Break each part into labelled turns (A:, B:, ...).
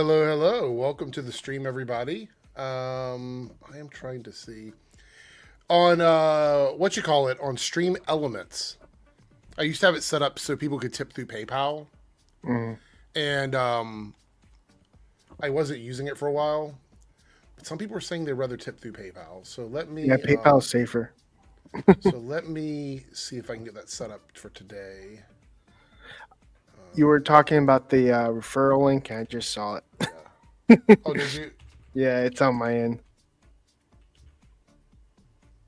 A: Hello. Welcome to the stream, everybody. I am trying to see on on Stream Elements. I used to have it set up so people could tip through PayPal, and I wasn't using it for a while. But some people are saying they'd rather tip through PayPal. So let me
B: PayPal's safer.
A: So let me see if I can get that set up for today.
B: You were talking about the referral link. I just saw it.
A: Yeah. Oh, did you?
B: Yeah, it's on my end.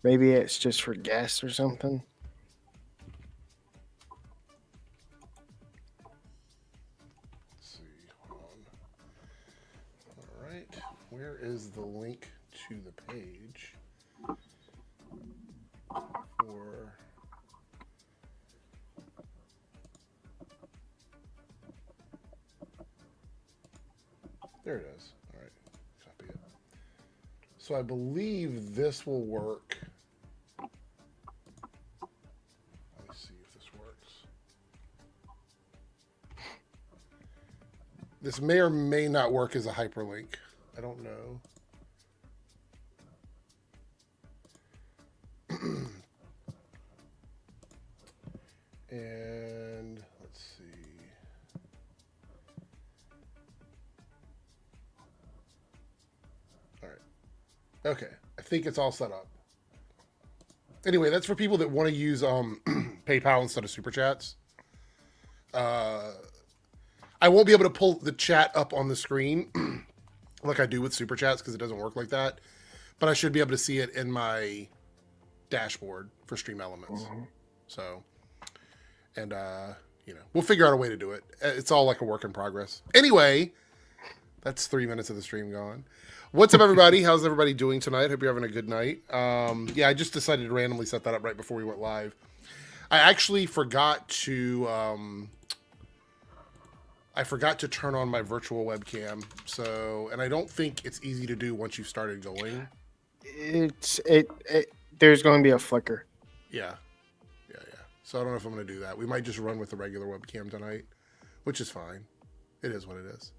B: Maybe it's just for guests or something.
A: Let's see. Hold on. All right. Where is the link to the page for... There it is. All right. Copy it. So I believe this will work. Let me see if this works. This may or may not work as a hyperlink. I don't know. And let's see. All right. Okay. I think it's all set up. Anyway, that's for people that want to use PayPal instead of Super Chats. I won't be able to pull the chat up on the screen like I do with Super Chats because it doesn't work like that. But I should be able to see it in my dashboard for Stream Elements. So, and, we'll figure out a way to do it. It's all like a work in progress. Anyway, that's 3 minutes of the stream gone. What's up, everybody? How's everybody doing tonight? Hope you're having a good night. Yeah, I just decided to randomly set that up right before we went live. I actually forgot to turn on my virtual webcam. So, and I don't think it's easy to do once you've started going.
B: There's going to be a flicker.
A: Yeah. So I don't know if I'm going to do that. We might just run with the regular webcam tonight, which is fine. It is what it is.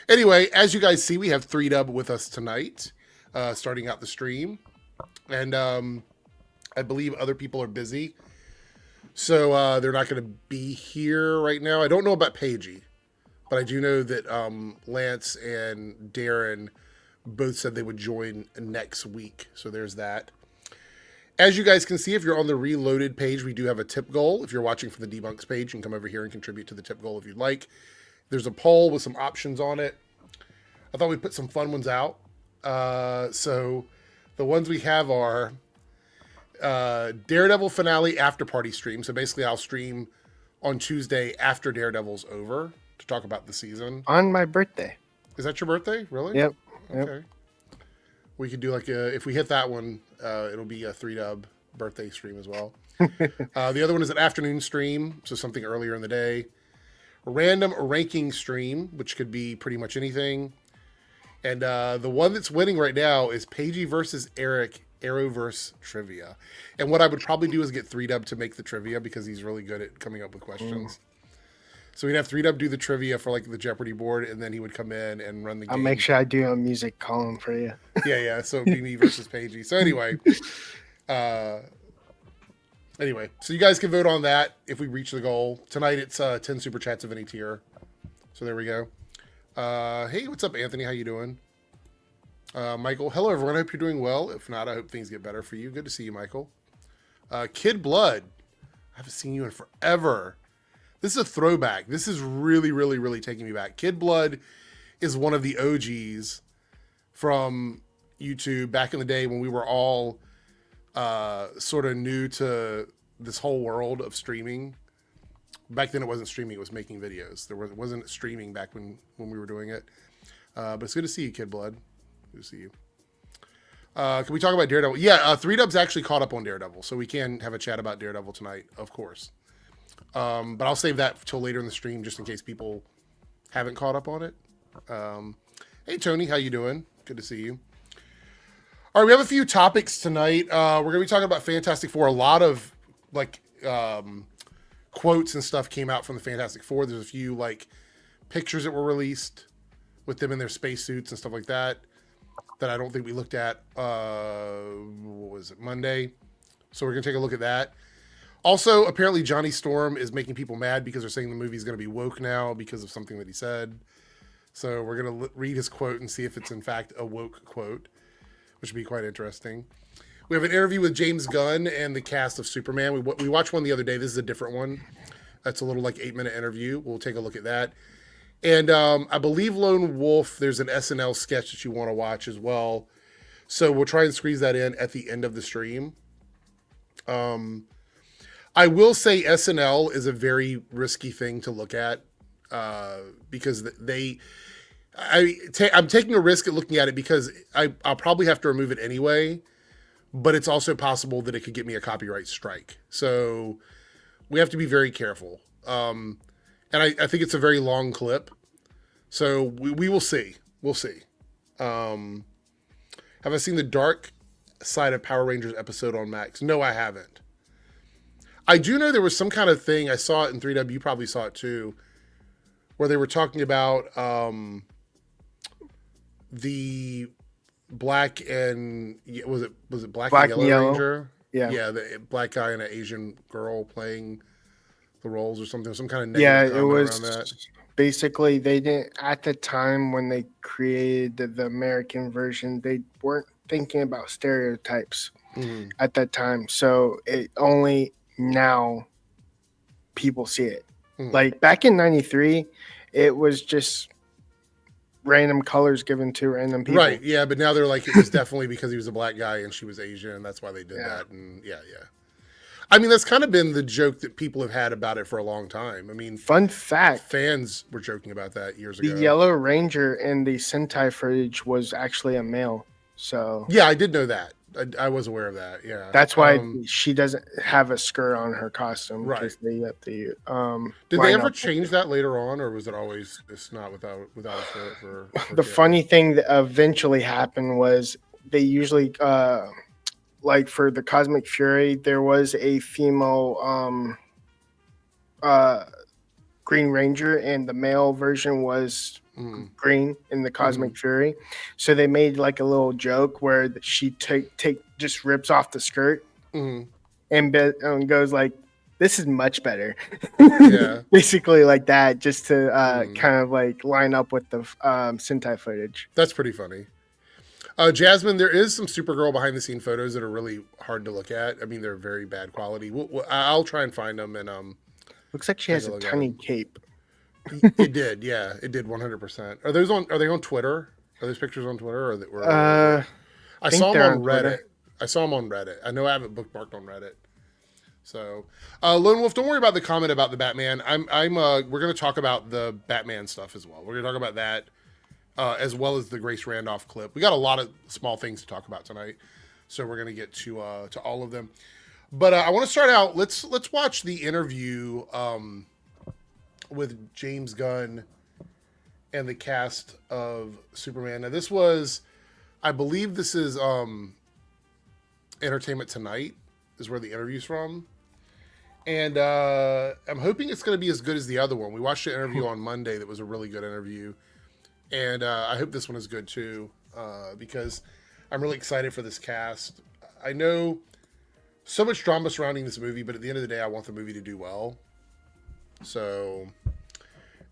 A: Anyway, as you guys see, we have 3Dub with us tonight, starting out the stream. And I believe other people are busy. So they're not going to be here right now. I don't know about Paigey, but I do know that Lance and Darren both said they would join next week. So there's that. As you guys can see, if you're on the Reloaded page, we do have a tip goal. If you're watching from the Debunks page, you can come over here and contribute to the tip goal if you'd like. There's a poll with some options on it. I thought we'd put some fun ones out. So the ones we have are Daredevil finale after party stream. So basically I'll stream on Tuesday after Daredevil's over to talk about the season.
B: On my birthday.
A: Is that your birthday? Really?
B: Yep.
A: Okay. We could do if we hit that one, it'll be a 3Dub birthday stream as well. The other one is an afternoon stream. So something earlier in the day. Random ranking stream, which could be pretty much anything. And the one that's winning right now is Paigey versus Eric Arrowverse trivia. And what I would probably do is get 3Dub to make the trivia because he's really good at coming up with questions. So we'd have 3Dub do the trivia for like the Jeopardy board, and then he would come in and run the game.
B: I'll make sure I do a music column for you.
A: Yeah. So it'd be me versus Paigey. So anyway, so you guys can vote on that if we reach the goal. Tonight it's 10 super chats of any tier. So there we go. Hey, what's up, Anthony? How you doing? Michael, hello, everyone. I hope you're doing well. If not, I hope things get better for you. Good to see you, Michael. Kid Blood, I haven't seen you in forever. This is a throwback. This is really, really, really taking me back. Kid Blood is one of the OGs from YouTube back in the day when we were all sort of new to this whole world of streaming. Back then it wasn't streaming, it was making videos. It wasn't streaming back when we were doing it. But it's good to see you, Kid Blood. Good to see you. Can we talk about Daredevil? Yeah, 3Dub's actually caught up on Daredevil, so we can have a chat about Daredevil tonight, of course. But I'll save that till later in the stream just in case people haven't caught up on it. Hey, Tony, how you doing? Good to see you. All right, we have a few topics tonight. We're going to be talking about Fantastic Four. A lot of quotes and stuff came out from the Fantastic Four. There's a few pictures that were released with them in their spacesuits and stuff like that I don't think we looked at. What was it, Monday? So we're gonna take a look at that. Also, apparently Johnny Storm is making people mad because they're saying the movie's gonna be woke now because of something that he said. So we're gonna read his quote and see if it's in fact a woke quote, which would be quite interesting. We have an interview with James Gunn and the cast of Superman. We watched one the other day. This is a different one. That's a little like 8-minute interview. We'll take a look at that. And I believe Lone Wolf, there's an SNL sketch that you want to watch as well. So we'll try and squeeze that in at the end of the stream. I will say SNL is a very risky thing to look at because I'm taking a risk at looking at it because I'll probably have to remove it anyway. But it's also possible that it could get me a copyright strike. So we have to be very careful. And I think it's a very long clip. So we will see. We'll see. Have I seen the Dark Side of Power Rangers episode on Max? No, I haven't. I do know there was some kind of thing. I saw it in 3W. You probably saw it too. Where they were talking about the black and was it black and yellow Ranger? Yeah, the black guy and an Asian girl playing the roles or something. Some kind of negative
B: it was
A: around that.
B: Basically they didn't at the time when they created the American version. They weren't thinking about stereotypes at that time. So it only now people see it. Like back in '93, it was just random colors given to random people.
A: Right, yeah, but now they're like, it was definitely because he was a black guy and she was Asian, and that's why they did that. And yeah. I mean, that's kind of been the joke that people have had about it for a long time. I mean,
B: fun fact,
A: fans were joking about that years ago.
B: The Yellow Ranger in the Sentai footage was actually a male. So
A: yeah, I did know that. I was aware of that. Yeah,
B: that's why she doesn't have a skirt on her costume.
A: Right.
B: They have to,
A: did they ever change that later on, or was it always just not without a skirt for
B: the funny thing that eventually happened was they usually like for the Cosmic Fury, there was a female Green Ranger, and the male version was green in the Cosmic Fury. So they made like a little joke where she just rips off the skirt and goes like, "This is much better."
A: Yeah,
B: basically like that, just to kind of like line up with the Sentai footage.
A: That's pretty funny. Jasmine, there is some Supergirl behind the scene photos that are really hard to look at. I mean, they're very bad quality. I'll try and find them and
B: looks like she has a tiny cape.
A: It did, yeah, it did 100%. Are they on Twitter? Are those pictures on Twitter? I saw them on Reddit. Twitter. I saw them on Reddit. I know I have it bookmarked on Reddit. So, Lone Wolf, don't worry about the comment about the Batman. We're going to talk about the Batman stuff as well. We're going to talk about that as well as the Grace Randolph clip. We got a lot of small things to talk about tonight, so we're going to get to all of them. But I want to start out. Let's watch the interview with James Gunn and the cast of Superman. Now, this was, I believe, this is Entertainment Tonight is where the interview's from. And I'm hoping it's going to be as good as the other one. We watched an interview on Monday that was a really good interview. And I hope this one is good too, because I'm really excited for this cast. I know so much drama surrounding this movie, but at the end of the day, I want the movie to do well. So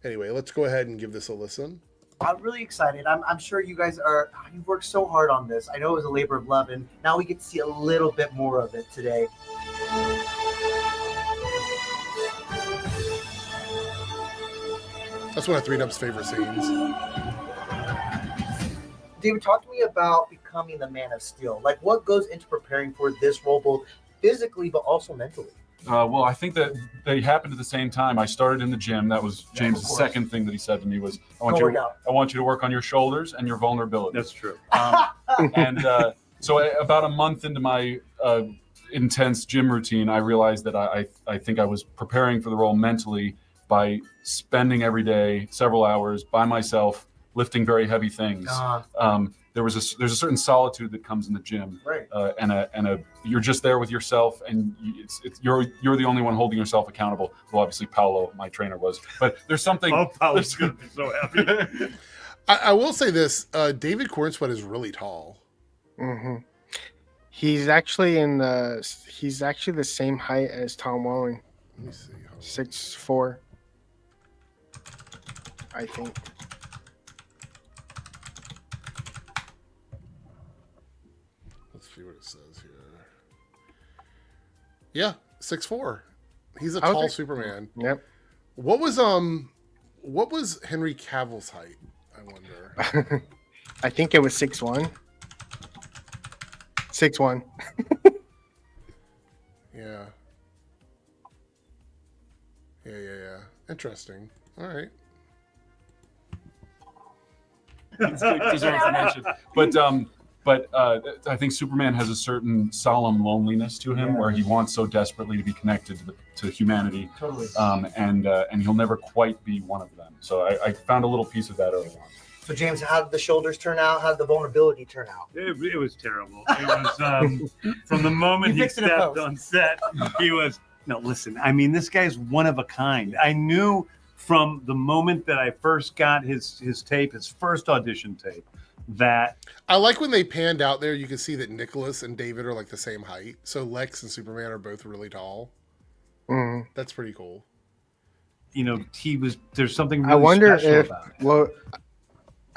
A: anyway, let's go ahead and give this a listen.
C: I'm really excited. I'm sure you guys are. You've worked so hard on this. I know it was a labor of love, and now we get to see a little bit more of it today.
A: That's one of 3Dub's favorite scenes.
C: David, talk to me about becoming the Man of Steel. Like, what goes into preparing for this role, both physically but also mentally?
D: Well, I think that they happened at the same time. I started in the gym. That was James' second thing that he said to me was, I want you to work on your shoulders and your vulnerability.
E: That's true.
D: So about a month into my intense gym routine, I realized that I think I was preparing for the role mentally by spending every day several hours by myself lifting very heavy things. There's a certain solitude that comes in the gym,
C: right?
D: And you're just there with yourself, and you're the only one holding yourself accountable. Well, obviously Paolo, my trainer, was, but there's something.
E: Oh, Paolo's gonna be so happy.
A: I will say this: David Cornsweet is really tall.
B: Mm-hmm. He's actually the same height as Tom Welling.
A: Let me see.
B: 6'4", I think.
A: Let's see what it says here. Yeah, 6'4". He's a
B: Okay.
A: tall Superman.
B: Yep.
A: What was Henry Cavill's height? I wonder.
B: I think it was 6'1". 6'1".
A: Yeah. Yeah. Interesting. All right.
D: It's good piece of information. But I think Superman has a certain solemn loneliness to him, where he wants so desperately to be connected to humanity.
C: Totally.
D: And he'll never quite be one of them. So I found a little piece of that early on.
C: So James, how did the shoulders turn out? How did the vulnerability turn out?
E: It was terrible. It was from the moment
C: You
E: he
C: fixed it in
E: stepped
C: post.
E: on set, he was no. Listen, I mean, this guy's one of a kind. I knew from the moment that I first got his tape, his first audition tape, that
A: I like when they panned out there. You can see that Nicholas and David are like the same height. So Lex and Superman are both really tall.
B: Mm.
A: That's pretty cool.
E: he was. There's something really
B: I wonder
E: special
B: if
E: about it.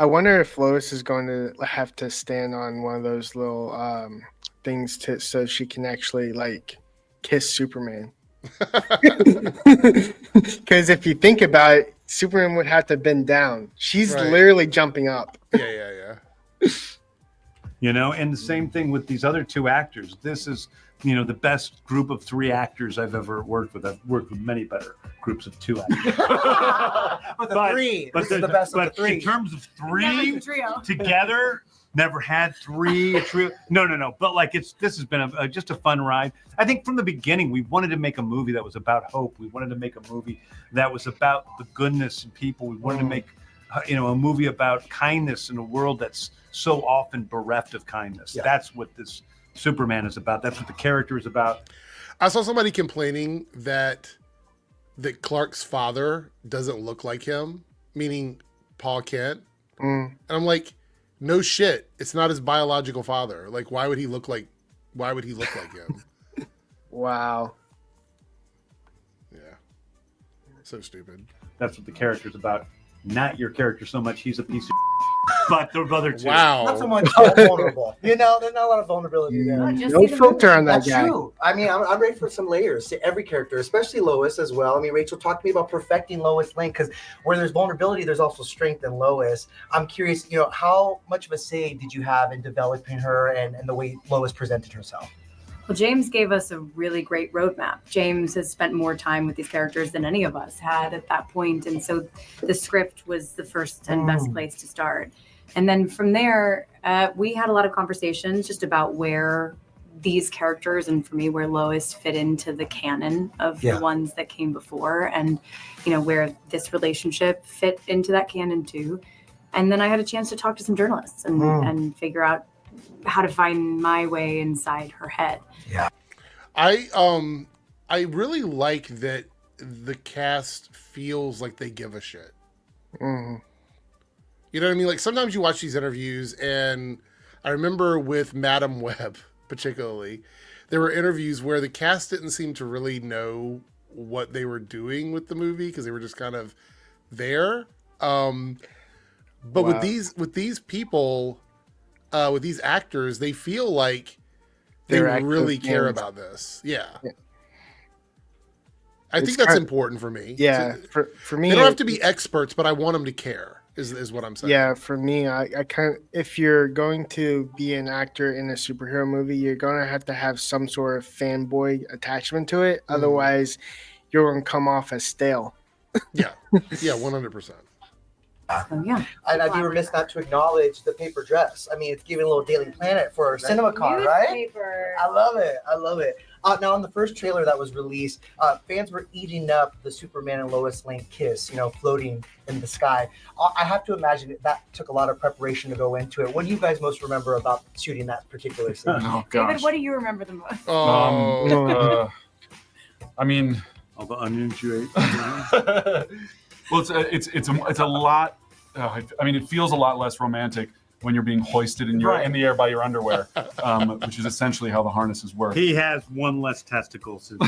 B: I wonder if Lois is going to have to stand on one of those little things so she can actually like kiss Superman. Because if you think about it, Superman would have to bend down. She's
A: Right.
B: literally jumping up.
A: Yeah.
E: And the same thing with these other two actors. This is, the best group of three actors I've ever worked with. I've worked with many better groups of two actors.
C: But the three. This is the best of the three.
E: In terms of
F: Never
E: three
F: the trio.
E: together, never had three. A trio. No. But this has been just a fun ride. I think from the beginning, we wanted to make a movie that was about hope. We wanted to make a movie that was about the goodness in people. We wanted to make, a movie about kindness in a world that's so often bereft of kindness.
C: Yeah.
E: That's what this Superman is about. That's what the character is about.
A: I saw somebody complaining that Clark's father doesn't look like him, meaning Paul Kent.
B: Mm.
A: And I'm like, no shit. It's not his biological father. Like, why would he look like him?
B: Wow.
A: Yeah. So stupid.
E: That's what the character is about. Not your character so much. He's a piece of but the other two.
A: Wow.
C: Not so much vulnerable. There's not a lot of vulnerability there.
F: Oh, just
B: No
F: see the
B: filter on that
C: That's
B: guy.
C: true. I mean, I'm ready for some layers to every character, especially Lois as well. I mean, Rachel, talk to me about perfecting Lois Lane, because where there's vulnerability, there's also strength in Lois. I'm curious, how much of a say did you have in developing her and the way Lois presented herself?
F: Well, James gave us a really great roadmap. James has spent more time with these characters than any of us had at that point. And so the script was the first and best place to start. And then from there, we had a lot of conversations just about where these characters, and for me, where Lois fit into the canon of the ones that came before, and, where this relationship fit into that canon too. And then I had a chance to talk to some journalists and figure out how to find my way inside her head.
C: Yeah.
A: I really like that the cast feels like they give a shit.
B: Mm.
A: You know what I mean? Like sometimes you watch these interviews, and I remember with Madam Web particularly, there were interviews where the cast didn't seem to really know what they were doing with the movie because they were just kind of there. But with these people, with these actors, they feel like they really care about this. Yeah. I think that's important for me.
B: Yeah, for me,
A: they don't have to be experts, but I want them to care. Is what I'm saying.
B: Yeah, for me, I kind of, if you're going to be an actor in a superhero movie, you're going to have some sort of fanboy attachment to it. Otherwise, you're going to come off as stale.
A: Yeah, 100%.
F: So, yeah.
C: I'd be remiss not to acknowledge the paper dress. I mean, it's giving a little Daily Planet for CinemaCon, right?
F: Newspaper.
C: I love it. Now, in the first trailer that was released, fans were eating up the Superman and Lois Lane kiss, floating in the sky. I have to imagine that took a lot of preparation to go into it. What do you guys most remember about shooting that particular scene?
D: Oh
F: David,
D: gosh.
F: what do you remember the most?
D: I mean,
E: All the onions you ate.
D: well, it's a lot. I mean, it feels a lot less romantic when you're being hoisted in
C: Right.
D: the air by your underwear, which is essentially how the harnesses work.
E: He has one less testicle. Since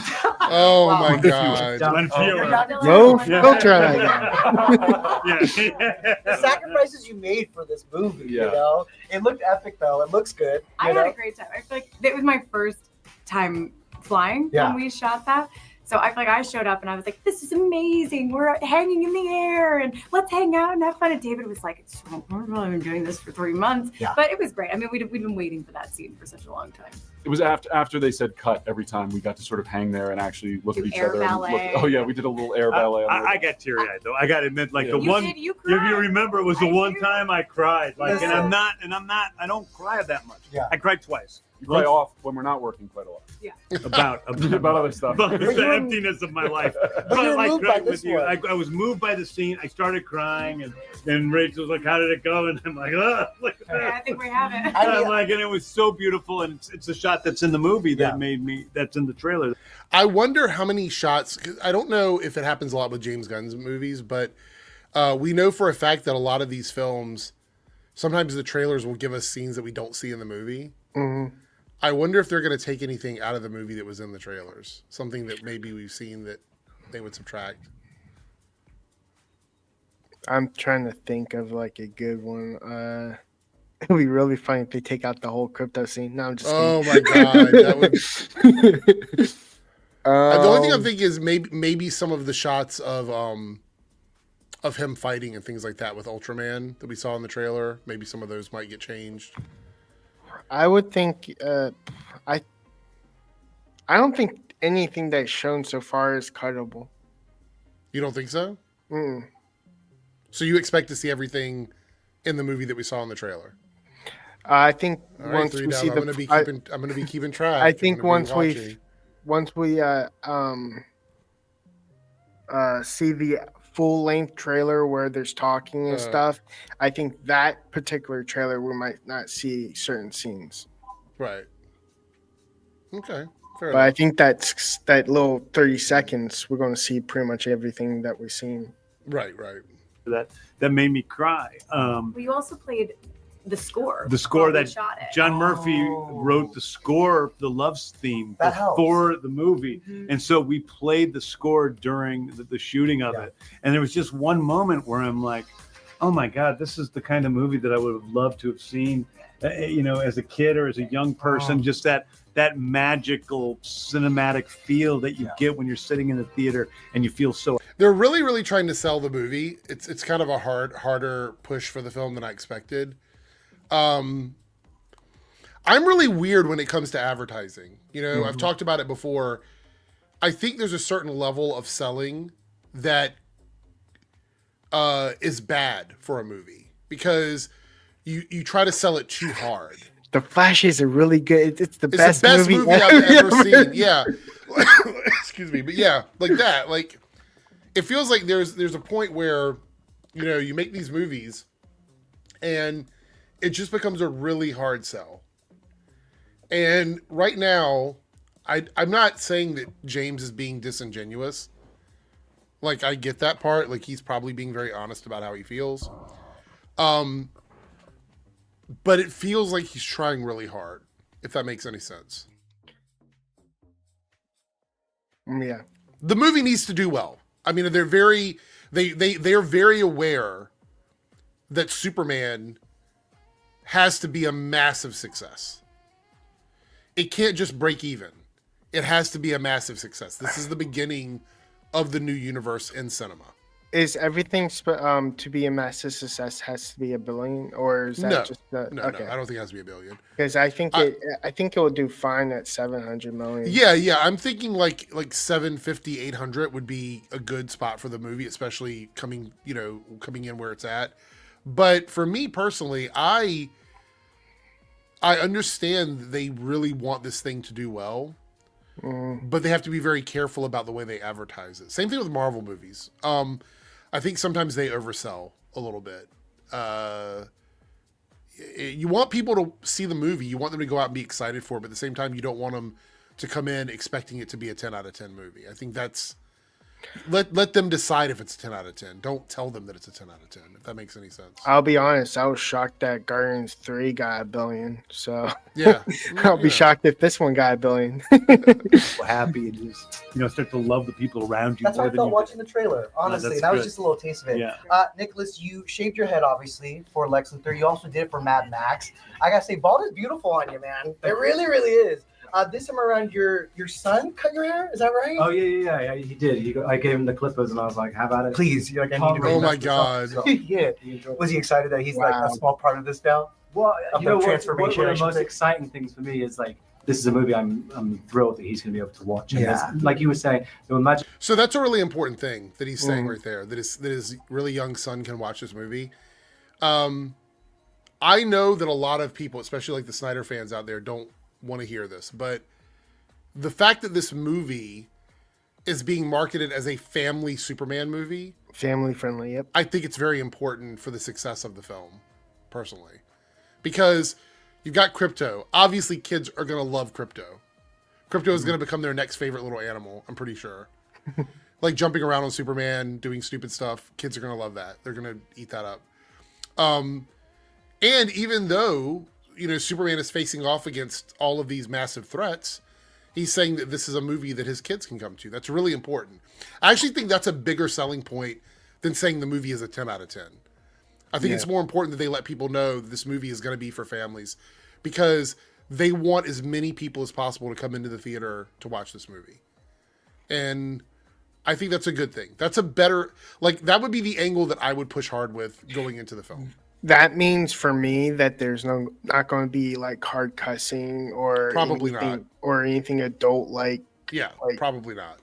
A: Oh
C: Wow.
A: my god.
E: One fewer.
B: No
E: Yeah.
B: filter on that.
E: Yeah.
C: The sacrifices you made for this movie,
D: Yeah.
C: you know, it looked epic though. It looks good.
F: I
C: you
F: had
C: know?
F: a great time. I feel like it was my first time flying
C: Yeah.
F: when we shot that. So I feel like I showed up and I was like, this is amazing. We're hanging in the air and let's hang out and have fun. And David was like, we've only been doing this for 3 months.
C: Yeah.
F: But it was great. I mean, we'd been waiting for that scene for such a long time.
D: It was after they said cut every time we got to sort of hang there and actually look
F: Do
D: at each
F: air
D: other. And look,
F: ballet.
D: oh yeah, we did a little air ballet.
E: I got teary eyed though. I got to admit, like
D: Yeah.
E: the
F: You
E: one.
F: did, you
E: If you
F: cried.
E: remember, it was the
F: I
E: one
F: do.
E: time I cried. Like,
C: Listen.
E: and I'm not. I don't cry that much.
C: Yeah.
E: I cried twice.
D: you cry off when we're not working quite a lot.
E: About
D: About other stuff.
E: about
C: But
E: the
C: you're-
E: emptiness of my life.
C: but you're
E: I
C: moved
E: cried
C: by this
E: with you.
C: one.
E: I was moved by the scene. I started crying, and then Rachel was like, "How did it go?" And I'm like, "Ugh."
F: Yeah, I think we have it.
E: And I'm like, and it was so beautiful, and it's a shot that's in the movie that
C: Yeah.
E: made me. That's in the trailer.
A: I wonder how many shots. 'Cause I don't know if it happens a lot with James Gunn's movies, but we know for a fact that a lot of these films, sometimes the trailers will give us scenes that we don't see in the movie.
B: Mhm.
A: I wonder if they're going to take anything out of the movie that was in the trailers, something that maybe we've seen that they would subtract.
B: I'm trying to think of like a good one. It'd be really funny if they take out the whole crypto scene. No, I'm just
A: Oh my god, that would.
B: kidding.
A: The only thing I'm
B: Um,
A: thinking is maybe some of the shots of him fighting and things like that with Ultraman that we saw in the trailer. Maybe some of those might get changed.
B: I would think. I don't think anything that's shown so far is cuttable.
A: You don't think so?
B: Mm.
A: So you expect to see everything in the movie that we saw in the trailer?
B: I think
A: All right,
B: once
A: three
B: we
A: down.
B: see
A: I'm
B: the,
A: gonna be
B: I-
A: keeping. I'm gonna be keeping track.
B: I
A: I'm
B: think
A: gonna be
B: once we see the full length trailer where there's talking and stuff, I think that particular trailer we might not see certain scenes.
A: Right. Okay. Fair
B: But I
A: enough.
B: think that's that little 30 seconds we're going to see pretty much everything that we've seen.
A: Right. Right.
E: That made me cry.
F: Well, you also played the score.
E: The score
F: while we
E: that
F: shot it.
E: John Murphy
C: Oh.
E: wrote the score, the love theme,
C: That helps.
E: before the movie.
F: Mhm.
E: And so we played the score during the shooting of
C: Yeah.
E: it. And there was just one moment where I'm like, oh my God, this is the kind of movie that I would have loved to have seen, as a kid or as a young person.
C: Oh.
E: Just that magical cinematic feel that you
C: Yeah.
E: get when you're sitting in the theater and you feel so.
A: They're really, really trying to sell the movie. It's kind of a harder push for the film than I expected. I'm really weird when it comes to advertising. I've talked about it before. I think there's a certain level of selling that is bad for a movie because you try to sell it too hard.
B: The Flash is a really good. It's the
A: It's
B: best,
A: the best movie I've ever seen. Yeah. Excuse me. But yeah, like that. Like it feels like there's a point where, you make these movies and it just becomes a really hard sell. And right now, I'm not saying that James is being disingenuous. Like I get that part. Like he's probably being very honest about how he feels. But it feels like he's trying really hard, if that makes any sense.
B: Yeah.
A: The movie needs to do well. I mean, they're very aware that Superman has to be a massive success. It can't just break even. It has to be a massive success. This is the beginning of the new universe in cinema.
B: Is everything to be a massive success has to be $1 billion, or is that
A: No.
B: just
A: No,
B: okay?
A: I don't think it has to be $1 billion.
B: Because I think it will do fine at 700 million.
A: Yeah, I'm thinking like 750, 800 would be a good spot for the movie, especially coming in where it's at. But for me personally, I understand they really want this thing to do well, but they have to be very careful about the way they advertise it. Same thing with Marvel movies. I think sometimes they oversell a little bit. You want people to see the movie. You want them to go out and be excited for it, but at the same time, you don't want them to come in expecting it to be a 10 out of 10 movie. I think that's let them decide if it's a 10 out of 10. Don't tell them that it's a 10 out of 10, if that makes any sense.
B: I'll be honest, I was shocked that Guardians 3 got $1 billion. So
A: Yeah.
B: I'll be shocked if this one got $1 billion.
E: So happy and just start to love the people around you
C: That's how
E: more
C: I
E: than
C: felt
E: you
C: watching the trailer. Honestly,
E: that's
C: that was
E: good.
C: just a little taste of it.
E: Yeah.
C: Nicholas, you shaved your head obviously for Lex Luthor. You also did it for Mad Max. I gotta say, bald is beautiful on you, man. It really, really is. This time around, your son cut your hair. Is that right?
G: Oh yeah, he did. I gave him the clippers, and I was like, "How about it?"
C: Please, you're like, I need to
A: Oh
C: mess
A: my
C: this
A: God.
C: up. So, yeah.
G: He enjoyed
C: Was
G: it.
C: he excited that he's like
B: Wow.
C: a small part of this now?
G: Well,
C: of
G: you
C: the
G: know what?
C: transformation,
G: One
C: I
G: of
C: should
G: the most
C: say?
G: exciting things for me is like this is a movie I'm thrilled that he's going to be able to watch. And
C: Yeah.
G: like you were saying, there were magic.
A: So that's a really important thing that he's saying right there, that his really young son can watch this movie. I know that a lot of people, especially like the Snyder fans out there, don't want to hear this, but the fact that this movie is being marketed as a family Superman movie,
B: Family friendly, yep.
A: I think it's very important for the success of the film, personally. Because you've got Crypto. Obviously, kids are going to love Crypto. Crypto is going to become their next favorite little animal, I'm pretty sure. Like jumping around on Superman, doing stupid stuff. Kids are going to love that. They're going to eat that up. And even though, Superman is facing off against all of these massive threats, he's saying that this is a movie that his kids can come to. That's really important. I actually think that's a bigger selling point than saying the movie is a 10 out of 10. I think it's more important that they let people know that this movie is going to be for families because they want as many people as possible to come into the theater to watch this movie. And I think that's a good thing. That's a better, that would be the angle that I would push hard with going into the film.
B: That means for me that there's not going to be like hard cussing or
A: Probably
B: anything,
A: not.
B: or anything adult
A: Yeah,
B: Like-
A: probably not.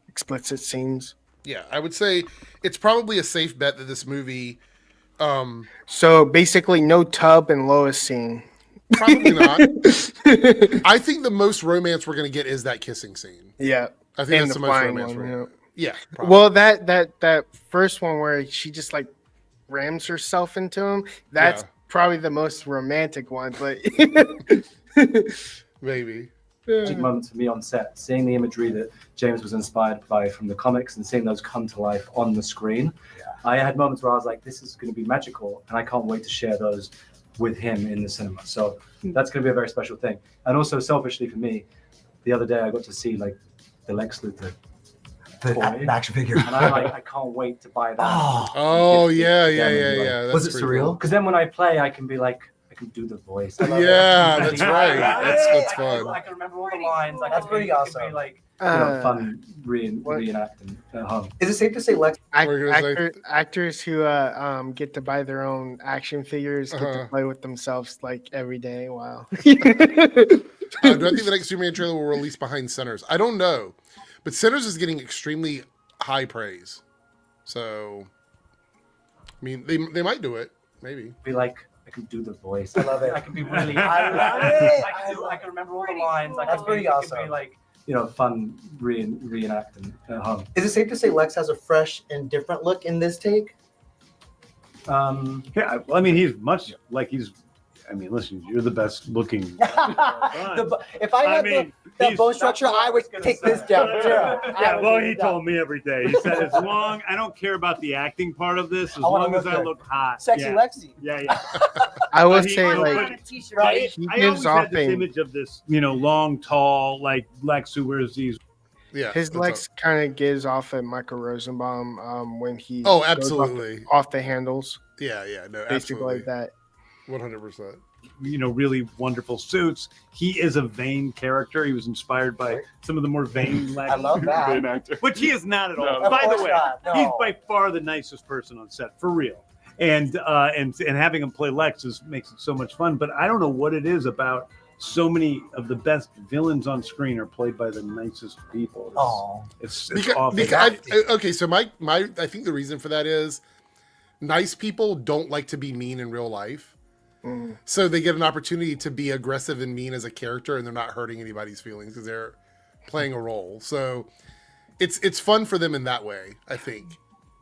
B: explicit scenes.
A: Yeah, I would say it's probably a safe bet that this movie,
B: So basically, no Tub and Lois scene.
A: probably not. I think the most romance we're going to get is that kissing scene.
B: Yeah.
A: I think
B: And
A: that's
B: the
A: the most
B: flying
A: romance
B: one,
A: we're
B: yeah.
A: going to get. Yeah, probably.
B: Well, that first one where she just rams herself into him. That's
A: Yeah.
B: probably the most romantic one, but
A: Maybe.
G: moments for me on set, seeing the imagery that James was inspired by from the comics and seeing those come to life on the screen. I had moments where I was like, this is going to be magical, and I can't wait to share those with him in the cinema. So that's going to be a very special thing. And also, selfishly for me, the other day I got to see the Lex Luthor
C: The
G: toy,
C: action figure.
G: and I'm like, I can't wait to buy that.
A: Oh, yeah.
C: Was it
A: pretty
C: surreal?
A: cool.
G: Because then when I play, I can be like, I can do the voice. I love
A: Yeah,
G: it.
A: that's right. That's fun.
G: I can remember all the lines.
C: That's pretty awesome.
G: Be like,
B: Uh,
G: fun reenacting at home.
C: Is it safe to say Lex?
A: We're gonna say-
B: actors who get to buy their own action figures get to play with themselves every day. Wow.
A: Do I think the next Superman trailer will release behind Sinners? I don't know. But Sinners is getting extremely high praise. So, I mean, they might do it. Maybe.
G: Be like, I can do the voice.
C: I love it.
G: I can be really.
C: I love it.
G: I can remember all the lines. I
C: That's
G: can
C: pretty
G: be, I
C: awesome.
G: can be like, fun reenacting at home.
C: Is it safe to say Lex has a fresh and different look in this take?
E: Yeah, I mean, he's much like he's. I mean, listen, you're the best looking.
C: If I had that
E: he's-
C: bone structure,
G: that's what
C: I
G: I
C: would
G: was gonna
C: take
G: say.
C: this down.
E: Yeah, well, he told me every day. He said, as long I don't care about the acting part of this, as
C: I wanna
E: long as
C: look
E: I
C: good.
E: look hot.
C: Sexy
E: yeah.
C: Lexi.
E: Yeah.
B: I would
E: But he-
B: say
E: no,
C: Right?
B: he
E: I
B: gives
E: always
B: off
E: had this
B: a
E: image of this, long, tall, Lex who wears these.
A: Yeah.
B: his
A: that's
B: Lex kind of gives off a Michael Rosenbaum when he
A: Oh,
B: goes
A: absolutely.
B: off the handles,
A: Yeah. No,
B: basically
A: absolutely.
B: like that.
A: 100%.
E: Really wonderful suits. He is a vain character. He was inspired by some of the more vain Lex.
C: I love that.
E: Reenactor. Which he is not at all.
C: Of
E: By the
C: course
E: way,
C: not, no.
E: he's by far the nicest person on set, for real. And having him play Lex makes it so much fun. But I don't know what it is about so many of the best villains on screen are played by the nicest people.
C: Oh,
E: It's
A: Because,
E: awful.
A: okay, so my I think the reason for that is nice people don't like to be mean in real life. So they get an opportunity to be aggressive and mean as a character, and they're not hurting anybody's feelings because they're playing a role. So it's fun for them in that way, I think.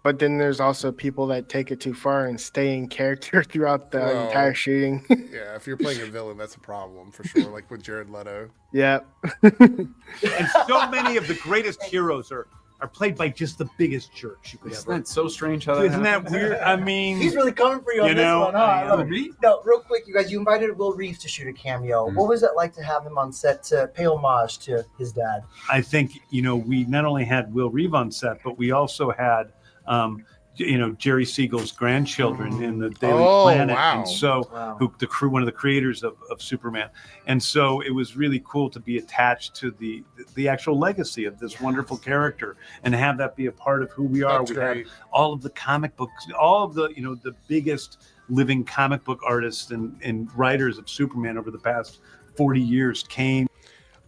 B: But then there's also people that take it too far and stay in character throughout the
A: Well,
B: entire shooting.
A: Yeah, if you're playing a villain, that's a problem for sure. Like with Jared Leto.
B: Yeah.
E: And so many of the greatest heroes are are played by just the biggest jerks you could
D: Isn't
E: ever.
D: that so strange how that
E: Isn't that
D: happens?
E: weird? I mean,
C: He's really coming for you on
E: You
C: this
E: know,
C: one, huh? I love it.
D: Me?
C: No, real quick, you guys, you invited Will Reeves to shoot a cameo. What was it like to have him on set to pay homage to his dad?
E: I think, we not only had Will Reeve on set, but we also had, Jerry Siegel's grandchildren in the Daily
A: Oh,
E: Planet.
A: wow.
E: And so,
C: Wow.
E: one of the creators of Superman. And so it was really cool to be attached to the actual legacy of this wonderful character and have that be a part of who we are.
A: That's
E: We
A: great.
E: had all of the comic books, all of the, the biggest living comic book artists and writers of Superman over the past 40 years came.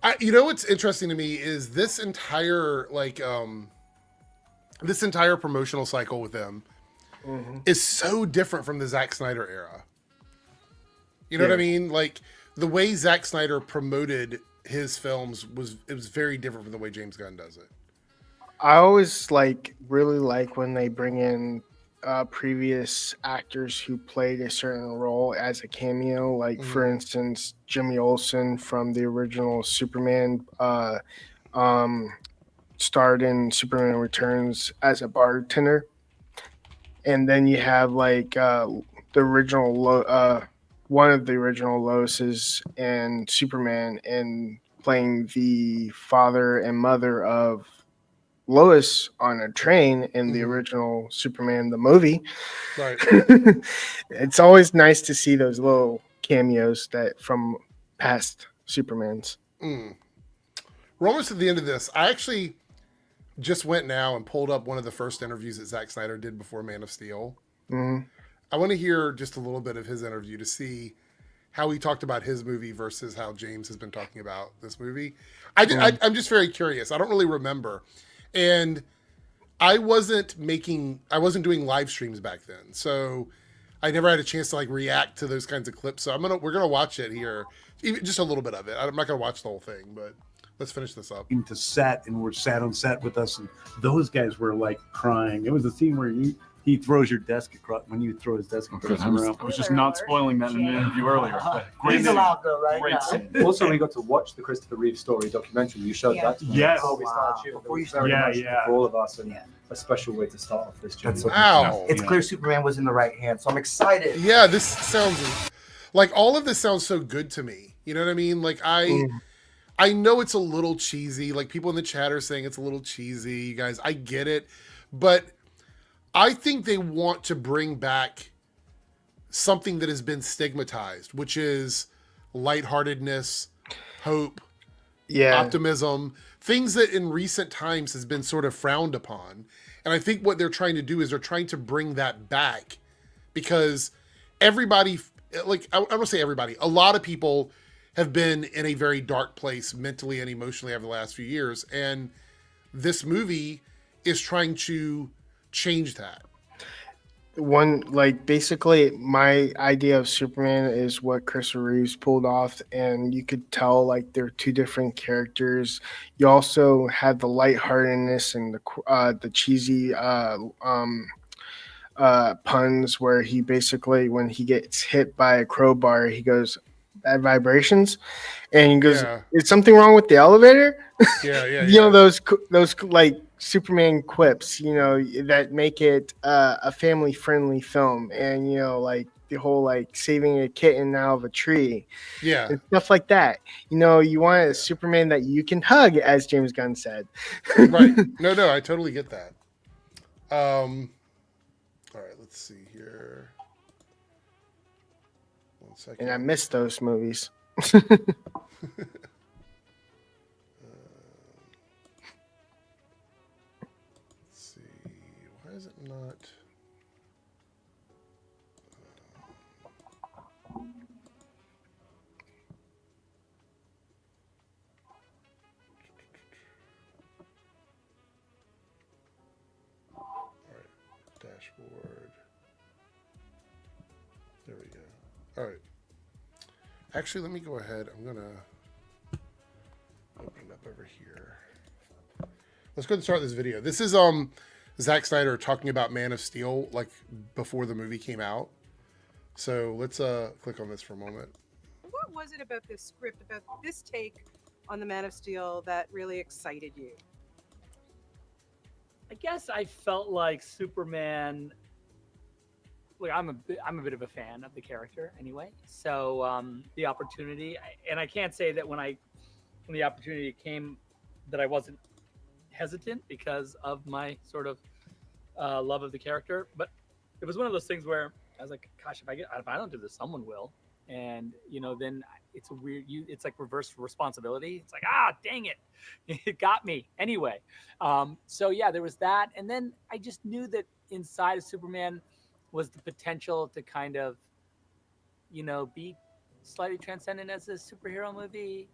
A: What's interesting to me is this entire promotional cycle with them is so different from the Zack Snyder era. You know what I mean? Like the way Zack Snyder promoted his films was very different from the way James Gunn does it.
B: I always really like when they bring in previous actors who played a certain role as a cameo. Like for instance, Jimmy Olsen from the original Superman starred in Superman Returns as a bartender, and then you have the original one of the original Loises and Superman and playing the father and mother of Lois on a train in the original Superman the movie.
A: Right.
B: It's always nice to see those little cameos that from past Supermans.
A: We're almost at the end of this. I actually just went now and pulled up one of the first interviews that Zack Snyder did before Man of Steel. I want to hear just a little bit of his interview to see how he talked about his movie versus how James has been talking about this movie. I'm just very curious. I don't really remember. And I wasn't doing live streams back then. So I never had a chance to react to those kinds of clips. So we're going to watch it here. Even just a little bit of it. I'm not going to watch the whole thing, but let's finish this up.
E: To set and were sat on set with us, and those guys were crying. It was a scene where he throws your desk across when you throw his desk across the room.
D: I was just not spoiling that in the interview earlier.
C: He's allowed though, right?
D: Great
C: now.
D: scene.
G: Also, we got to watch the Christopher Reeve story documentary. You showed that to me
E: Yes.
G: before we started shooting.
C: Before you
G: It was very
E: started.
G: emotional for all of us, and a special way to start off this journey.
A: Wow.
C: It's clear Superman was in the right hand, so I'm excited.
A: Yeah, this sounds all of this sounds so good to me. You know what I mean? I know it's a little cheesy. People in the chat are saying it's a little cheesy. You guys, I get it. But I think they want to bring back something that has been stigmatized, which is lightheartedness, hope, optimism, things that in recent times has been sort of frowned upon. And I think what they're trying to do is they're trying to bring that back because everybody, I don't say everybody, a lot of people have been in a very dark place mentally and emotionally over the last few years. And this movie is trying to change that.
B: Basically my idea of Superman is what Christopher Reeves pulled off, and you could tell they're two different characters. You also had the lightheartedness and the cheesy puns where he basically, when he gets hit by a crowbar, he goes, "Bad vibrations," and he goes, "Is something wrong with the elevator?" Those Superman quips, that make it a family friendly film, and the whole saving a kitten out of a tree, and stuff like that. You want a Superman that you can hug, as James Gunn said.
A: Right. No, I totally get that. All right, let's see here. 1 second.
B: And I miss those movies.
A: Let's see. Why is it not? All right, dashboard. There we go. All right. Actually, let me go ahead. I'm gonna open it up over here. Let's go ahead and start this video. This is Zack Snyder talking about Man of Steel before the movie came out. So let's click on this for a moment.
H: What was it about this script, about this take on the Man of Steel that really excited you?
I: I guess I felt like Superman. Look, I'm a bit of a fan of the character anyway. So the opportunity, and I can't say that when the opportunity came, that I wasn't hesitant because of my sort of love of the character. But it was one of those things where I was like, gosh, if I don't do this, someone will. And then it's a weird. It's like reverse responsibility. It's like, dang it, it got me anyway. So yeah, there was that, and then I just knew that inside of Superman was the potential to kind of, be slightly transcendent as a superhero movie,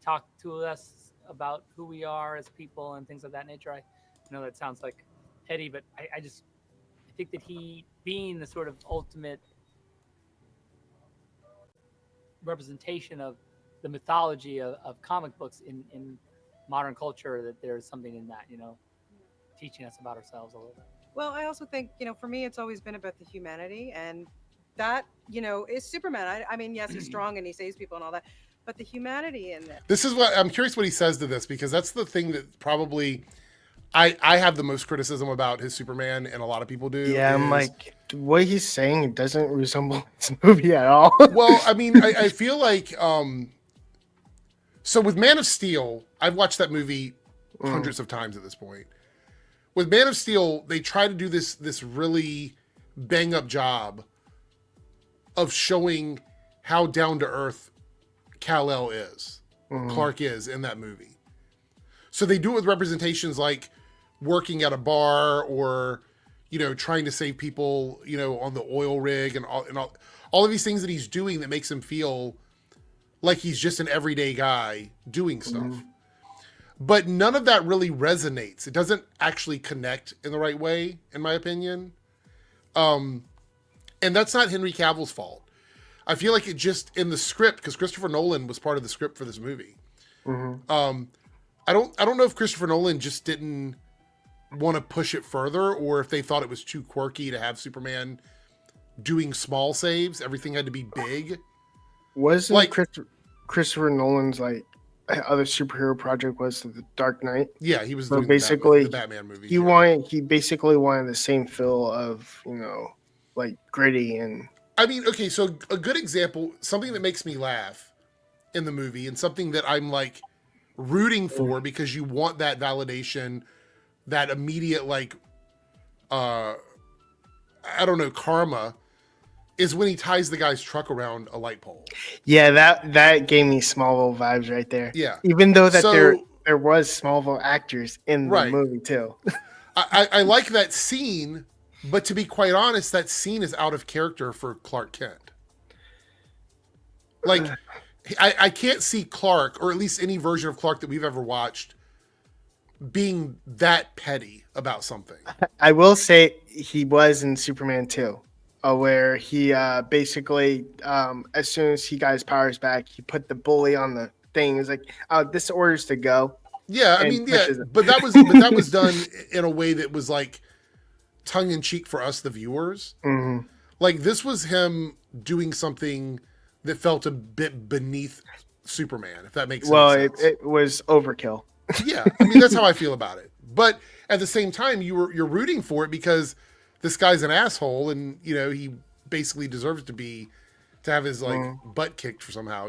I: talk to us about who we are as people and things of that nature. I know that sounds like heady, but I think that he being the sort of ultimate representation of the mythology of comic books in modern culture, that there's something in that, teaching us about ourselves a little bit.
H: Well, I also think, for me, it's always been about the humanity, and that, is Superman. I mean, yes, he's strong and he saves people and all that, but the humanity in it.
A: This is what I'm curious what he says to this, because that's the thing that probably I have the most criticism about his Superman, and a lot of people do.
B: Yeah, I'm like, what he's saying doesn't resemble this movie at all.
A: Well, I mean, I feel like so with Man of Steel, I've watched that movie hundreds of times at this point. With Man of Steel, they try to do this really bang up job of showing how down to earth Kal-El is, Clark is in that movie. So they do it with representations like working at a bar, or trying to save people, on the oil rig, and all of these things that he's doing that makes him feel like he's just an everyday guy doing stuff. But none of that really resonates. It doesn't actually connect in the right way, in my opinion. And that's not Henry Cavill's fault. I feel like it just, in the script, because Christopher Nolan was part of the script for this movie. I don't know if Christopher Nolan just didn't want to push it further, or if they thought it was too quirky to have Superman doing small saves. Everything had to be big.
B: Wasn't like Christopher Nolan's other superhero project was the Dark Knight?
A: Yeah, he was
B: so
A: doing
B: basically
A: the Batman movie.
B: He basically wanted the same feel of gritty and.
A: I mean, okay, so a good example, something that makes me laugh in the movie, and something that I'm rooting for because you want that validation, that immediate I don't know, karma, is when he ties the guy's truck around a light pole.
B: Yeah, that gave me Smallville vibes right there.
A: Yeah.
B: Even though that there was Smallville actors in the movie too.
A: I like that scene, but to be quite honest, that scene is out of character for Clark Kent. I can't see Clark, or at least any version of Clark that we've ever watched, being that petty about something.
B: I will say he was in Superman 2, where he basically, as soon as he got his powers back, he put the bully on the thing. He's like, this orders to go.
A: Yeah, I mean, yeah, but that was done in a way that was tongue in cheek for us, the viewers. This was him doing something that felt a bit beneath Superman, if that makes sense.
B: Well, it was overkill.
A: Yeah, I mean, that's how I feel about it. But at the same time, you're rooting for it because this guy's an asshole, and he basically deserves to have his butt kicked for somehow.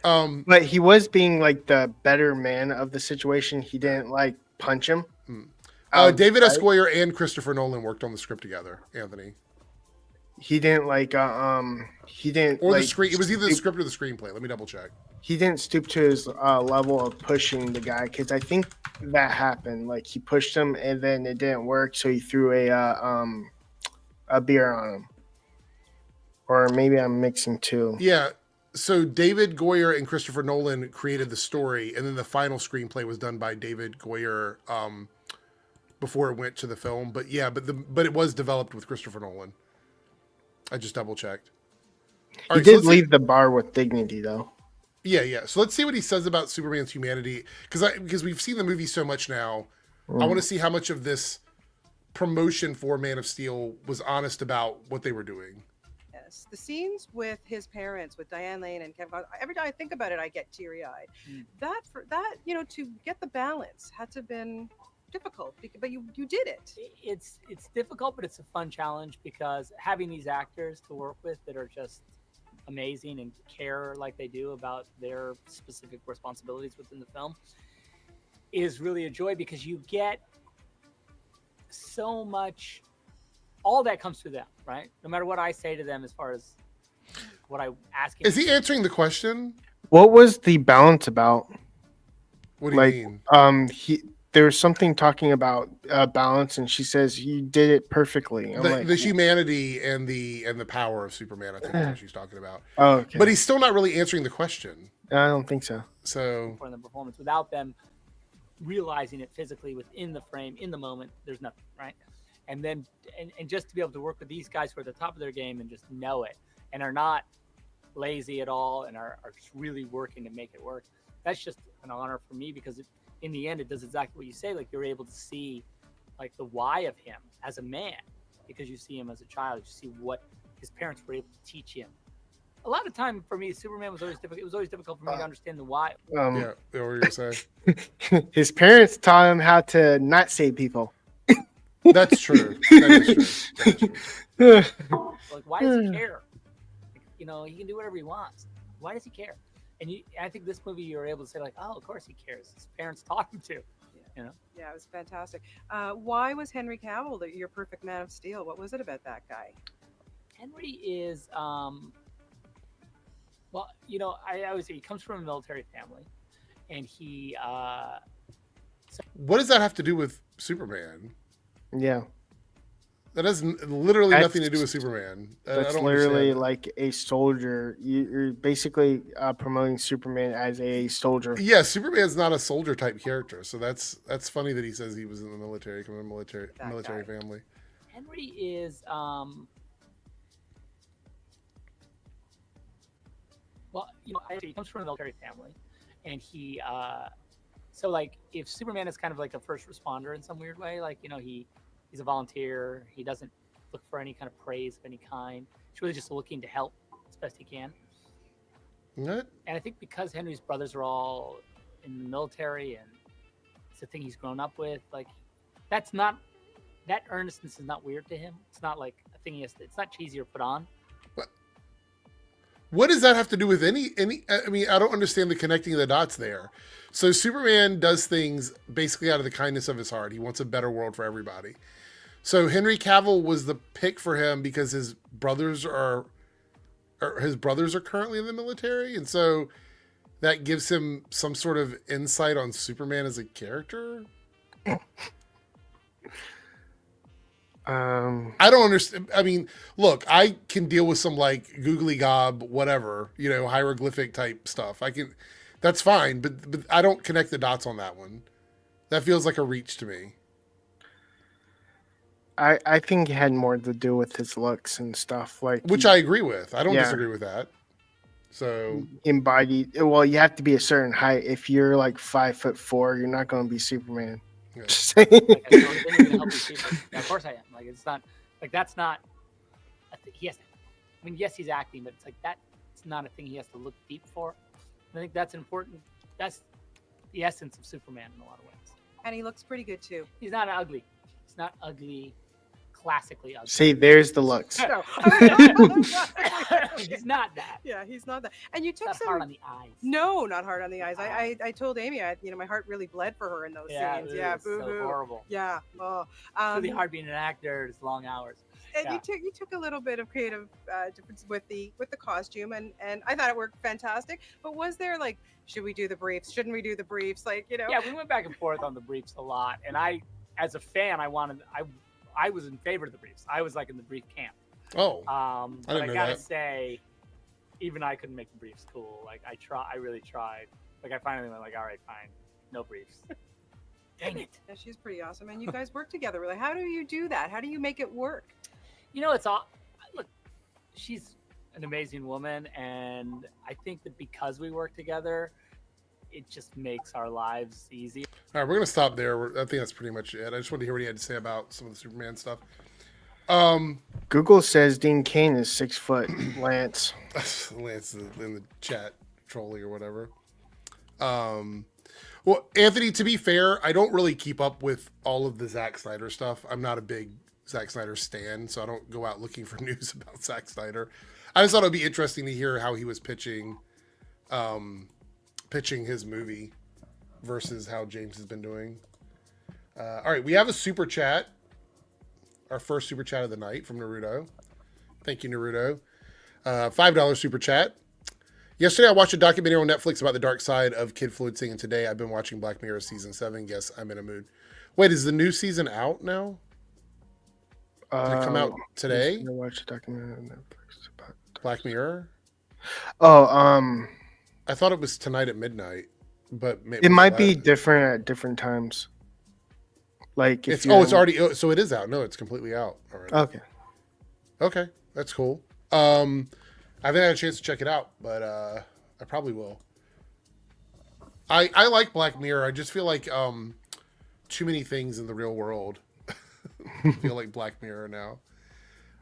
B: But he was being the better man of the situation. He didn't punch him.
A: David S. Goyer and Christopher Nolan worked on the script together, Anthony.
B: He didn't he didn't,
A: or the screen. It was either the script or the screenplay. Let me double check.
B: He didn't stoop to his level of pushing the guy, because I think that happened. He pushed him and then it didn't work, so he threw a beer on him. Or maybe I'm mixing two.
A: Yeah. So David Goyer and Christopher Nolan created the story, and then the final screenplay was done by David Goyer before it went to the film. But yeah, but it was developed with Christopher Nolan. I just double checked.
B: He did leave the bar with dignity, though.
A: Yeah. So let's see what he says about Superman's humanity, because we've seen the movie so much now. I want to see how much of this promotion for Man of Steel was honest about what they were doing.
H: Yes, the scenes with his parents, with Diane Lane and Kevin, every time I think about it, I get teary-eyed. That to get the balance had to have been difficult, but you did it.
I: It's difficult, but it's a fun challenge because having these actors to work with that are just amazing and care like they do about their specific responsibilities within the film is really a joy, because you get so much, all that comes through them, right? No matter what I say to them as far as what I ask him.
A: Is he answering the question?
B: What was the balance about?
A: What do you mean?
B: There was something talking about balance, and she says you did it perfectly. I'm
A: The humanity and the power of Superman, I think is what she's talking about.
B: Oh, okay.
A: But he's still not really answering the question.
B: I don't think so.
A: So
I: For the performance, without them realizing it physically within the frame, in the moment, there's nothing, right? And then and just to be able to work with these guys who are at the top of their game and just know it and are not lazy at all and are just really working to make it work. That's just an honor for me, because in the end, it does exactly what you say. Like, you're able to see like the why of him as a man, because you see him as a child. You see what his parents were able to teach him. A lot of time for me, Superman was always difficult. It was always difficult for me to understand the why.
A: yeah, what were you gonna say?
B: His parents taught him how to not save people.
A: That's true. That is true.
I: Like, why does he care? Like, you know, he can do whatever he wants. Why does he care? And I think this movie, you're able to say like, oh, of course he cares. His parents taught him to. You know.
H: Yeah, it was fantastic. Why was Henry Cavill your perfect Man of Steel? What was it about that guy?
I: Henry is, well, you know, I always say he comes from a military family, and he.
A: What does that have to do with Superman?
B: Yeah.
A: That has literally nothing to do with Superman.
B: That's literally like a soldier. You're basically promoting Superman as a soldier.
A: Yeah, Superman's not a soldier type character, so that's funny that he says he was in the military, from a military family.
I: Henry is, well, you know, he comes from a military family, and he, so like if Superman is kind of like a first responder in some weird way, like, you know, he's a volunteer. He doesn't look for any kind of praise of any kind. He's really just looking to help as best he can.
A: What?
I: And I think because Henry's brothers are all in the military and it's a thing he's grown up with, like that earnestness is not weird to him. It's not like a thing it's not cheesy or put on.
A: What does that have to do with any? I mean, I don't understand the connecting of the dots there. So Superman does things basically out of the kindness of his heart. He wants a better world for everybody. So Henry Cavill was the pick for him because his brothers are currently in the military, and so that gives him some sort of insight on Superman as a character. I don't understand. I mean, look, I can deal with some like googly gob, whatever, you know, hieroglyphic type stuff. That's fine, but I don't connect the dots on that one. That feels like a reach to me.
B: I think it had more to do with his looks and stuff,
A: which I agree with. I don't disagree with that. So
B: embodied. Well, you have to be a certain height. If you're like 5'4", you're not going to be Superman.
A: Yeah.
I: Like, yeah, of course I am. Like, it's not like that's not. He has. I mean, yes, he's acting, but it's like that's not a thing he has to look deep for. And I think that's important. That's the essence of Superman in a lot of ways.
H: And he looks pretty good too.
I: He's not ugly. He's not ugly. Classically ugly.
B: See, there's the looks.
H: No.
I: He's not that.
H: Yeah, he's not that. And you took
I: not
H: some
I: hard on the eyes.
H: No, not hard on the eyes. I told Amy, my heart really bled for her in those scenes. Yeah, boo hoo.
I: So horrible.
H: Yeah. Oh,
I: it's really hard being an actor. It's long hours.
H: And you took a little bit of creative difference with the costume, and I thought it worked fantastic. But was there like, should we do the briefs? Shouldn't we do the briefs? Like, you know.
I: Yeah, we went back and forth on the briefs a lot, and I, as a fan, I was in favor of the briefs. I was like in the brief camp.
A: Oh.
I: But I gotta say, even I couldn't make the briefs cool. Like I really tried. Like I finally went like, all right, fine, no briefs. Dang it.
H: Yeah, she's pretty awesome, and you guys work together. Like, how do you do that? How do you make it work?
I: You know, it's all. Look, she's an amazing woman, and I think that because we work together, it just makes our lives easy.
A: All right, we're gonna stop there. I think that's pretty much it. I just wanted to hear what he had to say about some of the Superman stuff.
B: Google says Dean Cain is 6 foot. Lance
A: in the chat trolling or whatever. Well, Anthony, to be fair, I don't really keep up with all of the Zack Snyder stuff. I'm not a big Zack Snyder stan, so I don't go out looking for news about Zack Snyder. I just thought it'd be interesting to hear how he was pitching his movie versus how James has been doing. All right, we have a super chat. Our first super chat of the night from Naruto. Thank you, Naruto. $5 super chat. Yesterday, I watched a documentary on Netflix about the dark side of kid fluencing, and today I've been watching Black Mirror season 7. Guess I'm in a mood. Wait, is the new season out now? Did it come out today?
B: I watched a documentary on Netflix about
A: Black Mirror?
B: Oh,
A: I thought it was tonight at midnight, but
B: it might be different at different times. Like if
A: it's already, so it is out. No, it's completely out already. Okay, that's cool. I haven't had a chance to check it out, but I probably will. I like Black Mirror. I just feel like too many things in the real world feel like Black Mirror now.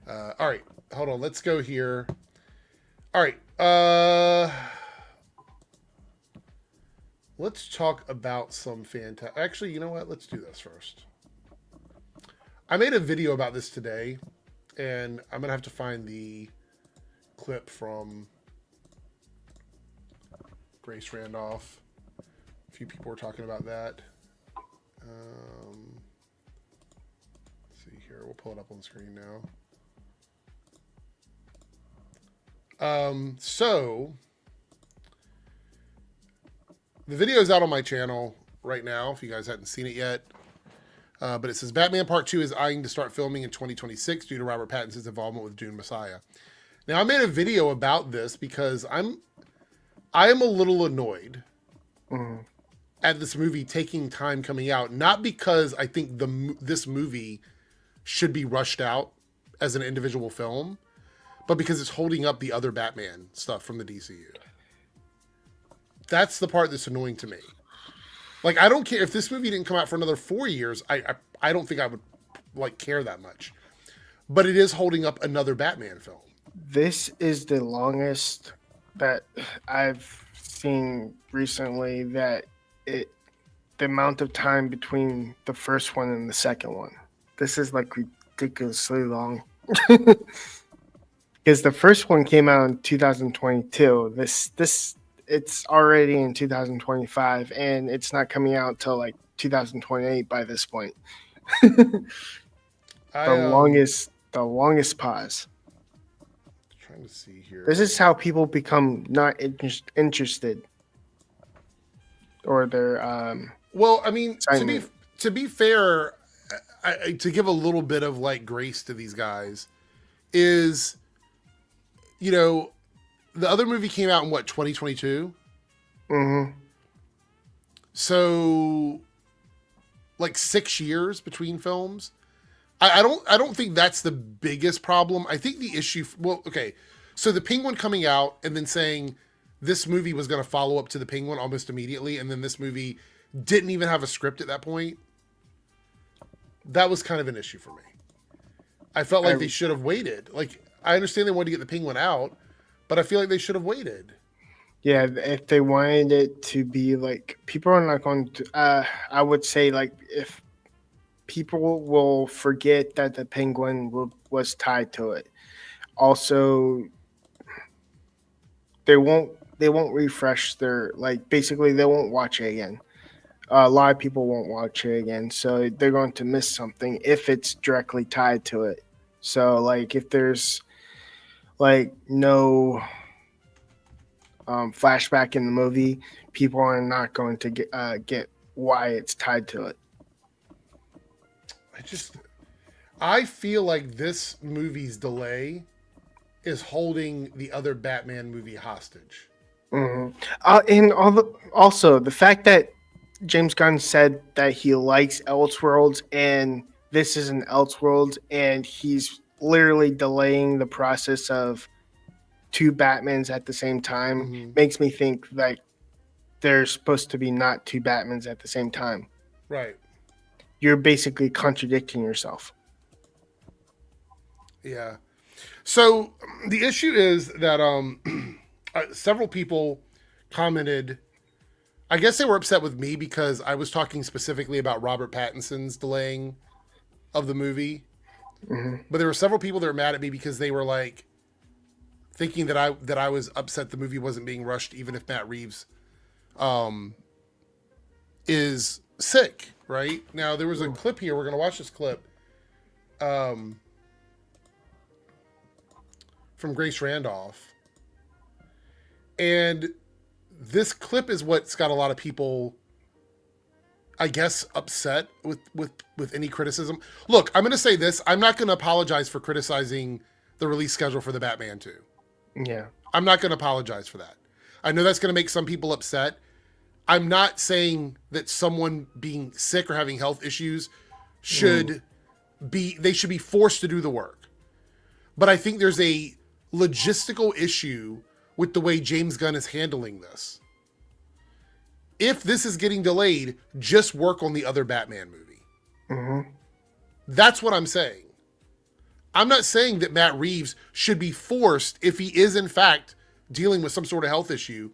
A: All right, hold on. Let's go here. All right. Let's talk about some fantastic. Actually, you know what? Let's do this first. I made a video about this today, and I'm gonna have to find the clip from Grace Randolph. A few people were talking about that. Let's see here. We'll pull it up on the screen now. So the video is out on my channel right now, if you guys hadn't seen it yet. But it says Batman Part 2 is eyeing to start filming in 2026 due to Robert Pattinson's involvement with Dune Messiah. Now, I made a video about this because I am a little annoyed at this movie taking time coming out. Not because I think this movie should be rushed out as an individual film, but because it's holding up the other Batman stuff from the DCU. That's the part that's annoying to me. Like, I don't care if this movie didn't come out for another 4 years. I don't think I would like care that much. But it is holding up another Batman film.
B: This is the longest that I've seen recently that the amount of time between the first one and the second one. This is like ridiculously long. Because the first one came out in 2022. It's already in 2025, and it's not coming out till like 2028 by this point. The longest pause.
A: Trying to see here.
B: This is how people become not interested, or they're
A: well, I mean, to be fair, to give a little bit of like grace to these guys is, you know, the other movie came out in what, 2022?
B: Mm-hmm.
A: So like 6 years between films. I don't think that's the biggest problem. I think the issue, well, okay, so the Penguin coming out and then saying this movie was going to follow up to the Penguin almost immediately, and then this movie didn't even have a script at that point. That was kind of an issue for me. I felt like they should have waited. Like, I understand they wanted to get the Penguin out, but I feel like they should have waited.
B: Yeah, if they wanted it to be like, people are not going to, I would say, like, if people will forget that the Penguin was tied to it. Also, they won't refresh their, like, basically they won't watch it again. A lot of people won't watch it again, so they're going to miss something if it's directly tied to it. So, like, if there's like no flashback in the movie, people are not going to get why it's tied to it.
A: I feel like this movie's delay is holding the other Batman movie hostage.
B: Mm-hmm. And also the fact that James Gunn said that he likes Elseworlds and this is an Elseworlds, and he's literally delaying the process of two Batmans at the same time, makes me think like there's supposed to be not two Batmans at the same time.
A: Right.
B: You're basically contradicting yourself.
A: Yeah. So the issue is that several people commented I guess they were upset with me because I was talking specifically about Robert Pattinson's delaying of the movie.
B: Mm-hmm.
A: But there were several people that were mad at me because they were like thinking that I was upset the movie wasn't being rushed, even if Matt Reeves is sick. Right now, there was a clip here. We're gonna watch this clip from Grace Randolph, and this clip is what's got a lot of people, I guess, upset with any criticism. Look, I'm going to say this. I'm not going to apologize for criticizing the release schedule for the Batman 2.
B: Yeah.
A: I'm not going to apologize for that. I know that's going to make some people upset. I'm not saying that someone being sick or having health issues should they should be forced to do the work. But I think there's a logistical issue with the way James Gunn is handling this. If this is getting delayed, just work on the other Batman movie.
B: Mm-hmm.
A: That's what I'm saying. I'm not saying that Matt Reeves should be forced, if he is in fact dealing with some sort of health issue,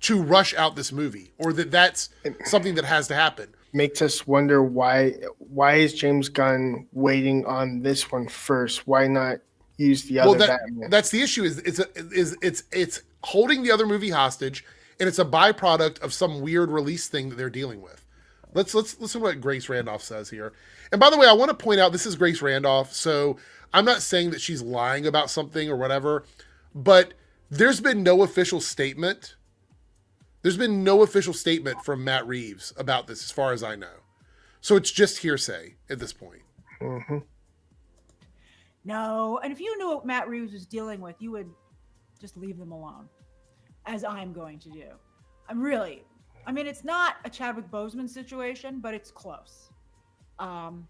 A: to rush out this movie, or that that's something that has to happen.
B: Makes us wonder why is James Gunn waiting on this one first? Why not use the other Batman?
A: That's the issue. It's holding the other movie hostage, and it's a byproduct of some weird release thing that they're dealing with. Let's listen to what Grace Randolph says here. And by the way, I want to point out this is Grace Randolph, so I'm not saying that she's lying about something or whatever, but there's been no official statement. There's been no official statement from Matt Reeves about this, as far as I know. So it's just hearsay at this point.
B: Mm-hmm.
J: No, and if you knew what Matt Reeves was dealing with, you would just leave them alone, as I'm going to do. I mean, it's not a Chadwick Boseman situation, but it's close. And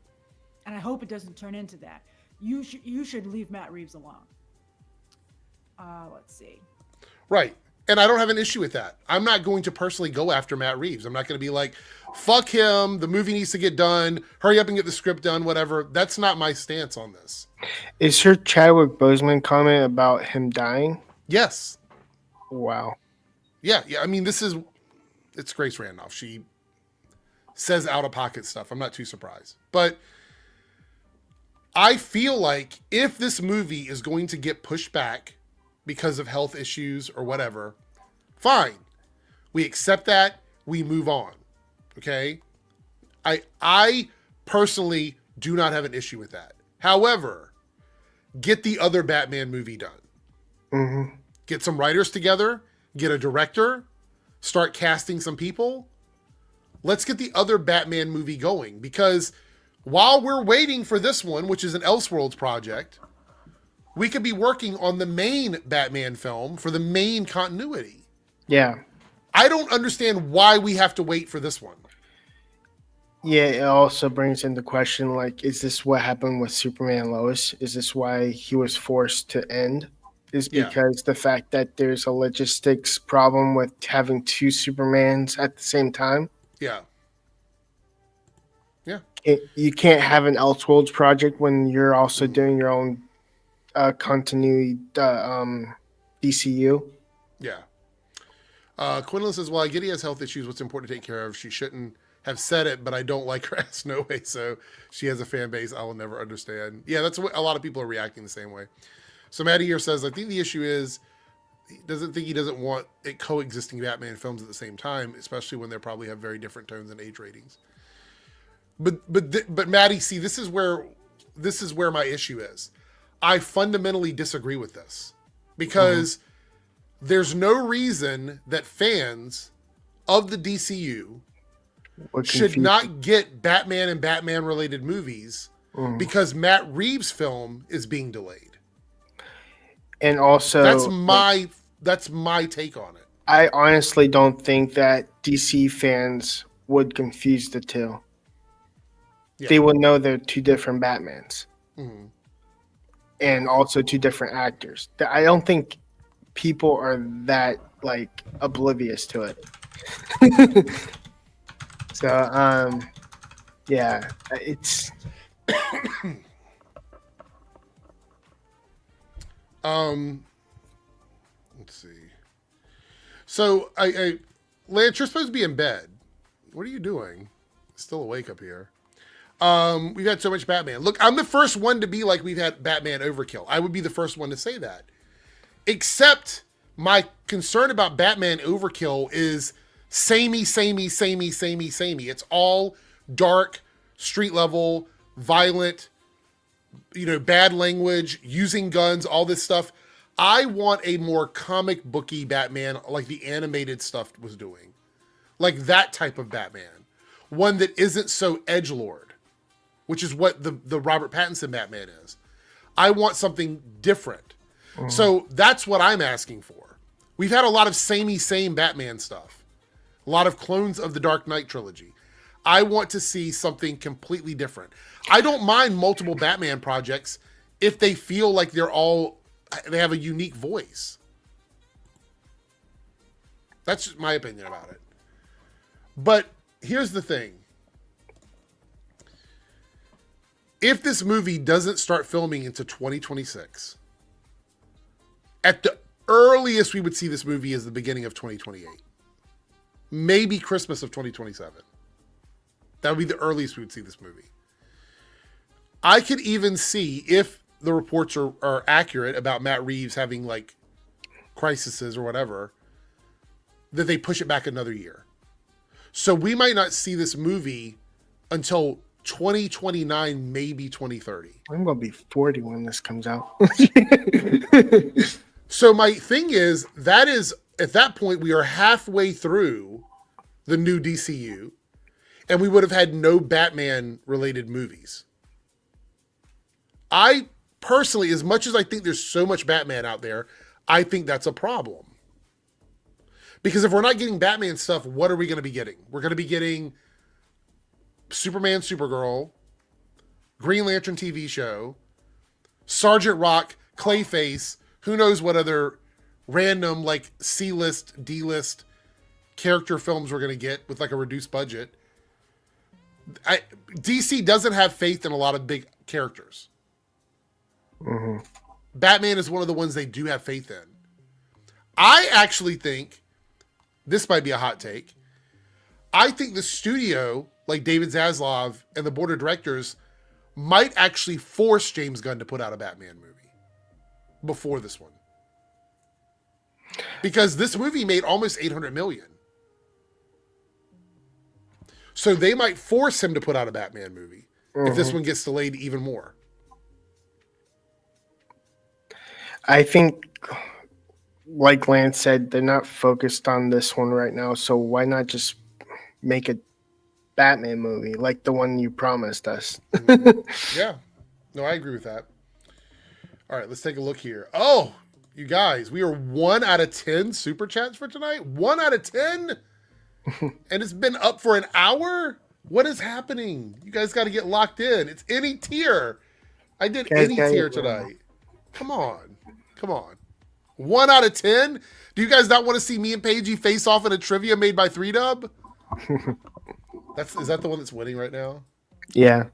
J: I hope it doesn't turn into that. You should leave Matt Reeves alone. Let's see.
A: Right. And I don't have an issue with that. I'm not going to personally go after Matt Reeves. I'm not going to be like, fuck him. The movie needs to get done. Hurry up and get the script done, whatever. That's not my stance on this.
B: Is her Chadwick Boseman comment about him dying?
A: Yes.
B: Wow.
A: Yeah. I mean, it's Grace Randolph. She says out-of-pocket stuff. I'm not too surprised. But I feel like if this movie is going to get pushed back because of health issues or whatever, fine. We accept that. We move on. Okay? I personally do not have an issue with that. However, get the other Batman movie done.
B: Mm-hmm.
A: Get some writers together. Get a director. Start casting some people. Let's get the other Batman movie going. Because while we're waiting for this one, which is an Elseworlds project, we could be working on the main Batman film for the main continuity.
B: Yeah.
A: I don't understand why we have to wait for this one.
B: Yeah, it also brings into question, like, is this what happened with Superman and Lois? Is this why he was forced to end? Is because the fact that there's a logistics problem with having two Supermans at the same time?
A: Yeah. Yeah.
B: You can't have an Elseworlds project when you're also doing your own continuity DCU.
A: Yeah. Quinlan says, well, I get he has health issues. What's important to take care of? She shouldn't have said it, but I don't like her ass no way. So she has a fan base I will never understand. Yeah, that's what a lot of people are reacting the same way. So Maddie here says, I think the issue is he doesn't want it coexisting Batman films at the same time, especially when they probably have very different tones and age ratings. But Maddie, see, this is where my issue is. I fundamentally disagree with this because there's no reason that fans of the DCU should not get Batman and Batman related movies because Matt Reeves' film is being delayed.
B: And also
A: that's my take on it.
B: I honestly don't think that DC fans would confuse the two. Yeah. They would know they're two different Batmans. Mm-hmm. And also two different actors. I don't think people are that like oblivious to it. So yeah, it's let's see. So I
A: Lance, you're supposed to be in bed. What are you doing? Still awake up here. We've had so much Batman. Look, I'm the first one to be like we've had Batman overkill. I would be the first one to say that. Except my concern about Batman overkill is samey. It's all dark, street level, violent, bad language, using guns, all this stuff. I want a more comic booky Batman like the animated stuff was doing. Like that type of Batman. One that isn't so edgelord. Which is what the Robert Pattinson Batman is. I want something different. So that's what I'm asking for. We've had a lot of same Batman stuff. A lot of clones of the Dark Knight trilogy. I want to see something completely different. I don't mind multiple Batman projects if they feel like they have a unique voice. That's just my opinion about it. But here's the thing. If this movie doesn't start filming into 2026, at the earliest we would see this movie is the beginning of 2028. Maybe Christmas of 2027. That would be the earliest we would see this movie. I could even see, if the reports are accurate about Matt Reeves having like crises or whatever, that they push it back another year. So we might not see this movie until 2029, maybe 2030.
B: I'm going to be 40 when this comes out.
A: So my thing is, at that point, we are halfway through the new DCU, and we would have had no Batman-related movies. I personally, as much as I think there's so much Batman out there, I think that's a problem. Because if we're not getting Batman stuff, what are we going to be getting? We're going to be getting Superman, Supergirl, Green Lantern TV show, Sergeant Rock, Clayface, who knows what other random like C-list, D-list character films we're going to get with like a reduced budget. DC doesn't have faith in a lot of big characters.
B: Mm-hmm.
A: Batman is one of the ones they do have faith in. I actually think, this might be a hot take, I think the studio, like David Zaslav and the board of directors, might actually force James Gunn to put out a Batman movie before this one. Because this movie made almost $800 million. So they might force him to put out a Batman movie if this one gets delayed even more.
B: I think, like Lance said, they're not focused on this one right now. So why not just make a Batman movie like the one you promised us?
A: Yeah. No, I agree with that. All right, let's take a look here. Oh, you guys, we are 1 out of 10 super chats for tonight. 1 out of 10? And it's been up for an hour? What is happening? You guys got to get locked in. It's any tier. I did any tier tonight. Come on. 1 out of 10? Do you guys not want to see me and Paigey face off in a trivia made by 3Dub? Is that the one that's winning right now?
B: Yeah.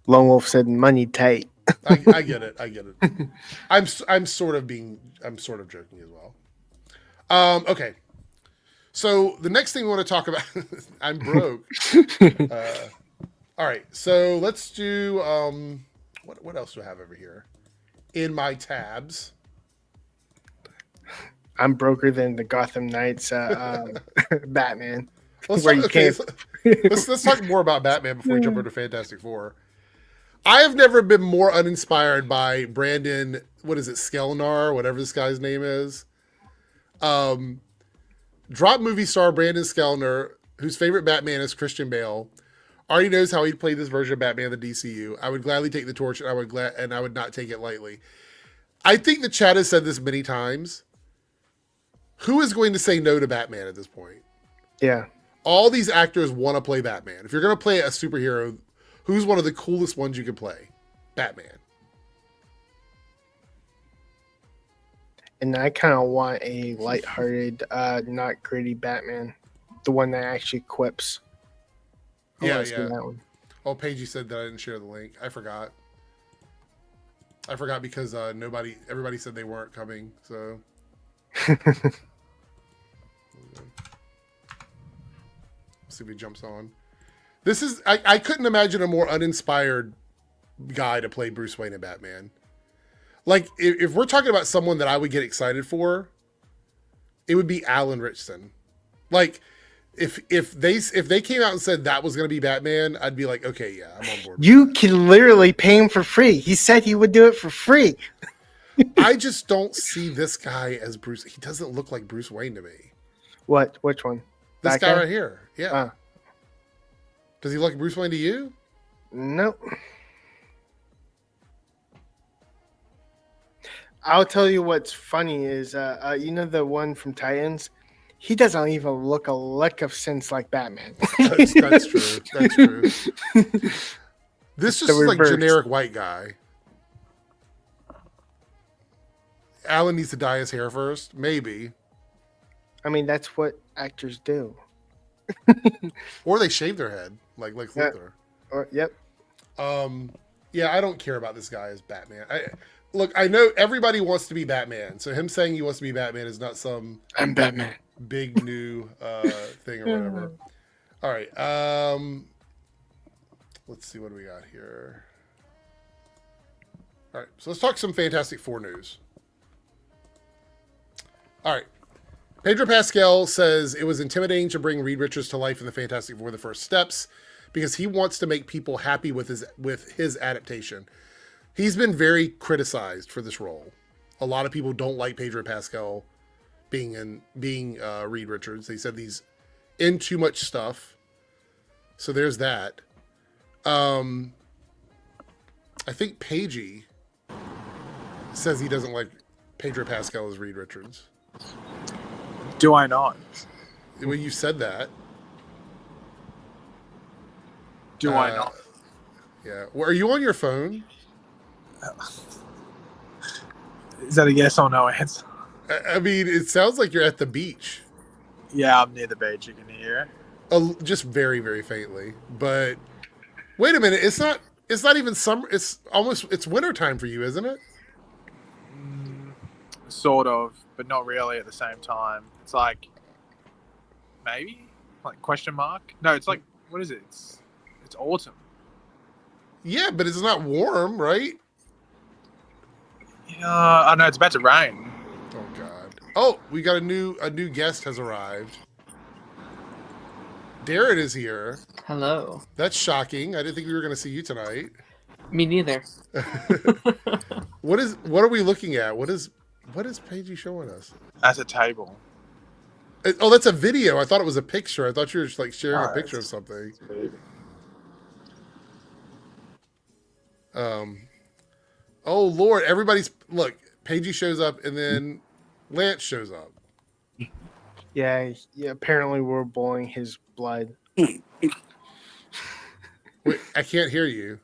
B: Lone Wolf said money tight.
A: I get it. I'm sort of joking as well. Okay. So the next thing we want to talk about, I'm broke. All right. So let's do, what else do I have over here in my tabs?
B: I'm broker than the Gotham Knights Batman.
A: Let's talk more about Batman before we jump into Fantastic Four. I have never been more uninspired by Brandon, Skelnar, whatever this guy's name is. Drop movie star Brandon Skelnar, whose favorite Batman is Christian Bale, already knows how he'd play this version of Batman in the DCU. I would gladly take the torch, and I would not take it lightly. I think the chat has said this many times. Who is going to say no to Batman at this point?
B: Yeah.
A: All these actors want to play Batman. If you're going to play a superhero, who's one of the coolest ones you can play? Batman.
B: And I kind of want a lighthearted, not gritty Batman. The one that actually quips.
A: Yeah.
B: That one.
A: Oh, Paigey said that I didn't share the link. I forgot because everybody said they weren't coming. So see if he jumps on. This is I couldn't imagine a more uninspired guy to play Bruce Wayne in Batman. Like if we're talking about someone that I would get excited for, it would be Alan Ritchson. Like if they came out and said that was going to be Batman, I'd be like, okay, yeah, I'm on board.
B: You can literally pay him for free. He said he would do it for free.
A: I just don't see this guy as Bruce. He doesn't look like Bruce Wayne to me.
B: What? Which one?
A: This
B: That
A: guy right here. Yeah.
B: Ah.
A: Does he look like Bruce Wayne to you?
B: Nope. I'll tell you what's funny is, you know the one from Titans? He doesn't even look a lick of sense like Batman.
A: That's true. That's true. This just is like
B: reverse.
A: generic white guy. Alan needs to dye his hair first, maybe.
B: I mean, that's what actors do.
A: Or they shave their head, like Luthor.
B: Yep.
A: Yeah, I don't care about this guy as Batman. Look, I know everybody wants to be Batman, so him saying he wants to be Batman is not some
B: I'm Batman.
A: big new thing or whatever. All right. Let's see, what do we got here? All right, so let's talk some Fantastic Four news. All right. Pedro Pascal says it was intimidating to bring Reed Richards to life in the Fantastic Four: The First Steps because he wants to make people happy with his adaptation. He's been very criticized for this role. A lot of people don't like Pedro Pascal being Reed Richards. They said he's in too much stuff. So there's that. I think Pagey says he doesn't like Pedro Pascal as Reed Richards.
K: Do I not?
A: Well, you said that.
K: Do I not?
A: Yeah. Well, are you on your phone?
K: Is that a yes or no answer?
A: I mean, it sounds like you're at the beach.
K: Yeah, I'm near the beach. You can hear it.
A: Just very, very faintly. But wait a minute. It's not even summer. It's wintertime for you, isn't it?
K: Sort of, but not really at the same time. It's like, maybe? Like, question mark? No, it's like, what is it? It's autumn.
A: Yeah, but it's not warm, right?
K: I know, it's about to rain.
A: Oh, God. Oh, we got a new guest has arrived. Darren is here.
L: Hello.
A: That's shocking. I didn't think we were going to see you tonight.
L: Me neither.
A: What are we looking at? What is Paigey showing us?
K: At a table.
A: Oh, that's a video. I thought it was a picture. I thought you were just like sharing a picture of something. Oh Lord, look. Paigey shows up, and then Lance shows up.
B: Yeah. Apparently, we're boiling his blood.
A: Wait, I can't hear you.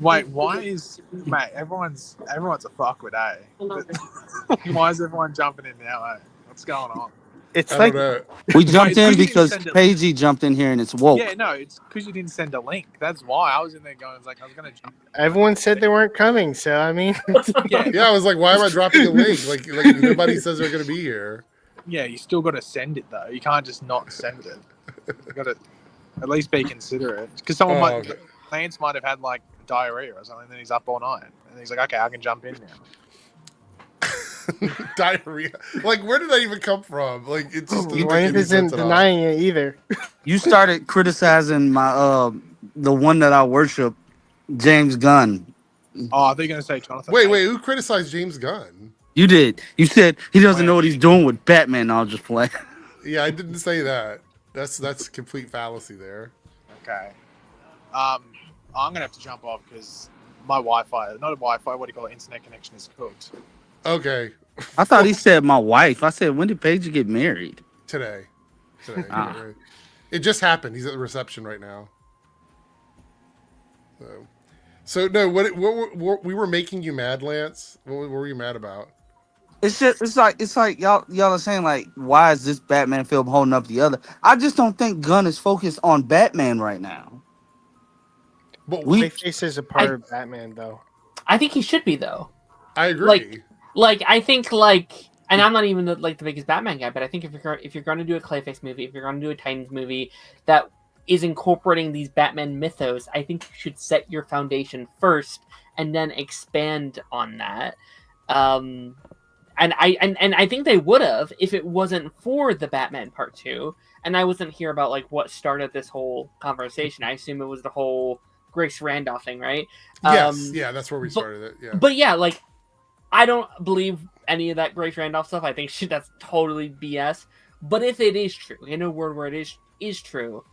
K: Wait, why is mate? Everyone's a fuck with A. Why is everyone jumping in now? Eh? What's going on?
B: It's
A: I
B: like
A: don't know.
M: We jumped in
K: you didn't
M: because
K: send it.
M: Paigey jumped in here and it's woke.
K: Yeah, no, it's because you didn't send a link. That's why I was in there going. I was gonna jump.
B: everyone said they weren't coming, so I mean,
A: Yeah, I was like, why am I dropping a link? Like nobody says they're going to be here.
K: Yeah, you still got to send it though. You can't just not send it. You got to at least be considerate because Lance might have had like diarrhea or something. Then he's up all night and he's like, okay, I can jump in now.
A: Diarrhea. Like, where did that even come from? Like, it just doesn't make
B: Lance
A: any
B: isn't
A: sense at all.
B: denying it either.
M: You started criticizing my the one that I worship, James Gunn.
K: Oh, I thought you were gonna say Jonathan.
A: Wait, who criticized James Gunn?
M: You did. You said he doesn't know what he's doing with Batman. I'll just play.
A: Yeah, I didn't say that. That's complete fallacy there.
K: Okay. I'm gonna have to jump off because my Wi-Fi, not a Wi-Fi, what do you call it? Internet connection is cooked.
A: Okay.
M: I thought he said my wife. I said, when did Paige get married?
A: Today.
M: Ah.
A: It just happened. He's at the reception right now. So no, what we were making you mad, Lance? What were you mad about?
M: It's like y'all are saying like, why is this Batman film holding up the other? I just don't think Gunn is focused on Batman right now.
A: But
B: Clayface is a part of Batman, though.
L: I think he should be though.
A: I agree.
L: Like I think and I'm not even the biggest Batman guy, but I think if you're going to do a Clayface movie, if you're going to do a Titans movie, that is incorporating these Batman mythos, I think you should set your foundation first and then expand on that. And I think they would have if it wasn't for the Batman Part 2. And I wasn't here about like what started this whole conversation. I assume it was the whole Grace Randolph thing, right?
A: Yes, yeah, that's where we started it. Yeah.
L: But yeah, like I don't believe any of that Grace Randolph stuff. I think that's totally BS. But if it is true, in a world where it is true,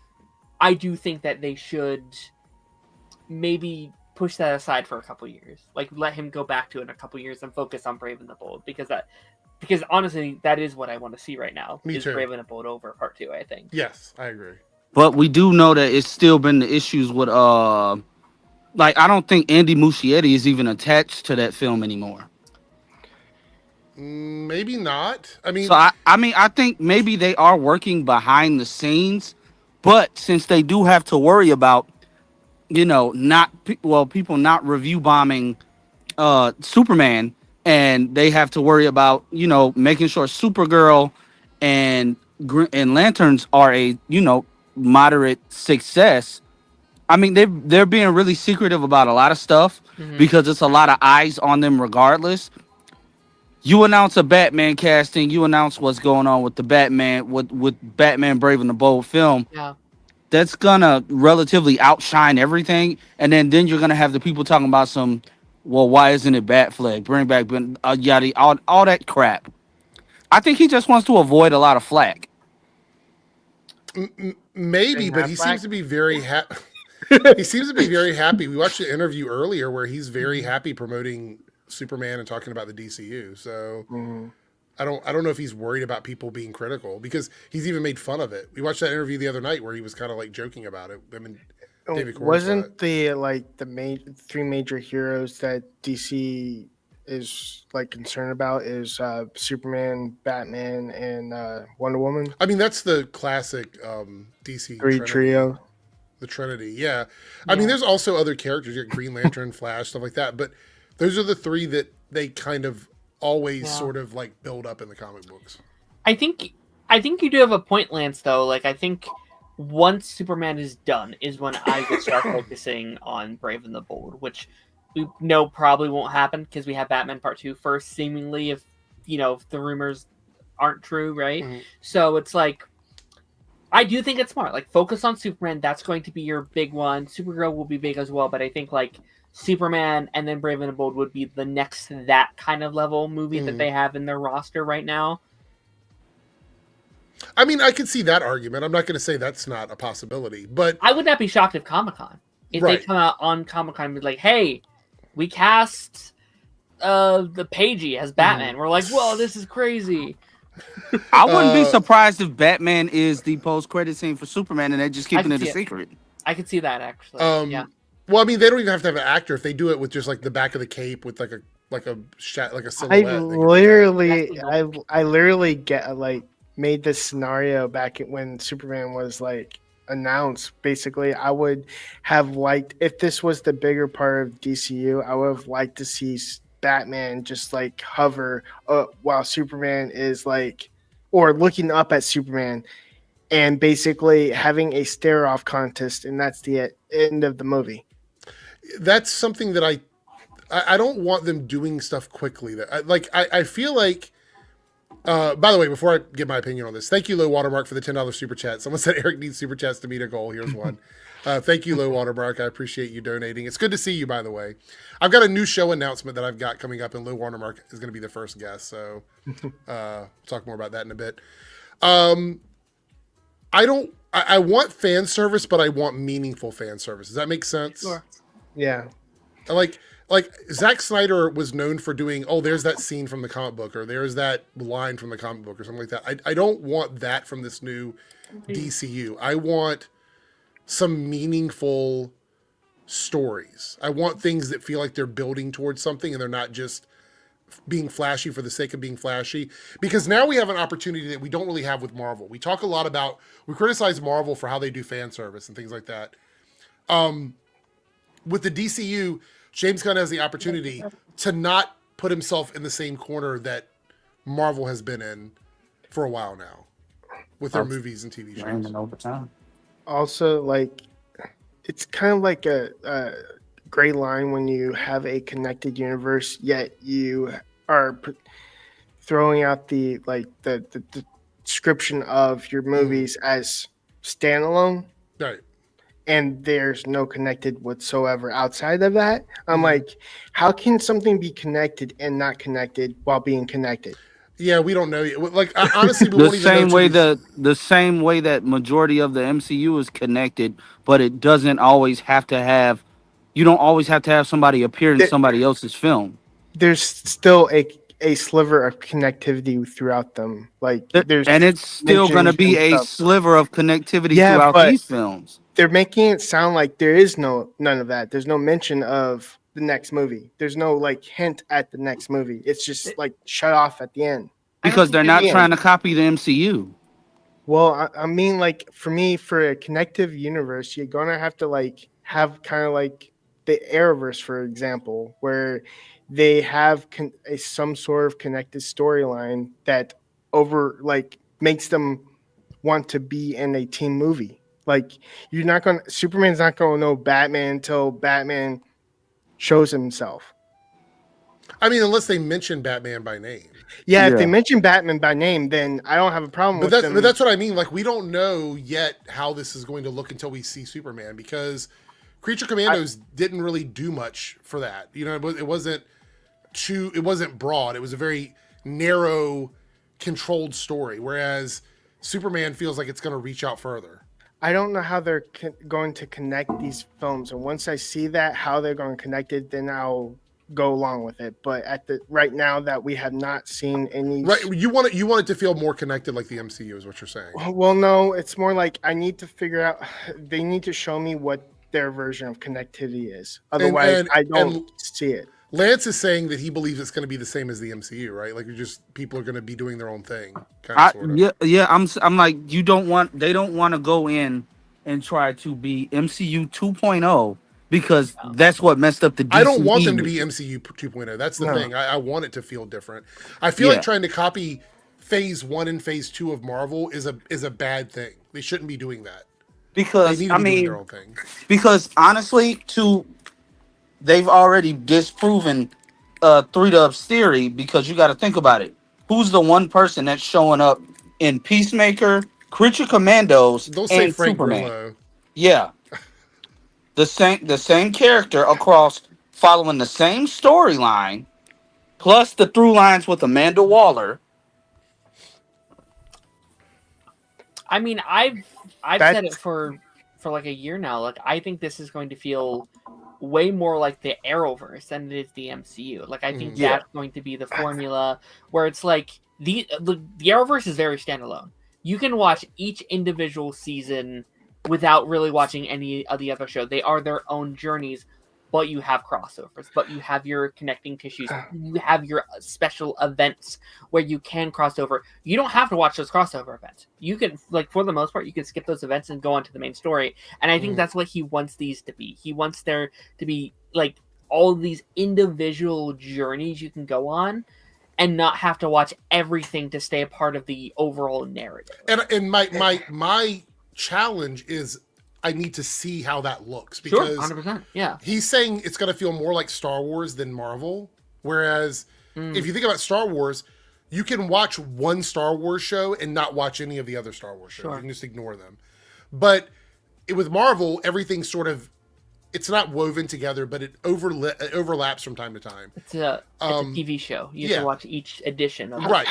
L: I do think that they should maybe push that aside for a couple years. Like let him go back to it in a couple years and focus on Brave and the Bold, because honestly, that is what I want to see right now.
A: Me too.
L: Brave and the Bold over Part 2, I think.
A: Yes, I agree.
M: But we do know that it's still been the issues with like I don't think Andy Muschietti is even attached to that film anymore.
A: Maybe not. I mean,
M: so I think maybe they are working behind the scenes, but since they do have to worry about, people not review bombing Superman, and they have to worry about, making sure Supergirl and Lanterns are a, moderate success. I mean, they're being really secretive about a lot of stuff because it's a lot of eyes on them regardless. You announce a Batman casting, you announce what's going on with the Batman, with Batman Brave and the Bold film.
L: Yeah.
M: That's gonna relatively outshine everything, and then you're gonna have the people talking about why isn't it Batfleck? Bring back yada, all that crap. I think he just wants to avoid a lot of flack.
A: Maybe, but he seems to be very happy. He seems to be very happy. We watched the interview earlier where he's very happy promoting Superman and talking about the DCU. So I don't know if he's worried about people being critical, because he's even made fun of it. We watched that interview the other night where he was kind of like joking about it. I mean, David Corn
B: wasn't the three major heroes that DC is like concerned about is Superman, Batman, and Wonder Woman?
A: I mean, that's the classic DC
B: trio.
A: The Trinity, yeah. I mean, there's also other characters, like Green Lantern, Flash, stuff like that, but those are the three that they kind of always sort of like build up in the comic books.
L: I think you do have a point, Lance, though. Like, I think once Superman is done is when I would start focusing on Brave and the Bold, which we know probably won't happen because we have Batman Part 2 first, seemingly, if the rumors aren't true, right? So it's like, I do think it's smart. Like, focus on Superman. That's going to be your big one. Supergirl will be big as well, but I think like Superman and then Brave and the Bold would be the next that kind of level movie that they have in their roster right now.
A: I mean, I could see that argument. I'm not going to say that's not a possibility, but
L: I would not be shocked if Comic-Con, they come out on Comic-Con and be like, "Hey, we cast the Pagey as Batman." We're like, "Whoa, this is crazy."
M: I wouldn't be surprised if Batman is the post-credit scene for Superman and they're just keeping it a secret.
L: I could see that, actually. Yeah.
A: Well, I mean, they don't even have to have an actor. If they do it with just like the back of the cape with like a silhouette.
B: I literally made this scenario back when Superman was like announced. Basically, I would have liked, if this was the bigger part of DCU, I would have liked to see Batman just like hover while Superman is like, or looking up at Superman, and basically having a stare off contest, and that's the end of the movie.
A: That's something that I don't want them doing stuff quickly. I feel like. By the way, before I give my opinion on this, thank you, Low Watermark, for the $10 super chat. Someone said Eric needs super chats to meet a goal. Here's one. Thank you, Low Watermark. I appreciate you donating. It's good to see you, by the way. I've got a new show announcement that I've got coming up, and Low Watermark is going to be the first guest. So talk more about that in a bit. I want fan service, but I want meaningful fan service. Does that make sense?
B: Sure. Yeah.
A: Like Zack Snyder was known for doing, there's that scene from the comic book, or there's that line from the comic book, or something like that. I don't want that from this new DCU. I want some meaningful stories. I want things that feel like they're building towards something and they're not just being flashy for the sake of being flashy. Because now we have an opportunity that we don't really have with Marvel. We talk a lot about, we criticize Marvel for how they do fan service and things like that. With the DCU, James Gunn has the opportunity to not put himself in the same corner that Marvel has been in for a while now with their movies and TV shows.
B: also like it's kind of like a gray line when you have a connected universe, yet you are throwing out the description of your movies as standalone.
A: Right.
B: And there's no connected whatsoever outside of that. I'm like, how can something be connected and not connected while being connected?
A: Yeah, we don't know yet. Like honestly, we
M: the
A: won't even
M: same
A: know
M: way
A: till
M: the same way that majority of the MCU is connected, but it doesn't always have to have. You don't always have to have somebody appear in somebody else's film.
B: There's still a sliver of connectivity throughout them. Like there's,
M: and it's still going to be a
B: stuff.
M: sliver of connectivity throughout
B: but
M: these films.
B: They're making it sound like there is none of that. There's no mention of the next movie. There's no like hint at the next movie. It's just like shut off at the end.
M: Because they're not trying to copy the MCU.
B: Well, I mean, like for me, for a connective universe, you're gonna have to like have kind of like the Arrowverse, for example, where they have some sort of connected storyline that makes them want to be in a team movie. Like Superman's not gonna know Batman until Batman shows himself.
A: I mean, unless they mention Batman by name.
B: Yeah, if they mention Batman by name, then I don't have a problem with them.
A: But that's what I mean. Like, we don't know yet how this is going to look until we see Superman, because Creature Commandos didn't really do much for that. You know, it wasn't broad. It was a very narrow, controlled story, whereas Superman feels like it's going to reach out further.
B: I don't know how they're going to connect these films, and once I see that, how they're going to connect it, then I'll go along with it. But right now that we have not seen any,
A: right? You want it to feel more connected, like the MCU, is what you're saying.
B: Well, no, it's more like I need to figure out. They need to show me what their version of connectivity is. Otherwise, I don't see it.
A: Lance is saying that he believes it's going to be the same as the MCU, right? Like people are going to be doing their own thing.
M: Yeah. I'm like, they don't want to go in and try to be MCU 2.0 because that's what messed up the DC.
A: I don't want them to be MCU 2.0. That's the thing. I want it to feel different. I feel like trying to copy Phase 1 and Phase 2 of Marvel is a bad thing. They shouldn't be doing that.
M: Because
A: they need to be doing their own thing.
M: Because honestly, they've already disproven 3Dub's theory, because you got to think about it. Who's the one person that's showing up in Peacemaker, Creature Commandos, and Superman? Grillo. Yeah. The same character across, following the same storyline, plus the through lines with Amanda Waller.
L: I mean, I've said it for like a year now. Like, I think this is going to feel way more like the Arrowverse than it is the MCU. Like, I think that's going to be the formula where it's like the Arrowverse is very standalone. You can watch each individual season without really watching any of the other show. They are their own journeys, but you have crossovers, but you have your connecting tissues. You have your special events where you can cross over. You don't have to watch those crossover events. You can, like, for the most part, you can skip those events and go on to the main story. And I think that's what he wants these to be. He wants there to be, like, all of these individual journeys you can go on and not have to watch everything to stay a part of the overall narrative.
A: And my challenge is I need to see how that looks, because
L: 100%. Yeah.
A: He's saying it's going to feel more like Star Wars than Marvel. Whereas if you think about Star Wars, you can watch one Star Wars show and not watch any of the other Star Wars shows. You can just ignore them. But with Marvel, everything sort of, it's not woven together, but it overlaps from time to time.
L: It's a TV show. You have to watch each edition of
A: right.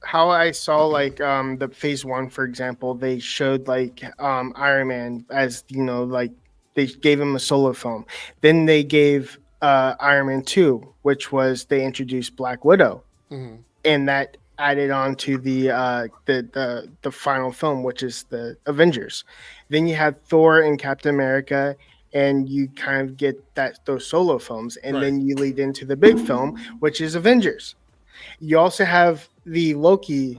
B: How I saw, like, the Phase 1, for example, they showed, like, Iron Man as, you know, like, they gave him a solo film. Then they gave Iron Man 2, which was, they introduced Black Widow. Mm-hmm. And that added on to the final film, which is the Avengers. Then you have Thor and Captain America, and you kind of get those solo films. And then you lead into the big film, which is Avengers. You also have the Loki,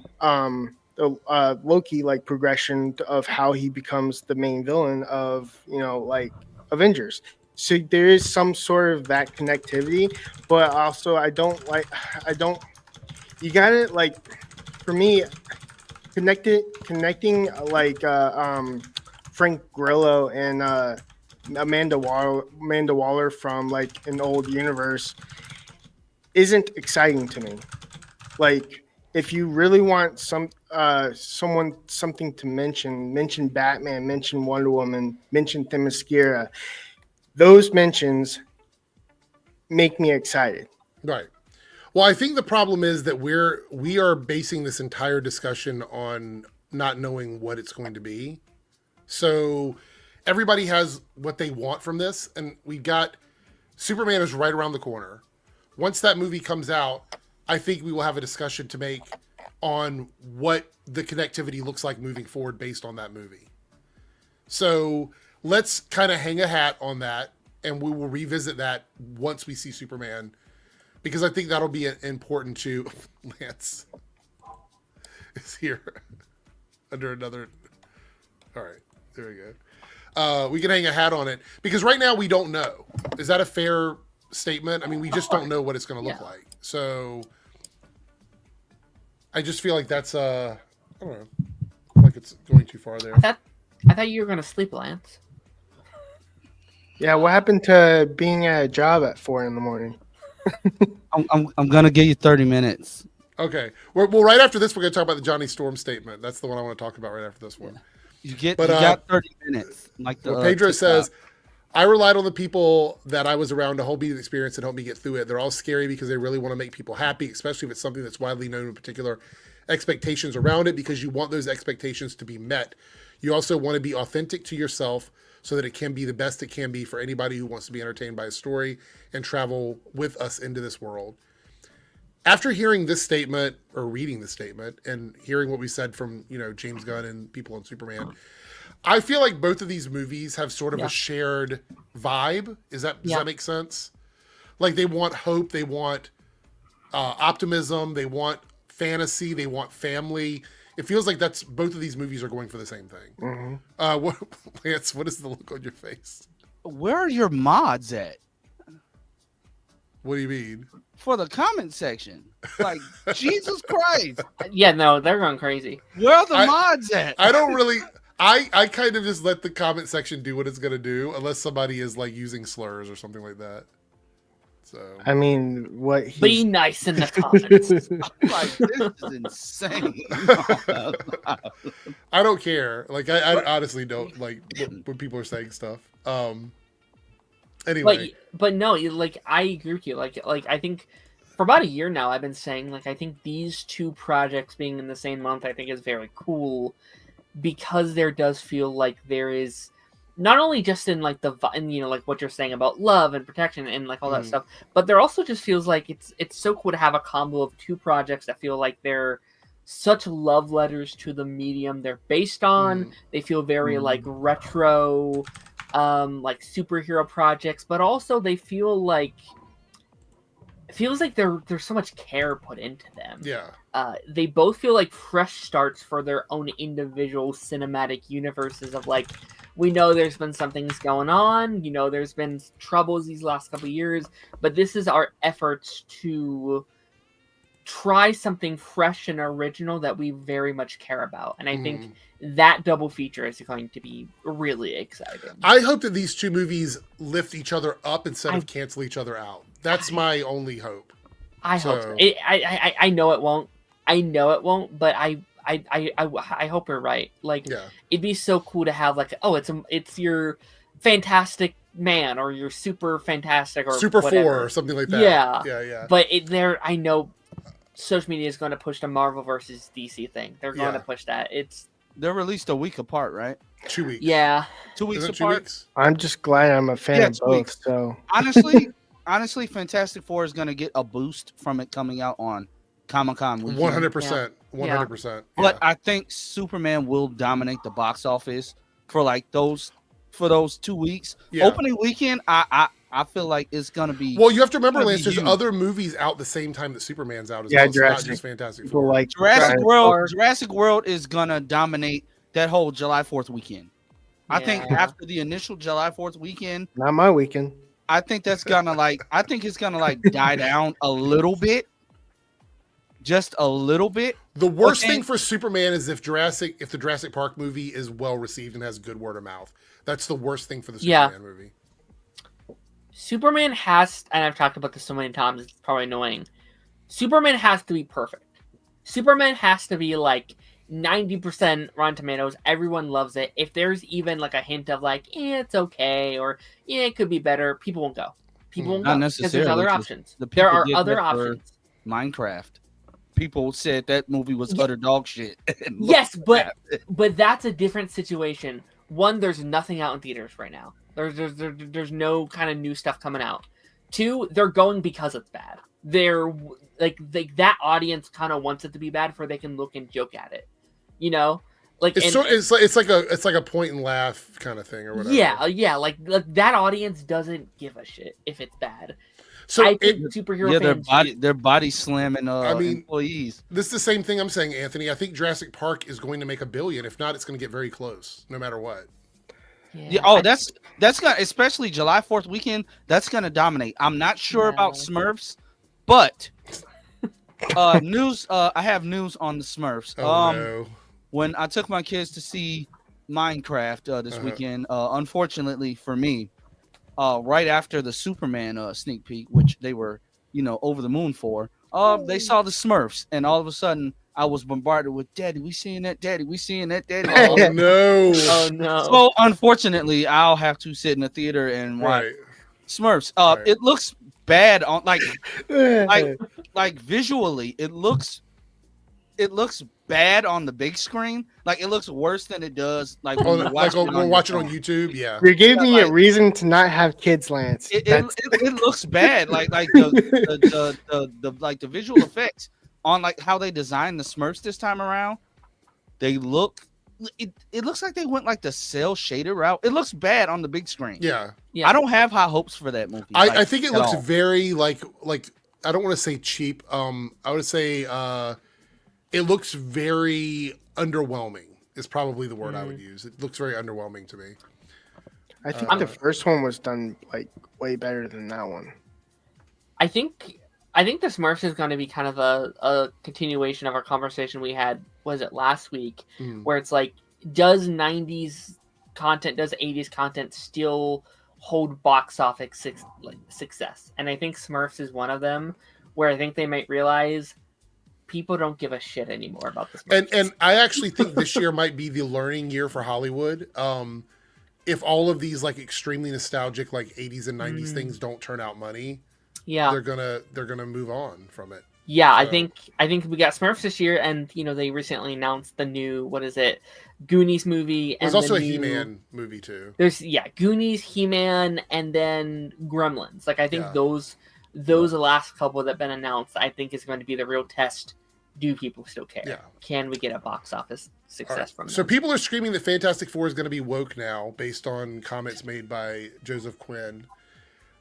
B: like, progression of how he becomes the main villain of, you know, like, Avengers. So there is some sort of that connectivity, but also you gotta, like, for me, connecting like Frank Grillo and Amanda Waller from like an old universe isn't exciting to me. Like, if you really want something to mention Batman, mention Wonder Woman, mention Themyscira. Those mentions make me excited.
A: Right. Well, I think the problem is that we are basing this entire discussion on not knowing what it's going to be. So everybody has what they want from this, and we got Superman is right around the corner. Once that movie comes out, I think we will have a discussion to make on what the connectivity looks like moving forward based on that movie. So let's kind of hang a hat on that, and we will revisit that once we see Superman, because I think that'll be important to Lance is here under another. All right, there we go. We can hang a hat on it because right now we don't know. Is that a fair statement? I mean, we just don't know what it's going to look like. So I just feel like that's I don't know, like it's going too far there.
L: I thought you were going to sleep, Lance.
B: Yeah, what happened to being at a job at 4 a.m?
M: I'm gonna give you 30 minutes.
A: Okay. Well, right after this, we're gonna talk about the Johnny Storm statement. That's the one I want to talk about right after this one.
M: You got 30 minutes. Like the
A: Pedro
M: TikTok.
A: says, I relied on the people that I was around to hold me to the experience and help me get through it. They're all scary because they really want to make people happy, especially if it's something that's widely known in particular expectations around it, because you want those expectations to be met. You also want to be authentic to yourself so that it can be the best it can be for anybody who wants to be entertained by a story and travel with us into this world. After hearing this statement or reading this statement and hearing what we said from, James Gunn and people on Superman, I feel like both of these movies have sort of a shared vibe. Does that make sense? Like, they want hope, they want optimism, they want fantasy, they want family. It feels like that's both of these movies are going for the same thing. Mm-hmm. Lance, what is the look on your face?
M: Where are your mods at?
A: What do you mean?
M: For the comment section. Like, Jesus Christ.
L: Yeah, no, they're going crazy.
M: Where are the mods at?
A: I don't really... I kind of just let the comment section do what it's going to do, unless somebody is, like, using slurs or something like that. So
B: I mean, what he's...
L: Be nice in the comments.
M: Like, this is insane.
A: I don't care. Like, I honestly don't like when people are saying stuff. Anyway,
L: but no, I agree with you. Like I think for about a year now, I've been saying I think these two projects being in the same month, I think is very cool, because there does feel like there is not only just in like like what you're saying about love and protection and like all that stuff, but there also just feels like it's so cool to have a combo of two projects that feel like they're such love letters to the medium they're based on. They feel very like retro, like superhero projects, but also they feel like it feels like there's so much care put into them.
A: Yeah.
L: They both feel like fresh starts for their own individual cinematic universes of like, we know there's been some things going on, there's been troubles these last couple of years, but this is our efforts to try something fresh and original that we very much care about. And I think that double feature is going to be really exciting.
A: I hope that these two movies lift each other up instead of cancel each other out. That's my only hope.
L: I hope so. I know it won't. But I hope you're right. Like, it'd be so cool to have like, it's your Fantastic Man or your Super Fantastic or
A: Super
L: whatever.
A: 4 or something like that.
L: Yeah. But I know social media is going to push the Marvel versus DC thing. They're going to push that.
M: They're released a week apart, right?
A: 2 weeks.
L: Yeah.
M: 2 weeks
A: Isn't it
M: apart.
A: 2 weeks?
B: I'm just glad I'm a fan of
M: 2
B: both.
M: weeks.
B: So
M: honestly, Fantastic Four is going to get a boost from it coming out on Comic-Con weekend.
A: 100%. 100%.
M: But I think Superman will dominate the box office for those 2 weeks.
A: Yeah.
M: Opening weekend, I feel like it's gonna be.
A: Well, you have to remember, Lance, there's other movies out the same time that Superman's out as well. It's not just Fantastic Four.
B: Like
M: Jurassic World is gonna dominate that whole July 4th weekend. I think after the initial July 4th weekend,
B: not my weekend.
M: I think that's gonna I think it's gonna die down a little bit. just a little bit.
A: The worst thing for Superman is if the Jurassic Park movie is well received and has good word of mouth. That's the worst thing for the Superman movie.
L: Superman has, and I've talked about this so many times, it's probably annoying. Superman has to be perfect. Superman has to be like 90% Rotten Tomatoes. Everyone loves it. If there's even like a hint of like, it's okay, or it could be better, people won't go. People won't
M: Not
L: go.
M: necessarily.
L: Because there's other options.
M: The
L: There
M: people
L: are
M: did
L: other
M: that for
L: options.
M: Minecraft. People said that movie was utter dog shit.
L: Yes, but that's a different situation. One, there's nothing out in theaters right now. There's no kind of new stuff coming out. Two, they're going because it's bad. They're like that audience kind of wants it to be bad for they can look and joke at it. You know, like
A: it's like a point and laugh kind of thing or whatever.
L: Yeah, like that audience doesn't give a shit if it's bad.
A: So
L: I think superhero fans
M: their body slamming employees.
A: This is the same thing I'm saying, Anthony. I think Jurassic Park is going to make $1 billion. If not, it's going to get very close, no matter what.
M: Yeah. That's gonna, especially July 4th weekend. That's gonna dominate. I'm not sure about Smurfs, but news. I have news on the Smurfs.
A: No.
M: When I took my kids to see Minecraft this weekend, unfortunately for me, right after the Superman sneak peek, which they were, over the moon for, they saw the Smurfs, and all of a sudden I was bombarded with, "Daddy, we seeing that? Daddy, we seeing that? Daddy."
A: Oh no!
L: Oh no!
M: So unfortunately, I'll have to sit in the theater and watch Smurfs. It looks bad on like visually. It looks bad on the big screen. Like it looks worse than it does like when you watch
A: it on YouTube. Yeah,
B: you're giving me a reason to not have kids, Lance.
M: It looks bad. Like the visual effects on like how they designed the Smurfs this time around. They look. It looks like they went like the cell shader route. It looks bad on the big screen.
A: Yeah.
M: I don't have high hopes for that movie.
A: I think it looks very like I don't want to say cheap. I would say it looks very underwhelming. Is probably the word I would use. It looks very underwhelming to me.
B: I think the first one was done like way better than that one.
L: I think the Smurfs is going to be kind of a continuation of our conversation we had, was it last week, where it's like, does 90s content, does 80s content still hold box office success? And I think Smurfs is one of them, where I think they might realize people don't give a shit anymore about the Smurfs.
A: And I actually think this year might be the learning year for Hollywood. If all of these like extremely nostalgic like 80s and 90s things don't turn out money, they're gonna move on from it.
L: Yeah, so. I think we got Smurfs this year, and they recently announced the new Goonies movie.
A: There's also a He-Man movie too.
L: There's Goonies, He-Man, and then Gremlins. Like I think those last couple that have been announced, I think is going to be the real test. Do people still care? Yeah. Can we get a box office success from them?
A: So people are screaming that Fantastic Four is going to be woke now, based on comments made by Joseph Quinn.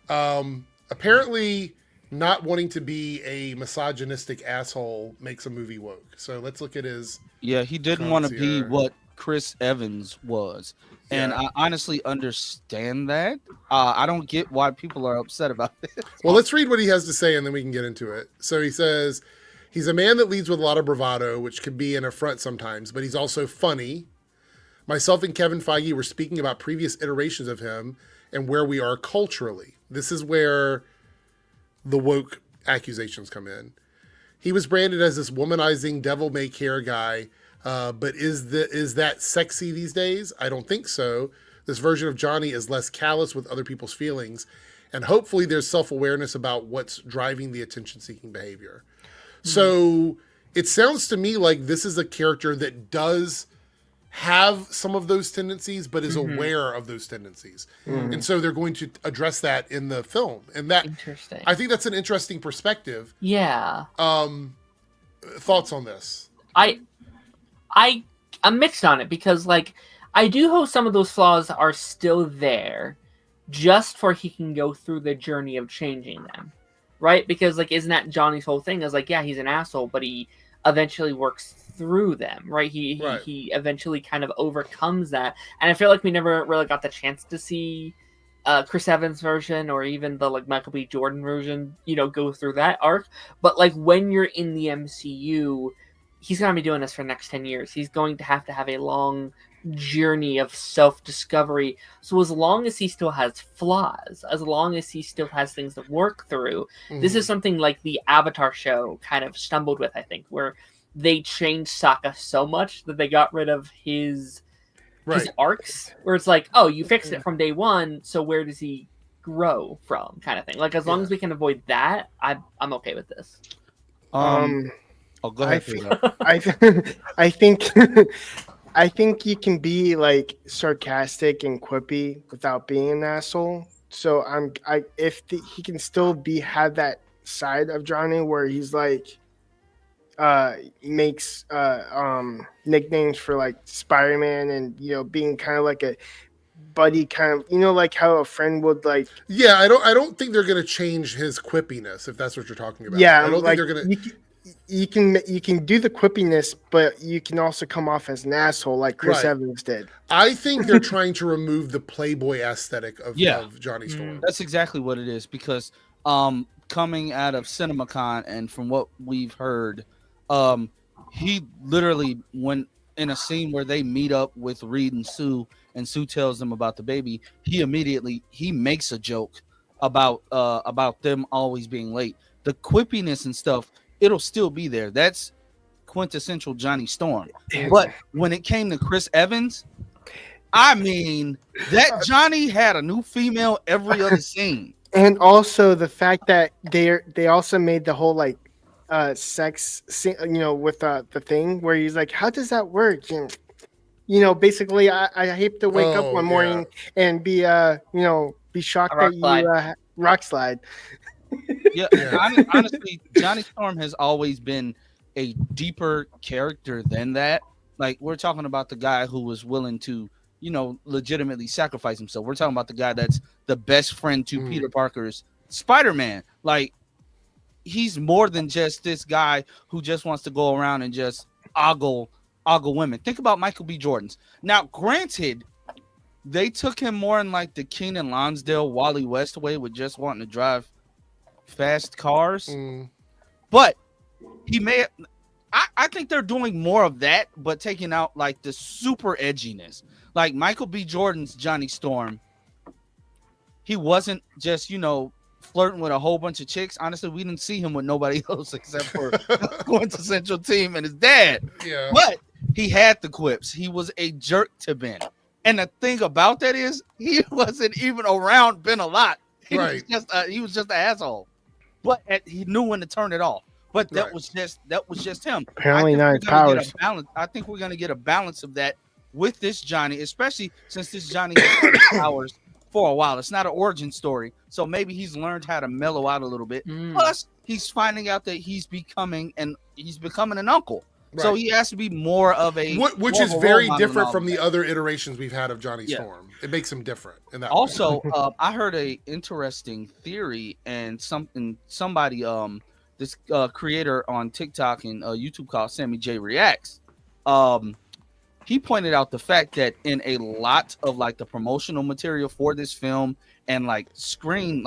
A: Apparently, not wanting to be a misogynistic asshole makes a movie woke. So let's look at his.
M: Yeah, he didn't want to be what Chris Evans was. And I honestly understand that. I don't get why people are upset about this.
A: Well, let's read what he has to say and then we can get into it. So he says, he's a man that leads with a lot of bravado, which can be an affront sometimes, but he's also funny. Myself and Kevin Feige were speaking about previous iterations of him and where we are culturally. This is where the woke accusations come in. He was branded as this womanizing, devil-may-care guy, but is that sexy these days? I don't think so. This version of Johnny is less callous with other people's feelings, and hopefully there's self-awareness about what's driving the attention-seeking behavior. So it sounds to me like this is a character that does have some of those tendencies, but is aware of those tendencies. And so they're going to address that in the film. And that,
L: interesting.
A: I think that's an interesting perspective.
L: Yeah.
A: Thoughts on this?
L: I'm mixed on it because I do hope some of those flaws are still there just for he can go through the journey of changing them. Right? Because isn't that Johnny's whole thing? Is he's an asshole, but he eventually works through them, right? He eventually kind of overcomes that. And I feel like we never really got the chance to see Chris Evans version or even the like Michael B. Jordan version, go through that arc. But like when you're in the MCU, he's gonna be doing this for the next 10 years. He's going to have a long journey of self-discovery. So as long as he still has flaws, as long as he still has things to work through, this is something like the Avatar show kind of stumbled with, I think, where they changed Sokka so much that they got rid of his arcs, where it's like, oh, you fixed it from day one, so where does he grow from, kind of thing. Like as long as we can avoid that, I'm okay with this.
M: Oh, go ahead.
B: I think I think you can be like sarcastic and quippy without being an asshole. So he can still have that side of Johnny where he's like makes nicknames for like Spider-Man and being kind of like a buddy, kind of like how a friend would like.
A: Yeah, I don't think they're gonna change his quippiness if that's what you're talking about.
B: Yeah,
A: I don't think they're gonna.
B: You can do the quippiness, but you can also come off as an asshole like Chris Evans did.
A: I think they're trying to remove the Playboy aesthetic of Johnny Storm.
M: That's exactly what it is, because coming out of CinemaCon and from what we've heard, he literally went in a scene where they meet up with Reed and Sue tells them about the baby. He makes a joke about them always being late. The quippiness and stuff, it'll still be there. That's quintessential Johnny Storm. But when it came to Chris Evans, I mean, that Johnny had a new female every other scene.
B: And also the fact that they also made the whole like sex scene, with the thing where he's like, how does that work? And, basically I hate to wake up one morning and be shocked that you rock slide.
M: Yeah. Honestly, Johnny Storm has always been a deeper character than that. Like, we're talking about the guy who was willing to, legitimately sacrifice himself. We're talking about the guy that's the best friend to Peter Parker's Spider-Man. Like, he's more than just this guy who just wants to go around and just ogle women. Think about Michael B. Jordan's. Now, granted, they took him more in like the Keenan Lonsdale, Wally West way with just wanting to drive fast cars, but I think they're doing more of that, but taking out like the super edginess. Like Michael B. Jordan's Johnny Storm, he wasn't just flirting with a whole bunch of chicks. Honestly, we didn't see him with nobody else except for quintessential team and his dad. Yeah, but he had the quips. He was a jerk to Ben, and the thing about that is he wasn't even around Ben a lot. He was just an asshole. But he knew when to turn it off. But that was just him.
B: Apparently not his powers.
M: I think we're gonna get a balance of that with this Johnny, especially since this Johnny has powers for a while. It's not an origin story, so maybe he's learned how to mellow out a little bit. Plus, he's finding out that he's becoming an uncle. Right. So he has to be more of a
A: which is very different from the other iterations we've had of Johnny Storm. It makes him different in that.
M: Also, I heard a interesting theory, and somebody this creator on TikTok and YouTube called Sammy J Reacts. He pointed out the fact that in a lot of like the promotional material for this film and like screen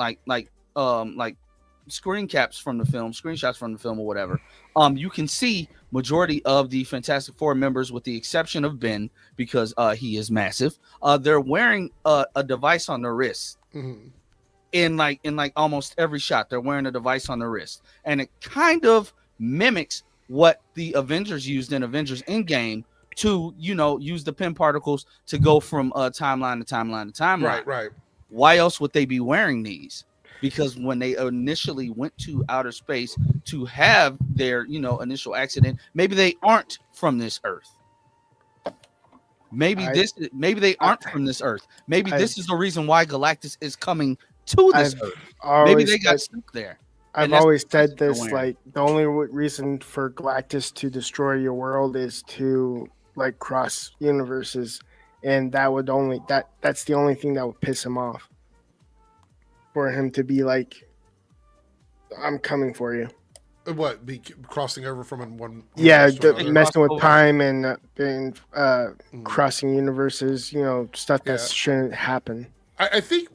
M: screen caps from the film, screenshots from the film or whatever, you can see majority of the Fantastic Four members, with the exception of Ben, because he is massive, they're wearing a device on their wrist. In almost every shot, they're wearing a device on their wrist, and it kind of mimics what the Avengers used in Avengers Endgame to use the pin particles to go from timeline to timeline to timeline. Right. Why else would they be wearing these? Because when they initially went to outer space to have their, initial accident, maybe they aren't from this Earth. Maybe they aren't from this Earth. Maybe this is the reason why Galactus is coming to this Earth. Maybe they got stuck there.
B: I've always said this, like, the only reason for Galactus to destroy your world is to like cross universes, and that's the only thing that would piss him off. For him to be like, I'm coming for you.
A: What, be crossing over from one?
B: Yeah, messing with time and crossing universes. Stuff that shouldn't happen.
A: I think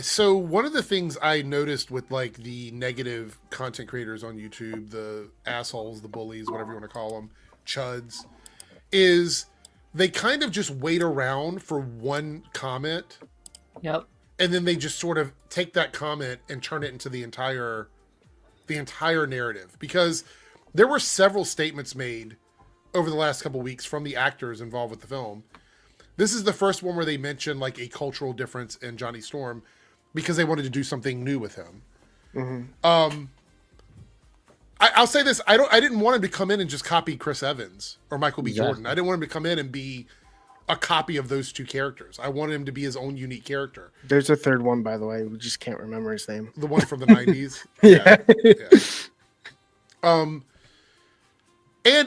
A: So one of the things I noticed with like the negative content creators on YouTube, the assholes, the bullies, whatever you want to call them, chuds, is they kind of just wait around for one comment.
L: Yep.
A: And then they just sort of take that comment and turn it into the entire narrative, because there were several statements made over the last couple of weeks from the actors involved with the film. This is the first one where they mentioned like a cultural difference in Johnny Storm because they wanted to do something new with him. Mm-hmm. I'll say this: I didn't want him to come in and just copy Chris Evans or Michael B. Jordan. I didn't want him to come in and be a copy of those two characters. I wanted him to be his own unique character.
B: There's a third one, by the way. We just can't remember his name.
A: The one from the 90s.
B: Yeah.
A: And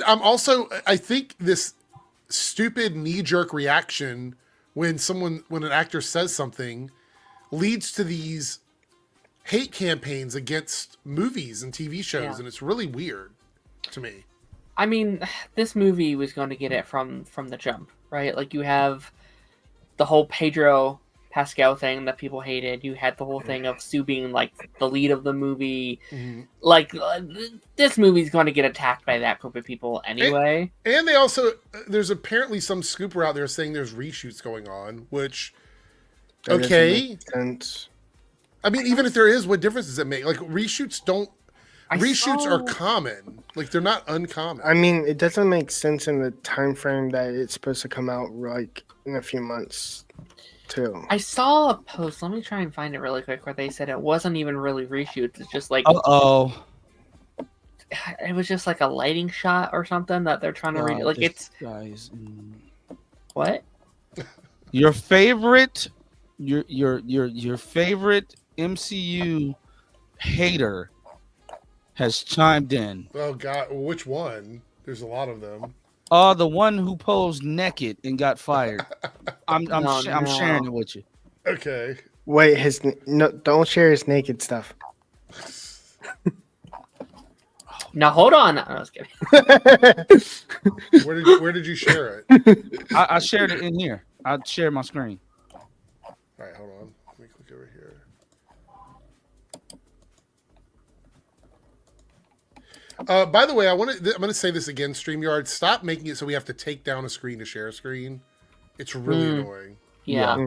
A: I think this stupid knee-jerk reaction when an actor says something leads to these hate campaigns against movies and TV shows, and it's really weird to me.
L: I mean, this movie was going to get it from the jump, right? Like, you have the whole Pedro Pascal thing that people hated. You had the whole thing of Sue being like the lead of the movie. Mm-hmm. Like, this movie's going to get attacked by that group of people anyway.
A: And they also, there's apparently some scooper out there saying there's reshoots going on, which, okay. I mean, even if there is, what difference does it make? Like, reshoots are common. Like, they're not uncommon.
B: I mean, it doesn't make sense in the time frame that it's supposed to come out like in a few months too.
L: I saw a post, let me try and find it really quick, where they said it wasn't even really reshoots. It's just like it was just like a lighting shot or something that they're trying to read. Like, it's
M: guys.
L: What?
M: Your favorite your favorite MCU hater has chimed in.
A: Oh God, which one? There's a lot of them.
M: The one who posed naked and got fired. I'm sharing it with you.
A: Okay.
B: Wait, don't share his naked stuff.
L: Now hold on. I was kidding.
A: Where did you share it?
M: I shared it in here. I shared my screen.
A: All right, hold on. Let me click over here. By the way, I'm going to say this again, StreamYard. Stop making it so we have to take down a screen to share a screen. It's really annoying.
L: Yeah.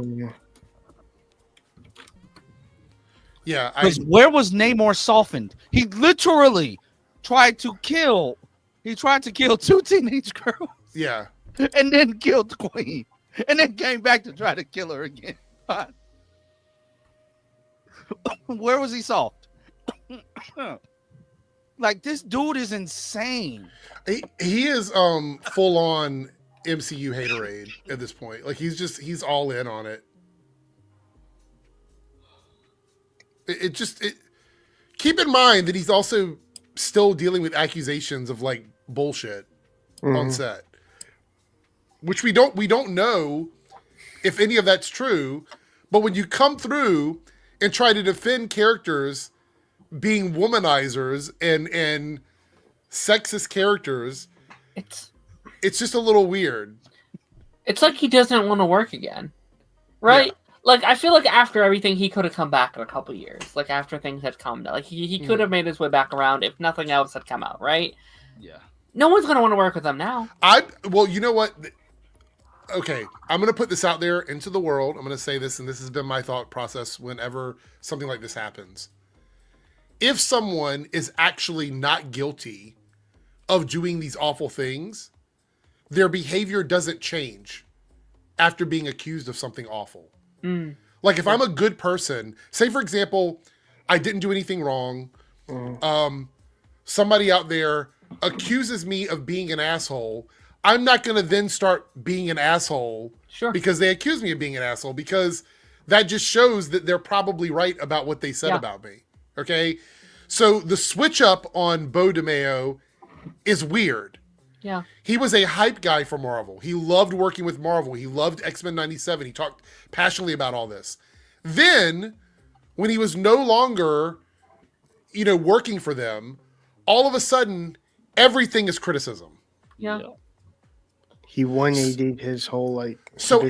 A: Yeah.
M: Because where was Namor softened? He literally tried to kill 2 teenage girls.
A: Yeah.
M: And then killed the queen. And then came back to try to kill her again. Where was he soft? Like, this dude is insane.
A: He is full on MCU haterade at this point. Like, he's all in on it. Keep in mind that he's also still dealing with accusations of like bullshit on set, which we don't know if any of that's true. But when you come through and try to defend characters being womanizers and sexist characters, it's just a little weird.
L: It's like he doesn't want to work again, right? Yeah. Like, I feel like after everything, he could have come back in a couple years. Like, after things had calmed down. Like, he could have made his way back around if nothing else had come out, right?
M: Yeah.
L: No one's going to want to work with him now.
A: Well, you know what? Okay, I'm going to put this out there into the world. I'm going to say this, and this has been my thought process whenever something like this happens. If someone is actually not guilty of doing these awful things, their behavior doesn't change after being accused of something awful. Like, if I'm a good person, say for example, I didn't do anything wrong. Somebody out there accuses me of being an asshole. I'm not going to then start being an asshole because they accuse me of being an asshole, because that just shows that they're probably right about what they said about me. Okay. So the switch up on Beau DeMayo is weird.
L: Yeah.
A: He was a hype guy for Marvel. He loved working with Marvel. He loved X-Men 97. He talked passionately about all this. Then, when he was no longer, working for them, all of a sudden, everything is criticism.
L: Yeah.
B: He 180'd his whole,
A: So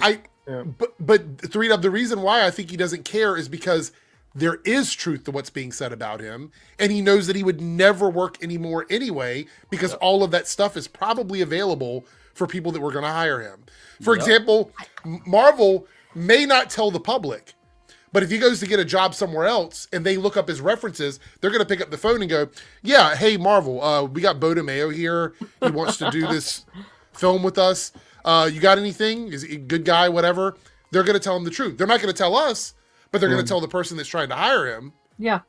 A: But 3Dub, the reason why I think he doesn't care is because there is truth to what's being said about him, and he knows that he would never work anymore anyway because all of that stuff is probably available for people that were going to hire him. For example, Marvel may not tell the public, but if he goes to get a job somewhere else and they look up his references, they're going to pick up the phone and go, yeah, hey, Marvel, we got Bo DeMeo here. He wants to do this film with us. You got anything? Is he a good guy, whatever? They're going to tell him the truth. They're not going to tell us, but they're going to tell the person that's trying to hire him.
L: Yeah.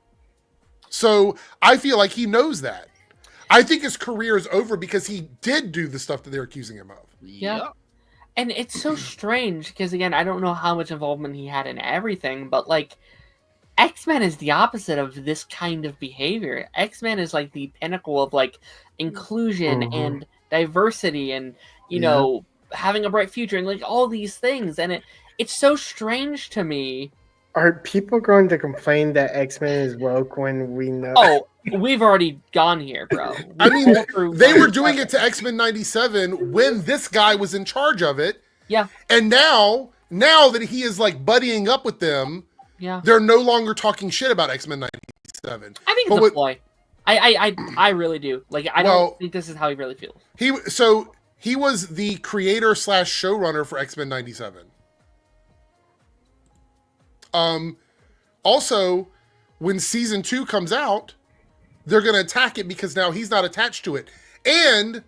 A: So I feel like he knows that. I think his career is over because he did do the stuff that they're accusing him of.
L: Yeah. And it's so strange because, again, I don't know how much involvement he had in everything, but, like, X-Men is the opposite of this kind of behavior. X-Men is, like, the pinnacle of, like, inclusion and diversity and, you know, having a bright future and, like, all these things. And it's so strange to me.
B: Are people going to complain that X-Men is woke when we know?
L: Oh, we've already gone here, bro.
A: I mean, they were doing it to X-Men 97 when this guy was in charge of it.
L: Yeah.
A: And now that he is like buddying up with them, they're no longer talking shit about X-Men 97.
L: I think it's a ploy. I really do. Like, I don't think this is how he really feels.
A: He was the creator / showrunner for X-Men 97. Also, when season 2 comes out, they're going to attack it because now he's not attached to it. And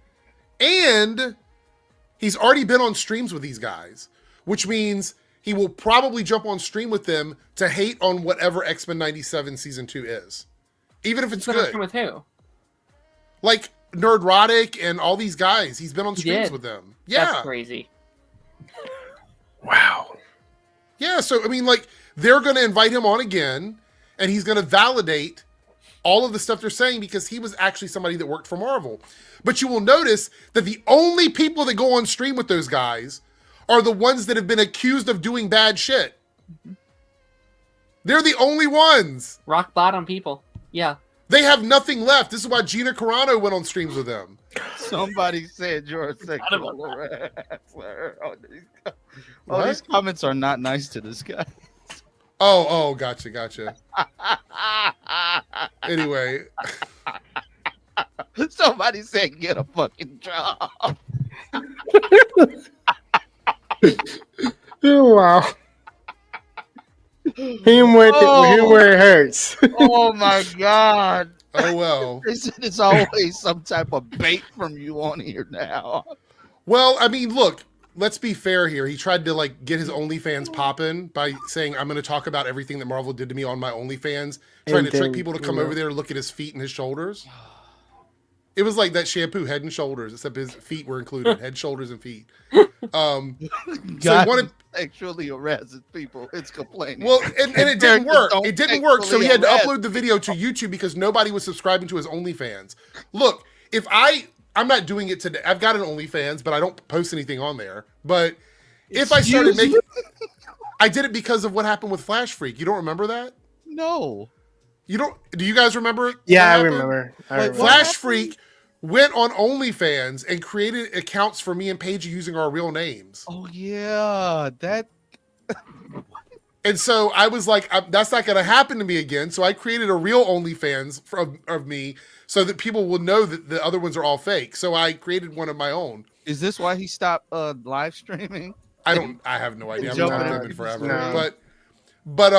A: he's already been on streams with these guys, which means he will probably jump on stream with them to hate on whatever X-Men 97 season 2 is. Even if it's good.
L: With who?
A: Like Nerdrotic and all these guys. He's been on streams with them. Yeah.
L: That's crazy.
B: Wow.
A: Yeah, so I mean, like, they're going to invite him on again, and he's going to validate all of the stuff they're saying because he was actually somebody that worked for Marvel. But you will notice that the only people that go on stream with those guys are the ones that have been accused of doing bad shit. They're the only ones.
L: Rock bottom people. Yeah.
A: They have nothing left. This is why Gina Carano went on streams with them.
M: Somebody said you're a sexual harasser. Oh, these comments are not nice to this guy.
A: Oh, gotcha. Anyway.
M: Somebody said get a fucking job.
B: Oh, wow. Him where it hurts.
M: Oh my God.
A: Oh well.
M: It's always some type of bait from you on here now.
A: Well, I mean, look, let's be fair here. He tried to like get his OnlyFans popping by saying, I'm going to talk about everything that Marvel did to me on my OnlyFans, trying to trick people to come over there and look at his feet and his shoulders. It was like that shampoo, Head and Shoulders, except his feet were included, head, shoulders, and feet. So he wanted
M: sexually harasses people. It's complaining.
A: Well, and it didn't work. It didn't work. So he had to upload the video to YouTube because nobody was subscribing to his OnlyFans. Look, if I'm not doing it today. I've got an OnlyFans, but I don't post anything on there. But if I started making, I did it because of what happened with Flash Freak. You don't remember that?
M: No.
A: You don't? Do you guys remember?
B: Yeah, I remember.
A: Flash Freak went on OnlyFans and created accounts for me and Paige using our real names.
M: Oh yeah, that.
A: And so I was like, that's not going to happen to me again. So I created a real OnlyFans of me so that people will know that the other ones are all fake. So I created one of my own.
M: Is this why he stopped live streaming?
A: I have no idea. I've been with him forever.
B: No.
A: But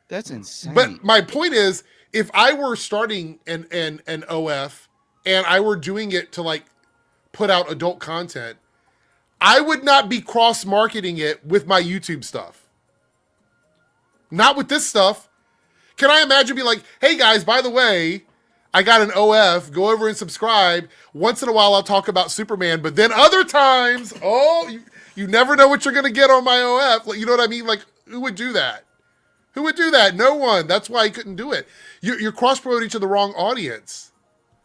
M: that's insane.
A: But my point is, if I were starting an OF and I were doing it to like put out adult content, I would not be cross-marketing it with my YouTube stuff. Not with this stuff. Can I imagine being like, hey guys, by the way, I got an OF, go over and subscribe. Once in a while I'll talk about Superman, but then other times, you never know what you're going to get on my OF. Like, you know what I mean? Like, who would do that? Who would do that? No one. That's why he couldn't do it. You're cross-promoting to the wrong audience.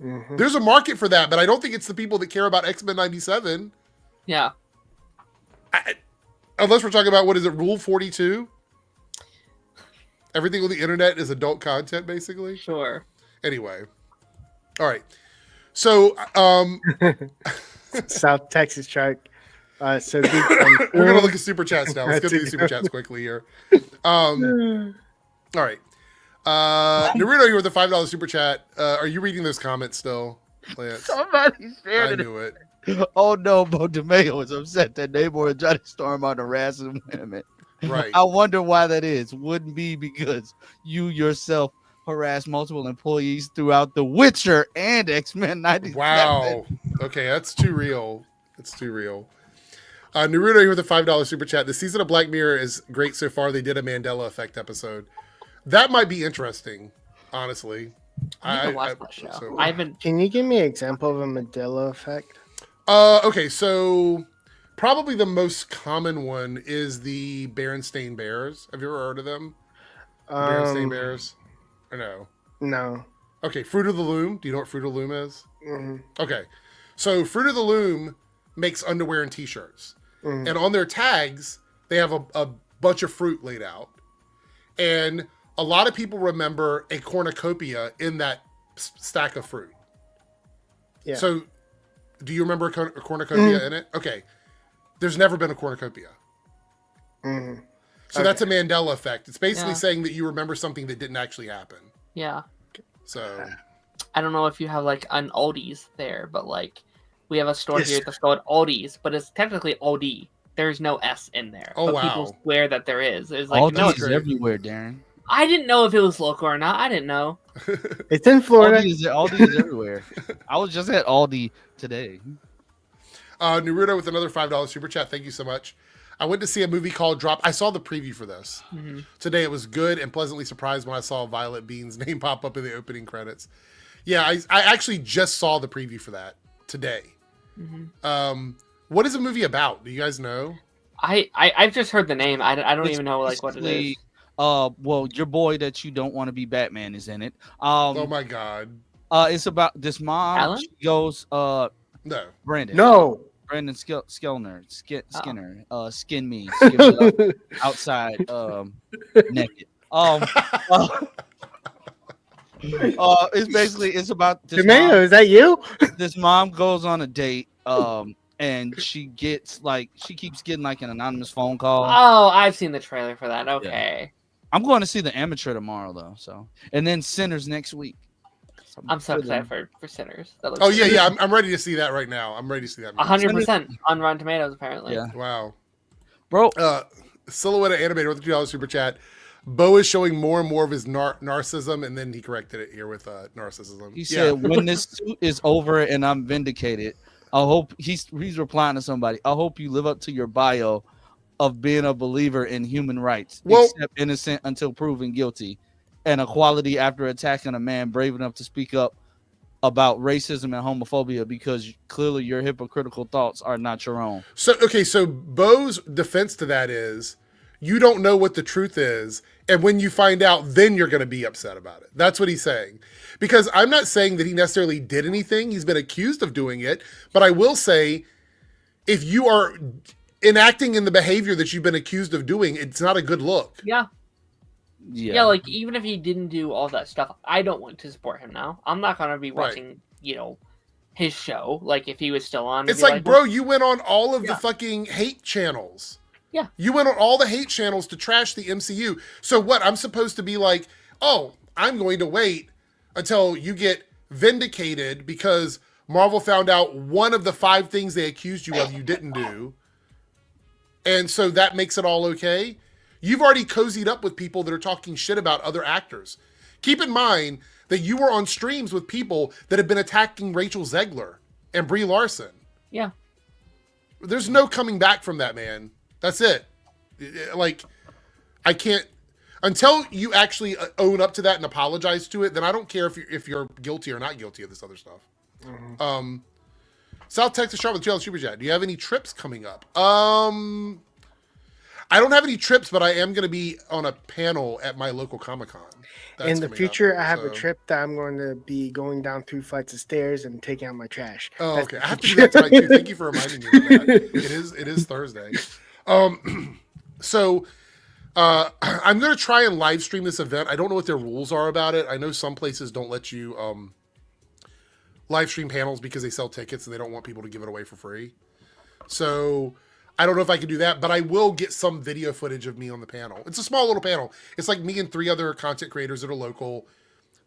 A: Mm-hmm. There's a market for that, but I don't think it's the people that care about X-Men 97.
L: Yeah.
A: Unless we're talking about, what is it, Rule 42? Everything on the internet is adult content, basically.
L: Sure.
A: Anyway. All right. So,
B: South Texas truck. So
A: we're gonna look at super chats now. Let's go through these super chats quickly here. All right. Naruto, you were the $5 super chat. Are you reading those comments still, Lance?
M: Somebody said
A: I knew it.
M: Oh no, Bo DeMayo is upset that Namor is trying to storm out harassing women.
A: Right.
M: I wonder why that is. Wouldn't be because you yourself harass multiple employees throughout The Witcher and X-Men 97.
A: Wow. Okay, that's too real. That's too real. Naruto, you were the $5 super chat. The season of Black Mirror is great so far. They did a Mandela Effect episode. That might be interesting, honestly.
L: I need to watch that show.
A: So.
L: I haven't.
B: Can you give me an example of a Mandela effect?
A: Okay, so probably the most common one is the Berenstain Bears. Have you ever heard of them? The Berenstain Bears? Or no?
B: No.
A: Okay, Fruit of the Loom. Do you know what Fruit of the Loom is?
B: Mm-hmm.
A: Okay, so Fruit of the Loom makes underwear and t-shirts.
B: Mm-hmm.
A: And on their tags, they have a bunch of fruit laid out. And a lot of people remember a cornucopia in that stack of fruit.
B: Yeah.
A: So, do you remember a cornucopia in it? Okay. There's never been a cornucopia.
B: Mm-hmm.
A: So that's a Mandela effect. It's basically
L: Yeah.
A: saying that you remember something that didn't actually happen.
L: Yeah.
A: So,
L: I don't know if you have like an Aldi's there, but like we have a store
B: Yes.
L: here that's called Aldi's, but it's technically Aldi. There's no S in there.
A: Oh,
L: but
A: wow.
L: people swear that there is. It's like
M: All
L: no,
M: these is everywhere, Darren.
L: I didn't know if it was local or not. I didn't know.
B: It's in Florida.
M: Aldi is everywhere. I was just at Aldi today.
A: Naruto with another $5 super chat. Thank you so much. I went to see a movie called Drop. I saw the preview for this.
L: Mm-hmm.
A: Today it was good and pleasantly surprised when I saw Violet Bean's name pop up in the opening credits. Yeah, I actually just saw the preview for that today.
L: Mm-hmm.
A: What is the movie about? Do you guys know?
L: I've just heard the name. I don't
M: It's
L: even know like what it is.
M: basically, well, your boy that you don't want to be Batman is in it.
A: Oh my God.
M: It's about this mom.
L: Alan?
M: She goes,
A: No.
M: Brandon.
B: No.
M: Brandon Skinner, skin me up outside, naked. It's about this
B: Tomato,
M: mom.
B: is that you?
M: This mom goes on a date, and she keeps getting like an anonymous phone call.
L: Oh, I've seen the trailer for that. Okay.
M: I'm going to see The Amateur tomorrow though, and then Sinners next week.
L: I'm so excited for Sinners. That looks
A: Oh yeah. I'm ready to see that right now. I'm ready to see that.
L: 100% on Rotten Tomatoes apparently.
M: Yeah.
A: Wow.
M: Bro.
A: Silhouette Animator with the $2 super chat. Bo is showing more and more of his narcissism, and then he corrected it here with narcissism.
M: He said, "When this suit is over and I'm vindicated, I hope he's replying to somebody. I hope you live up to your bio of being a believer in human rights, except innocent until proven guilty, and equality after attacking a man brave enough to speak up about racism and homophobia because clearly your hypocritical thoughts are not your own."
A: So Bo's defense to that is, you don't know what the truth is, and when you find out, then you're going to be upset about it. That's what he's saying. Because I'm not saying that he necessarily did anything. He's been accused of doing it. But I will say, if you are enacting in the behavior that you've been accused of doing, it's not a good look.
L: Yeah. Like even if he didn't do all that stuff, I don't want to support him now. I'm not going to be watching, his show. Like if he was still on.
A: It's like, bro, you went on all of the fucking hate channels.
L: Yeah.
A: You went on all the hate channels to trash the MCU. So what? I'm supposed to be like, oh, I'm going to wait until you get vindicated because Marvel found out one of the 5 things they accused you of you didn't do. And so that makes it all okay. You've already cozied up with people that are talking shit about other actors. Keep in mind that you were on streams with people that have been attacking Rachel Zegler and Brie Larson.
L: Yeah.
A: There's no coming back from that, man. That's it. Like, I can't until you actually own up to that and apologize to it. Then I don't care if you're guilty or not guilty of this other stuff. Mm-hmm. South Texas Sharp with $2 super chat. Do you have any trips coming up? I don't have any trips, but I am going to be on a panel at my local Comic-Con.
B: In the future, I have a trip that I'm going to be going down 2 flights of stairs and taking out my trash.
A: Oh, okay. I have to do that tonight too. Thank you for reminding me of that. It is Thursday. So I'm going to try and live stream this event. I don't know what their rules are about it. I know some places don't let you live stream panels because they sell tickets and they don't want people to give it away for free. So I don't know if I can do that, but I will get some video footage of me on the panel. It's a small little panel. It's like me and 3 other content creators that are local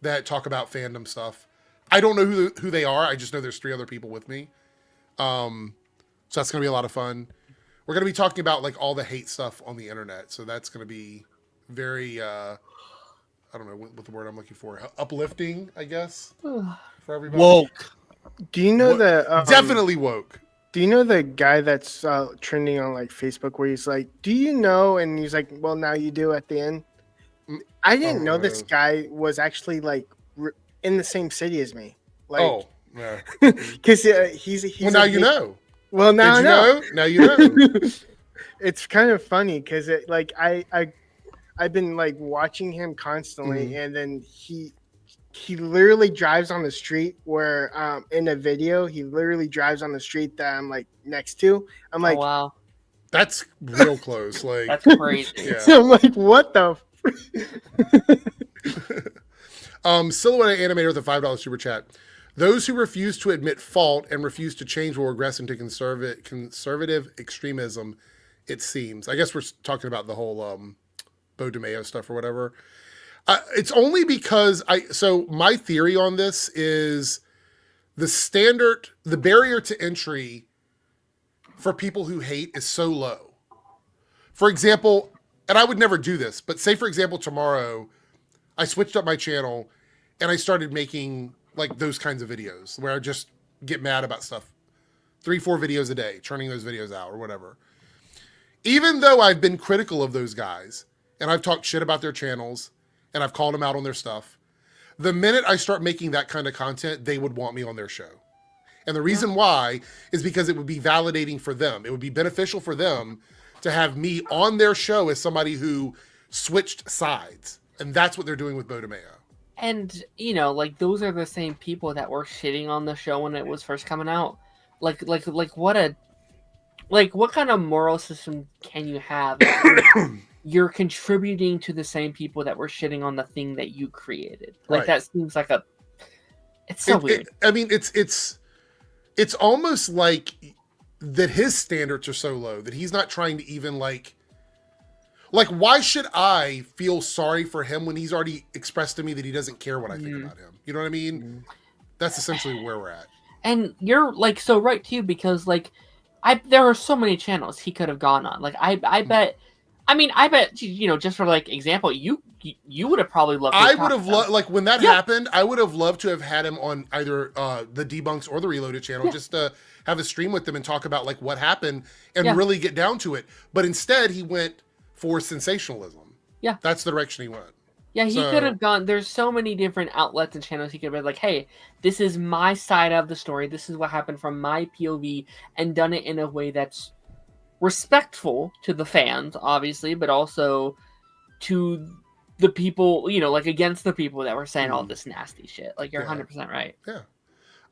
A: that talk about fandom stuff. I don't know who they are. I just know there's 3 other people with me. So that's going to be a lot of fun. We're going to be talking about like all the hate stuff on the internet. So that's going to be very, I don't know what the word I'm looking for. Uplifting, I guess, for everybody.
M: Woke.
B: Do you know the
A: definitely woke?
B: Do you know the guy that's trending on like Facebook where he's like, "Do you know?" And he's like, "Well, now you do." At the end, I didn't know this guy was actually like in the same city as me. Like, because he's
A: well, now you know.
B: Well, now I know.
A: Now you know.
B: It's kind of funny because I've been like watching him constantly, and then he literally drives on the street where in a video he literally drives on the street that I'm like next to. I'm like,
L: oh, wow,
A: that's real close. Like
L: that's crazy.
A: Yeah.
B: So I'm like, what the?
A: Silhouette Animator with a $5 super chat. Those who refuse to admit fault and refuse to change will regress into conservative extremism, it seems. I guess we're talking about the whole Bo DeMeo stuff or whatever. It's only because so my theory on this is the barrier to entry for people who hate is so low. For example, and I would never do this, but say for example, tomorrow I switched up my channel and I started making like those kinds of videos where I just get mad about stuff. 3-4 videos a day, churning those videos out or whatever. Even though I've been critical of those guys and I've talked shit about their channels and I've called them out on their stuff, the minute I start making that kind of content, they would want me on their show. And the reason why is because it would be validating for them. It would be beneficial for them to have me on their show as somebody who switched sides. And that's what they're doing with Bo DeMeo.
L: And, you know, like, those are the same people that were shitting on the show when it was first coming out. Like what kind of moral system can you have? You're contributing to the same people that were shitting on the thing that you created. Like,
A: right.
L: That seems like it's so weird.
A: I mean, it's almost like that his standards are so low that he's not trying to even like, why should I feel sorry for him when he's already expressed to me that he doesn't care what I think about him? You know what I mean? That's essentially where we're at.
L: And you're like so right too, because like there are so many channels he could have gone on. Like I bet, you know, just for like example, you would have probably loved.
A: I would have loved, like when that happened, I would have loved to have had him on either the Debunks or the Reloaded channel just to have a stream with them and talk about like what happened and really get down to it. But instead, he went for sensationalism.
L: Yeah,
A: that's the direction he went.
L: Yeah, he could have gone. There's so many different outlets and channels he could have been like, hey, this is my side of the story. This is what happened from my POV, and done it in a way that's respectful to the fans, obviously, but also to the people, you know, like against the people that were saying all this nasty shit. Like, you're 100% right.
A: Yeah.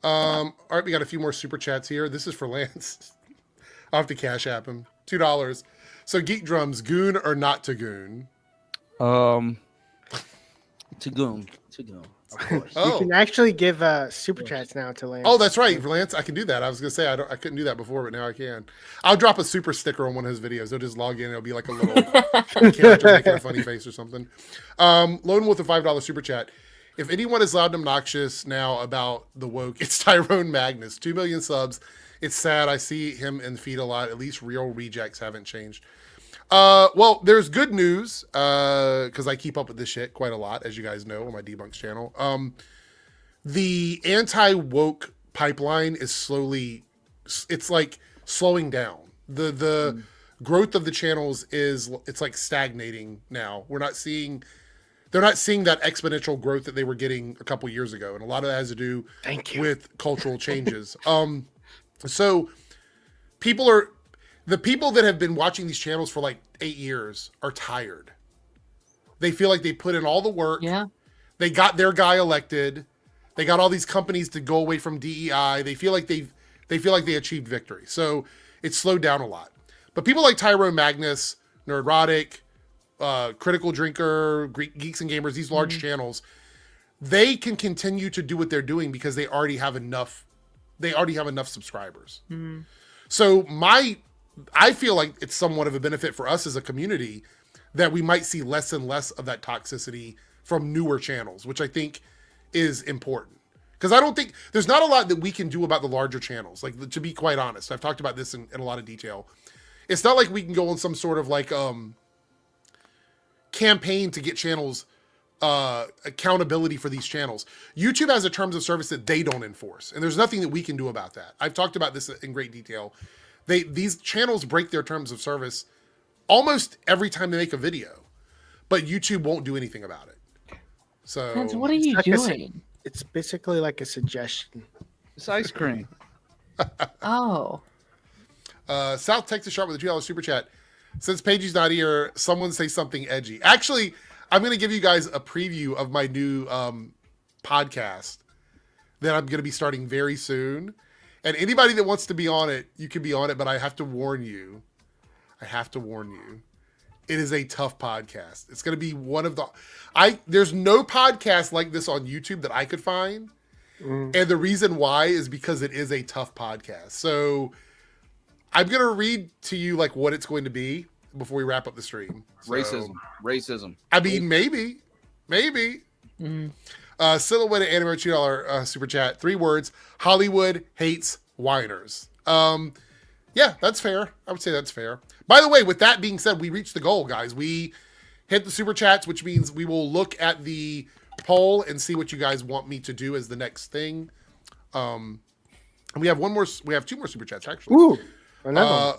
A: All right, we got a few more super chats here. This is for Lance. I'll have to cash app him. $2. So, Geek Drums, goon or not to goon?
M: To goon. Of course.
B: You can actually give super chats now to Lance.
A: Oh, that's right, Lance. I can do that. I was gonna say I couldn't do that before, but now I can. I'll drop a super sticker on one of his videos. He'll just log in. It'll be like a little character making a funny face or something. Lone with a $5 super chat. If anyone is loud and obnoxious now about the woke, it's Tyrone Magnus. 2 million subs. It's sad. I see him in the feed a lot. At least real rejects haven't changed. Well, there's good news, because I keep up with this shit quite a lot, as you guys know, on my Debunks channel. The anti-woke pipeline is slowly slowing down. The growth of the channels it's like stagnating now. They're not seeing that exponential growth that they were getting a couple years ago. And a lot of that has to do with cultural changes. So the people that have been watching these channels for like 8 years are tired. They feel like they put in all the work.
L: Yeah.
A: They got their guy elected. They got all these companies to go away from DEI. They feel like they achieved victory. So it's slowed down a lot. But people like Tyrone Magnus, Nerdrotic, Critical Drinker, Geeks and Gamers, these large channels, they can continue to do what they're doing because they already have enough subscribers. So I feel like it's somewhat of a benefit for us as a community that we might see less and less of that toxicity from newer channels, which I think is important. Because I don't think there's not a lot that we can do about the larger channels. Like, to be quite honest, I've talked about this in a lot of detail. It's not like we can go on some sort of like campaign to get channels accountability for these channels. YouTube has a terms of service that they don't enforce, and there's nothing that we can do about that. I've talked about this in great detail. These channels break their terms of service almost every time they make a video, but YouTube won't do anything about it. So
L: what are you doing?
B: It's basically like a suggestion.
M: It's ice cream.
L: Oh.
A: South Texas Sharp with a $2 super chat. Since Paige's not here, someone say something edgy. Actually, I'm going to give you guys a preview of my new podcast that I'm going to be starting very soon. And anybody that wants to be on it, you can be on it, but I have to warn you. It is a tough podcast. It's going to be one of the... There's no podcast like this on YouTube that I could find. And the reason why is because it is a tough podcast. So I'm going to read to you like what it's going to be before we wrap up the stream. So,
M: Racism.
A: I mean, maybe. Silhouette Anime $2 super chat. 3 words. Hollywood hates whiners. Yeah, that's fair. I would say that's fair. By the way, with that being said, we reached the goal, guys. We hit the super chats, which means we will look at the poll and see what you guys want me to do as the next thing. And we have 2 more super chats, actually.
B: Ooh, another one.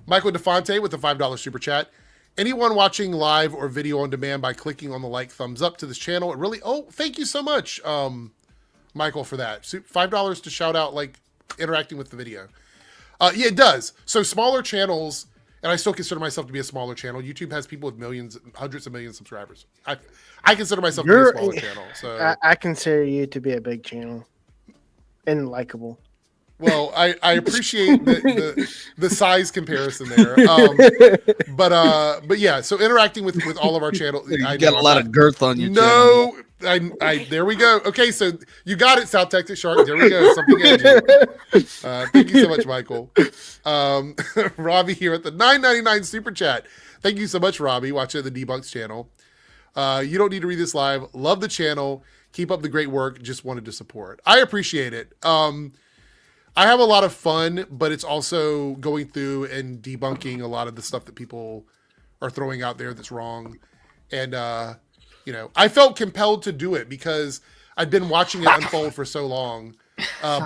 A: Michael DeFonte with a $5 super chat. Anyone watching live or video on demand by clicking on the like thumbs up to this channel, it really... Oh, thank you so much, Michael, for that. $5 to shout out, like, interacting with the video. Yeah, it does. So smaller channels, and I still consider myself to be a smaller channel. YouTube has people with millions, hundreds of millions of subscribers. I consider myself to be a smaller channel. So
B: I consider you to be a big channel and likable.
A: Well, I appreciate the size comparison there. But yeah, so interacting with all of our channels.
M: You got a lot of girth on your
A: channel. There we go. Okay, so you got it, South Texas Shark. There we go. Something edgy. Thank you so much, Michael. Robbie here at the $9.99 super chat. Thank you so much, Robbie, watching the Debunks channel. You don't need to read this live. Love the channel. Keep up the great work. Just wanted to support. I appreciate it. I have a lot of fun, but it's also going through and debunking a lot of the stuff that people are throwing out there that's wrong. And, I felt compelled to do it because I've been watching it unfold for so long.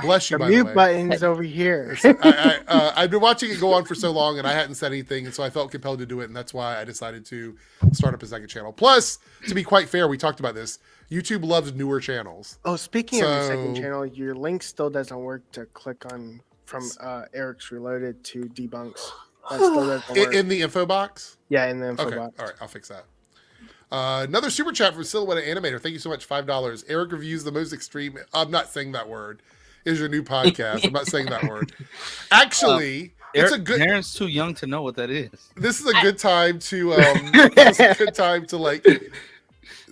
A: Bless you, by the way.
B: The mute button is over here.
A: I've been watching it go on for so long, and I hadn't said anything, and so I felt compelled to do it, and that's why I decided to start up a second channel. Plus, to be quite fair, we talked about this. YouTube loves newer channels.
B: Oh, speaking of the second channel, your link still doesn't work to click on from Eric's Reloaded to Debunks. That still doesn't work.
A: In the info box?
B: Yeah, in the info box.
A: All right, I'll fix that. Another super chat from Silhouette Animator. Thank you so much. $5. Eric reviews the most extreme. I'm not saying that word. Is your new podcast? I'm not saying that word. Actually, it's a good.
M: Aaron's too young to know what that is.
A: This is a good time to. Like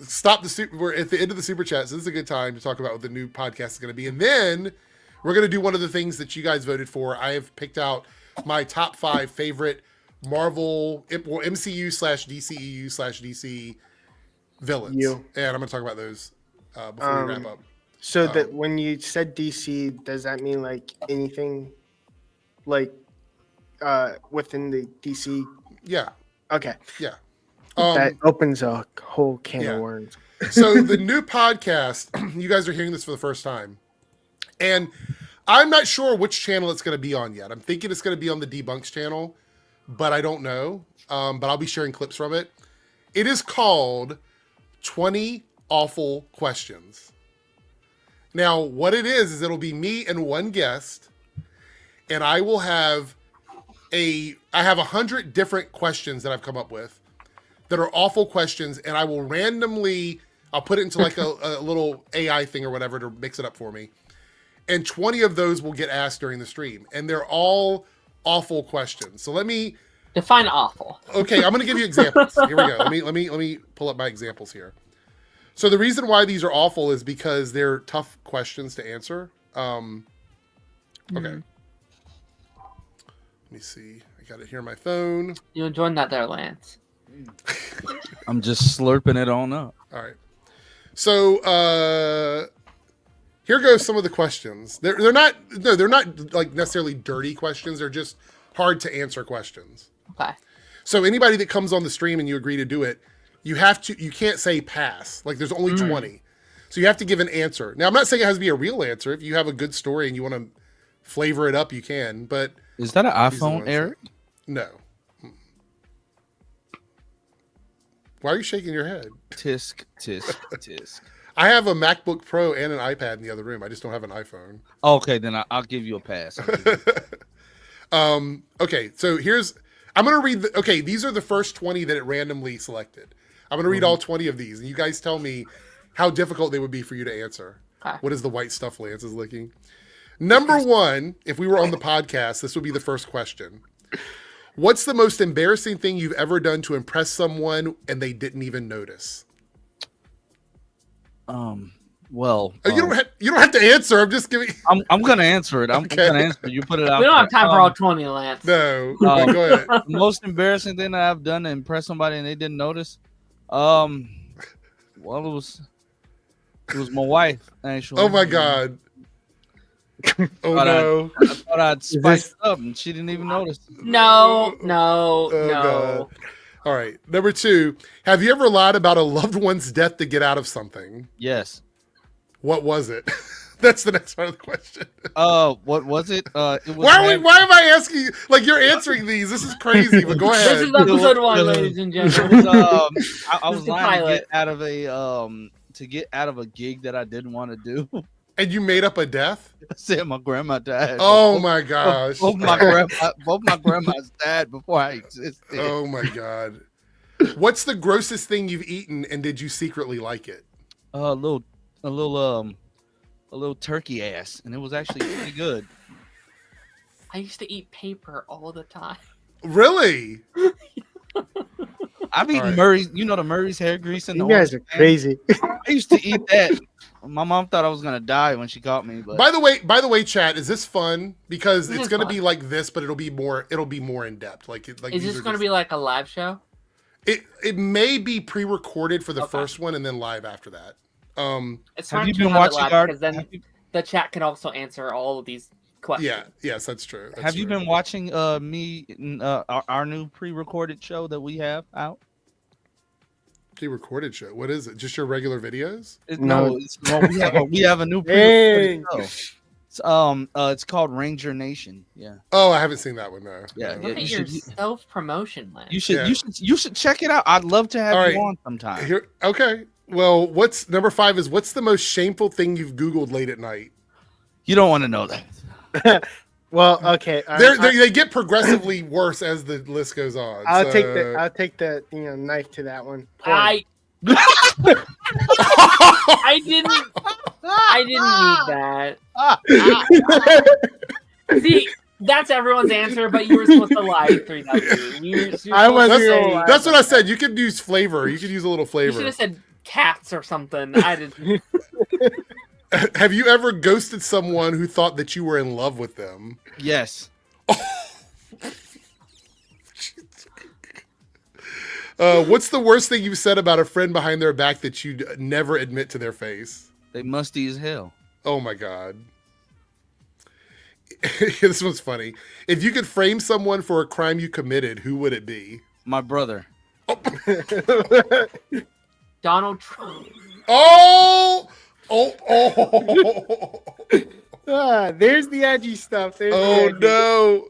A: stop the We're at the end of the super chats. So this is a good time to talk about what the new podcast is going to be, and then we're going to do one of the things that you guys voted for. I have picked out my top 5 favorite Marvel, MCU/DCEU/DC villains, and I'm going to talk about those before we wrap up.
B: So that when you said DC, does that mean like anything, like within the DC?
A: Yeah.
B: Okay.
A: Yeah.
B: That opens a whole can of worms.
A: So the new podcast, you guys are hearing this for the first time, and I'm not sure which channel it's going to be on yet. I'm thinking it's going to be on the Debunks channel, but I don't know. But I'll be sharing clips from it. It is called 20 Awful Questions. Now, what it is it'll be me and one guest, and I will have I have 100 different questions that I've come up with that are awful questions, and I will randomly, I'll put it into like a little AI thing or whatever to mix it up for me. And 20 of those will get asked during the stream, and they're all awful questions. So let me
L: define awful.
A: Okay, I'm going to give you examples. Here we go. Let me pull up my examples here. So the reason why these are awful is because they're tough questions to answer. Okay. Let me see. I got it here on my phone.
L: You enjoying that there, Lance?
M: I'm just slurping it on up.
A: All right. So here goes some of the questions. They're not like necessarily dirty questions. They're just hard to answer questions.
L: Okay.
A: So anybody that comes on the stream and you agree to do it, you can't say pass. Like there's only 20. So you have to give an answer. Now I'm not saying it has to be a real answer. If you have a good story and you want to flavor it up, you can. But
M: is that an iPhone, Eric?
A: No. Why are you shaking your head?
M: Tisk, tisk, tisk.
A: I have a MacBook Pro and an iPad in the other room. I just don't have an iPhone.
M: Okay, then I'll give you a pass.
A: Okay, so I'm going to read, these are the first 20 that it randomly selected. I'm going to read all 20 of these, and you guys tell me how difficult they would be for you to answer.
L: Okay.
A: What is the white stuff Lance is licking? Number 1, if we were on the podcast, this would be the first question. What's the most embarrassing thing you've ever done to impress someone and they didn't even notice?
M: Well,
A: you don't have to answer. I'm just giving.
M: I'm gonna answer it. I'm gonna answer it. You put it out.
L: We don't have
M: there.
L: time for all 20, Lance.
A: No. Go ahead.
M: The most embarrassing thing that I've done to impress somebody and they didn't notice. Well, it was my wife actually.
A: Oh my God. Oh no!
M: I thought I'd spiced up and she didn't even notice.
L: No.
A: God. All right. Number 2, have you ever lied about a loved one's death to get out of something?
M: Yes.
A: What was it? That's the next part of the question.
M: What was it? It was
A: why am I asking you? Like you're answering these. This is crazy, but go ahead.
L: This is episode 1, ladies and gentlemen.
M: I was lying to get out of a gig that I didn't want to do.
A: And you made up a death?
M: I said my grandma died.
A: Oh my gosh.
M: Both my grandmas died before I existed.
A: Oh my God. What's the grossest thing you've eaten and did you secretly like it?
M: A little turkey ass, and it was actually pretty good.
L: I used to eat paper all the time.
A: Really?
M: I've eaten Murray's, the Murray's hair grease. And
B: you guys are crazy.
M: I used to eat that. My mom thought I was gonna die when she caught me. But
A: by the way, chat, is this fun? Because it's gonna be like this, but it'll be more in depth. Like is
L: this gonna be like a live show?
A: It may be pre-recorded for the first one and then live after that.
L: It's fun to have it live because then the chat can also answer all of these questions.
A: Yeah, yes, that's true.
M: Have you been watching me our new pre-recorded show that we have out?
A: Pre-recorded show. What is it? Just your regular videos?
M: We have a new pre-recorded show. It's called Ranger Nation. Yeah.
A: Oh, I haven't seen that one though.
L: Yeah. Look at your self-promotion, man.
M: You should check it out. I'd love to have you on sometime.
A: Okay. Well, what's number 5 is what's the most shameful thing you've Googled late at night?
M: You don't want to know that.
B: Well, okay.
A: They get progressively worse as the list goes on.
B: I'll take the knife to that one.
L: I didn't need that. See, that's everyone's answer, but you were supposed to lie 3W.
A: That's what I said. You could use flavor. You could use a little flavor.
L: You should have said cats or something. I didn't.
A: Have you ever ghosted someone who thought that you were in love with them?
M: Yes.
A: What's the worst thing you've said about a friend behind their back that you'd never admit to their face?
M: They musty as hell.
A: Oh my God. This one's funny. If you could frame someone for a crime you committed, who would it be?
M: My brother.
L: Donald Trump.
A: Oh!
B: There's the edgy stuff.
A: No.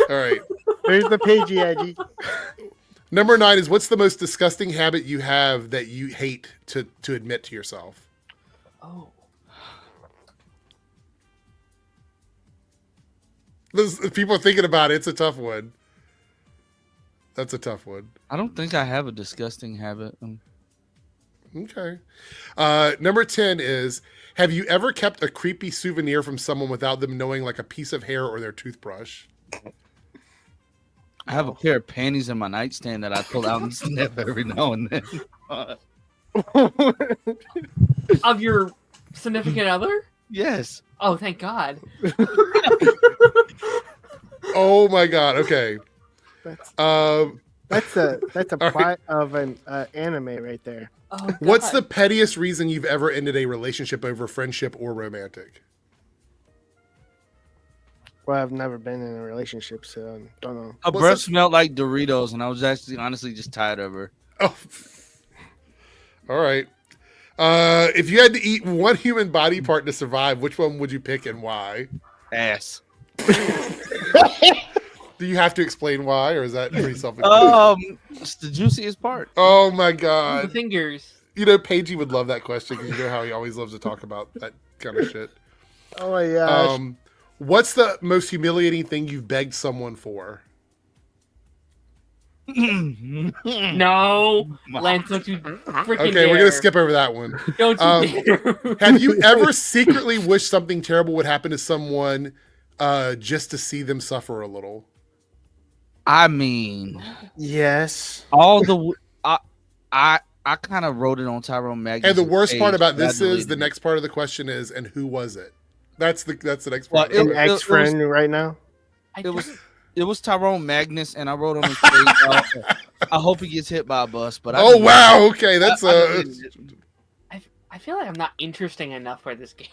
A: All right.
B: There's the pagey edgy.
A: Number 9 is what's the most disgusting habit you have that you hate to admit to yourself?
L: Oh.
A: People are thinking about it. It's a tough one. That's a tough one.
M: I don't think I have a disgusting habit.
A: Okay. Number 10 is, have you ever kept a creepy souvenir from someone without them knowing, like a piece of hair or their toothbrush?
M: I have a pair of panties in my nightstand that I pull out and sniff every now and then.
L: Of your significant other?
M: Yes.
L: Oh, thank God.
A: Oh my god. Okay.
B: That's
A: Um,
B: that's a
A: All
B: plot of an anime right there.
L: Oh,
A: what's the
L: God.
A: pettiest reason you've ever ended a relationship over friendship or romantic?
B: Well, I've never been in a relationship, so I don't know.
M: Her
A: What's
M: breath
A: the-
M: smelled like Doritos, and I was actually honestly just tired of her.
A: Oh. All right. If you had to eat one human body part to survive, which one would you pick and why?
M: Ass.
A: Do you have to explain why, or is that pretty self-explanatory?
M: It's the juiciest part.
A: Oh my
L: The
A: god.
L: fingers.
A: You know, Paigey would love that question because you know how he always loves to talk about that kind of shit.
B: Oh my gosh.
A: What's the most humiliating thing you've begged someone for?
L: No, Lance, don't you freaking
A: Okay,
L: dare.
A: we're gonna skip over that one.
L: Don't you dare.
A: Have you ever secretly wished something terrible would happen to someone just to see them suffer a little?
M: I mean,
B: Yes.
M: all the I kind of wrote it on Tyrone Magnus.
A: And the worst part about this is
M: deleted
A: the
M: it.
A: next part of the question is, and who was it? That's the next
M: Well,
A: part.
B: An ex friend right now.
M: It was Tyrone Magnus, and I wrote on his page. I hope he gets hit by a bus. But
A: oh wow, okay, that's
L: I feel like I'm not interesting enough for this game.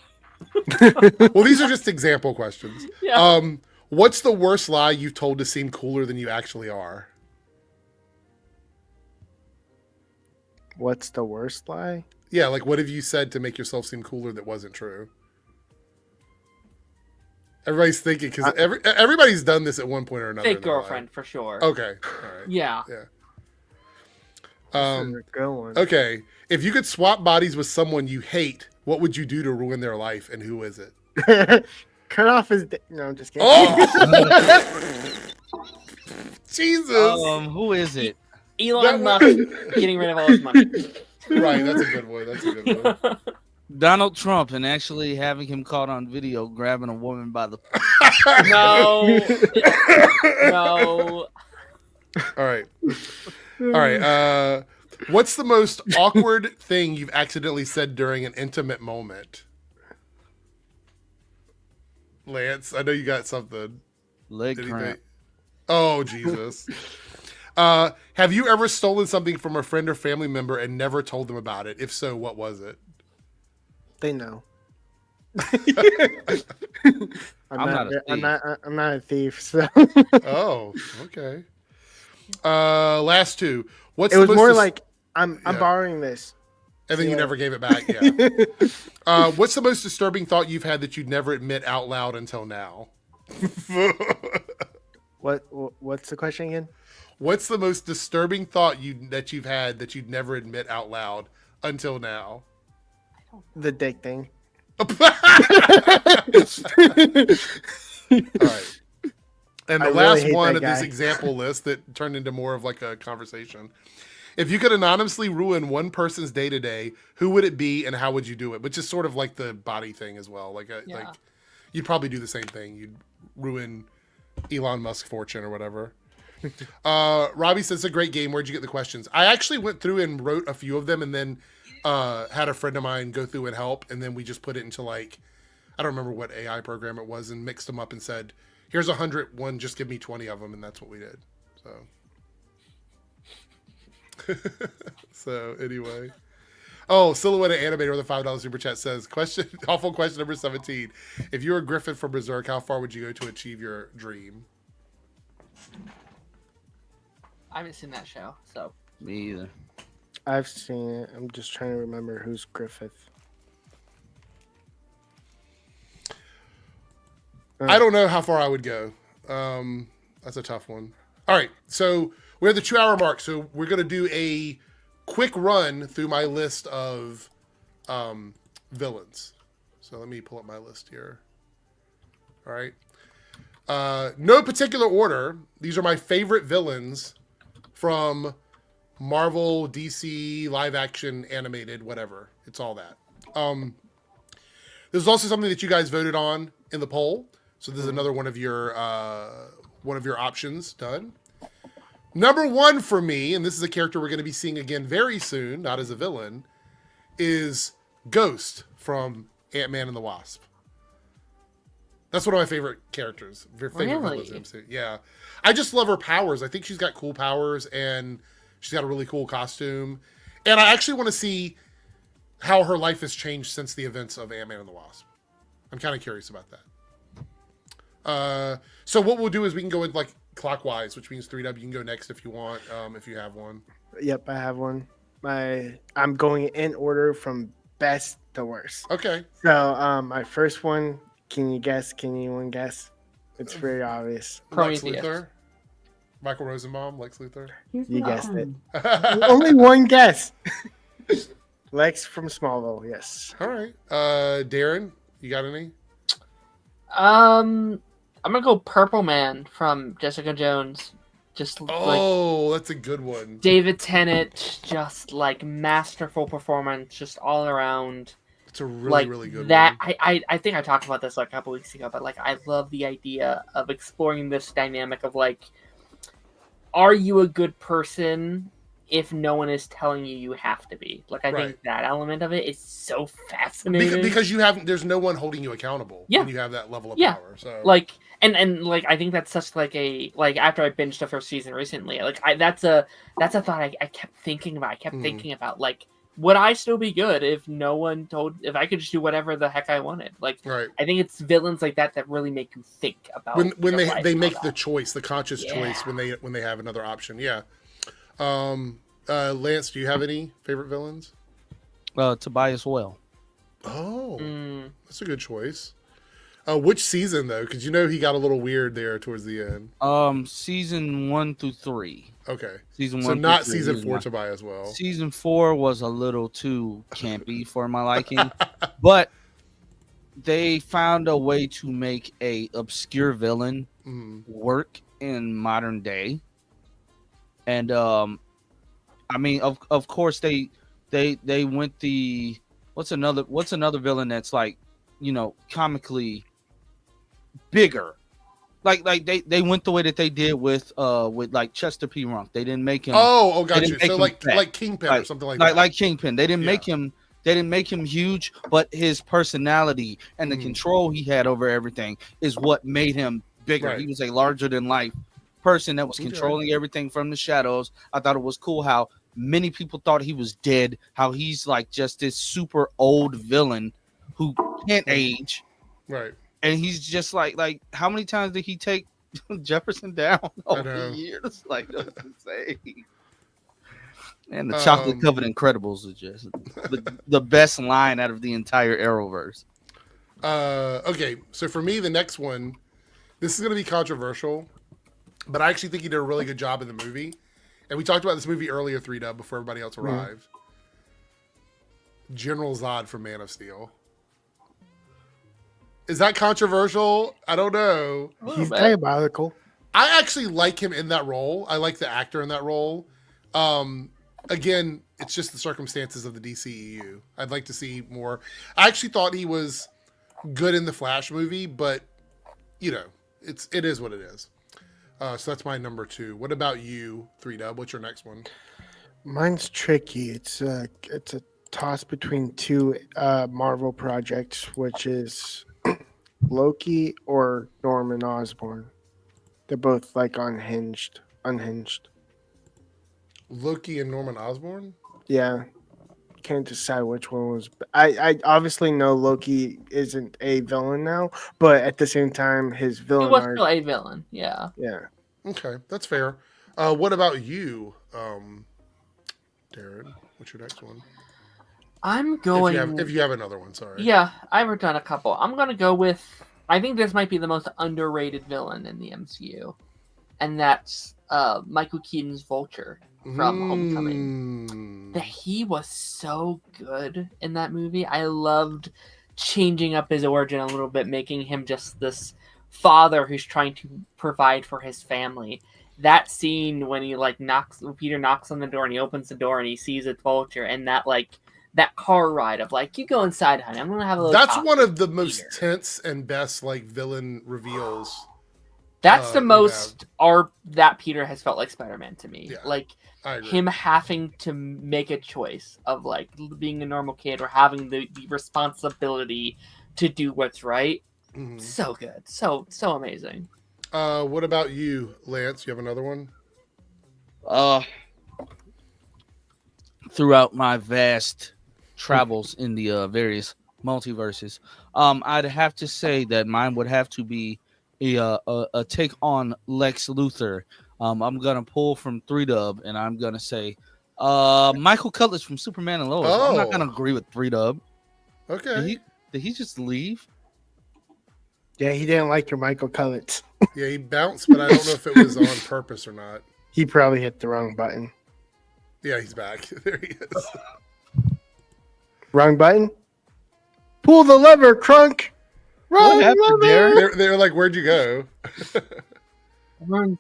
A: well, these are just example questions.
L: Yeah.
A: What's the worst lie you've told to seem cooler than you actually are?
B: What's the worst lie?
A: Yeah, like what have you said to make yourself seem cooler that wasn't true? Everybody's thinking because everybody's done this at one point or another.
L: Fake
A: in their life.
L: girlfriend for sure.
A: Okay. All right.
L: Yeah.
A: Yeah.
B: This is a good one.
A: Okay. If you could swap bodies with someone you hate, what would you do to ruin their life, and who is it?
B: Cut off his. No, I'm just kidding.
A: Oh! Jesus.
M: Who is it?
L: Elon Musk getting rid of all his money.
A: Right, that's a good one. That's a good one.
M: Donald Trump, and actually having him caught on video grabbing a woman by the.
L: No. No.
A: All right. All right. What's the most awkward thing you've accidentally said during an intimate moment? Lance, I know you got something.
M: Leg
A: Anything?
M: cramp.
A: Oh, Jesus. Have you ever stolen something from a friend or family member and never told them about it? If so, what was it?
B: They know.
M: I'm
B: not a thief. So
A: Oh, okay. Last two. What's
B: it
A: the
B: was
A: most
B: more like I'm
A: Yeah.
B: borrowing this.
A: and then you
B: Yeah.
A: never gave it back. Yeah. What's the most disturbing thought you've had that you'd never admit out loud until now?
B: What's the question again?
A: What's the most disturbing thought that you've had that you'd never admit out loud until now?
B: The dick thing.
A: All right. And the
B: I really
A: last
B: hate
A: one
B: that
A: of this
B: guy.
A: example list that turned into more of like a conversation. If you could anonymously ruin one person's day to day, who would it be and how would you do it? Which is sort of like the body thing as well. Like you'd probably do the same thing. You'd ruin Elon Musk's fortune or whatever. Robbie says it's a great game. Where'd you get the questions? I actually went through and wrote a few of them and then had a friend of mine go through and help. And then we just put it into like, I don't remember what AI program it was, and mixed them up and said, here's 100 one, just give me 20 of them. And that's what we did. So anyway. Oh, Silhouette Animator with a $5 super chat says, awful question number 17. If you were Griffin from Berserk, how far would you go to achieve your dream?
L: I haven't seen that show, so.
M: Me either.
B: I've seen it. I'm just trying to remember who's Griffith.
A: I don't know how far I would go. That's a tough one. All right, so we're at the 2 hour mark, so we're going to do a quick run through my list of villains. So let me pull up my list here. All right. No particular order. These are my favorite villains from Marvel, DC, live action, animated, whatever. It's all that. This is also something that you guys voted on in the poll. So this is another one of your options done. Number one for me, and this is a character we're going to be seeing again very soon, not as a villain, is Ghost from Ant-Man and the Wasp. That's one of my favorite characters. Favorite
L: Really?
A: villains in MCU. Yeah. I just love her powers. I think she's got cool powers, and she's got a really cool costume. And I actually want to see how her life has changed since the events of Ant-Man and the Wasp. I'm kind of curious about that. So what we'll do is we can go in like clockwise, which means 3W. You can go next if you want, if you have one.
B: Yep, I have one. I'm going in order from best to worst.
A: Okay.
B: So my first one, can you guess? Can anyone guess? It's very obvious.
A: Lex Luthor? Michael Rosenbaum, Lex Luthor?
B: You guessed it. Only one guess. Lex from Smallville, yes.
A: All right. Darren, you got any?
L: I'm gonna go Purple Man from Jessica Jones. Just
A: that's a good one.
L: David Tennant, just like masterful performance, just all around.
A: It's a really, really good
L: one.
A: one.
L: I think I talked about this like a couple weeks ago, but like I love the idea of exploring this dynamic of like, are you a good person if no one is telling you have to be? Like I think that element of it is so fascinating
A: because there's no one holding you accountable when you have that level of power. So
L: like and like I think that's such like a like after I binged the first season recently, like that's a thought I kept thinking about. I kept thinking about like, would I still be good if no one if I could just do whatever the heck I wanted? Like, I think it's villains like that really make you think about
A: when they make the choice, the conscious choice when they have another option. Yeah. Lance, do you have any favorite villains?
M: Tobias Well.
A: Oh, that's a good choice. Which season though? Because he got a little weird there towards the end.
M: Season 1 through 3.
A: Okay.
M: Season 1.
A: So not season 4 Tobias Well.
M: Season 4 was a little too campy for my liking, but they found a way to make a obscure villain work in modern day. And I mean, of course they went the what's another villain that's like, comically bigger. Like they went the way that they did with like Chester P. Runk. They didn't make him.
A: Oh, got you. So like Kingpin or something like that.
M: Like Kingpin. They didn't make him. They didn't make him huge, but his personality and the control he had over everything is what made him bigger. Right. He was a larger than life person that was controlling everything from the shadows. I thought it was cool how many people thought he was dead. How he's like just this super old villain who can't age.
A: Right.
M: And he's just like how many times did he take Jefferson down over the years? Like, that's insane. And the chocolate covered Incredibles is just the best line out of the entire Arrowverse.
A: Okay, so for me, the next one, this is going to be controversial, but I actually think he did a really good job in the movie. And we talked about this movie earlier, 3Dub, before everybody else arrived. General Zod from Man of Steel. Is that controversial? I don't know.
B: He's diabolical.
A: I actually like him in that role. I like the actor in that role. Again, it's just the circumstances of the DCEU. I'd like to see more. I actually thought he was good in the Flash movie, but it is what it is. So that's my number 2. What about you, 3Dub? What's your next one?
B: Mine's tricky. It's a toss between 2 Marvel projects, which is Loki or Norman Osborn. They're both like unhinged.
A: Loki and Norman Osborn?
B: Yeah. Can't decide which one was. I obviously know Loki isn't a villain now, but at the same time, his villain.
L: He was still a villain. Yeah.
B: Yeah.
A: Okay, that's fair. What about you, Darren? What's your next one?
L: I'm going.
A: If you have another one, sorry.
L: Yeah, I've done a couple. I'm gonna go with. I think this might be the most underrated villain in the MCU, and that's Michael Keaton's Vulture from Homecoming. He was so good in that movie. I loved changing up his origin a little bit, making him just this father who's trying to provide for his family. That scene when he Peter knocks on the door and he opens the door and he sees a Vulture, and that car ride of you go inside, honey. I'm gonna have a little.
A: That's one of the most tense and best villain reveals.
L: That's the most that Peter has felt like Spider-Man to me.
A: Yeah,
L: him having to make a choice of being a normal kid or having the responsibility to do what's right. So good, so amazing.
A: What about you, Lance? You have another one?
M: Throughout my vast travels in the various multiverses, I'd have to say that mine would have to be a take on Lex Luthor. I'm gonna pull from 3Dub, and I'm gonna say Michael Cutlass from Superman and Lois. I'm not gonna agree with 3Dub.
A: Okay.
M: Did he just leave?
B: Yeah, he didn't like your Michael Cullets.
A: Yeah, he bounced, but I don't know if it was on purpose or not.
B: He probably hit the wrong button.
A: Yeah, he's back. There he is.
B: Wrong button? Pull the lever, Crunk! Wrong lever!
A: They're like, where'd you go?
L: Everyone's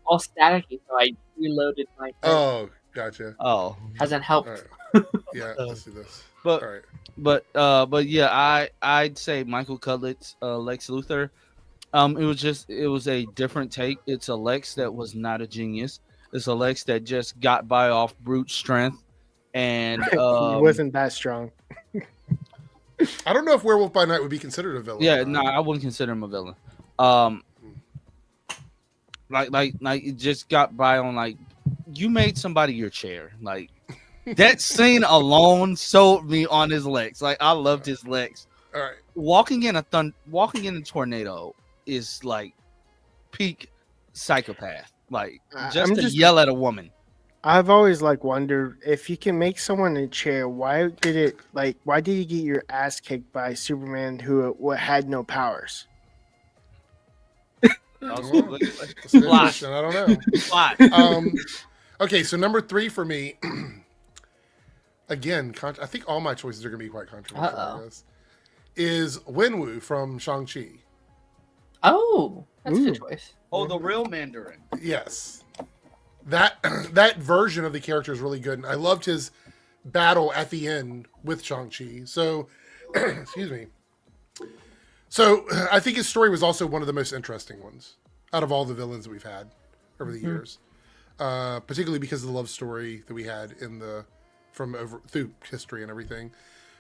L: all staticky, so I reloaded my.
A: Oh, gotcha.
M: Oh,
L: hasn't helped.
A: Right. Yeah, let's do this.
M: But
A: all right.
M: But yeah, I'd say Michael Cutlass, Lex Luthor. It was a different take. It's a Lex that was not a genius. It's a Lex that just got by off brute strength, and
B: he wasn't that strong.
A: I don't know if Werewolf by Night would be considered a villain.
M: Yeah, no, I wouldn't consider him a villain. Like it just got by on like you made somebody your chair. Like that scene alone sold me on his legs. Like I loved his legs.
A: All right.
M: Walking in a tornado is like peak psychopath. Like just to yell at a woman.
B: I've always wondered if you can make someone a chair, why did you get your ass kicked by Superman who had no powers?
A: That's a good question. I don't know. Okay, so number 3 for me. Again, I think all my choices are going to be quite controversial. I guess, is Wenwu from Shang-Chi.
L: Oh, that's a good choice.
M: Oh, the real Mandarin.
A: Yes. That version of the character is really good. And I loved his battle at the end with Shang-Chi. So, excuse me. So, I think his story was also one of the most interesting ones out of all the villains that we've had over the years. Particularly because of the love story that we had through history and everything.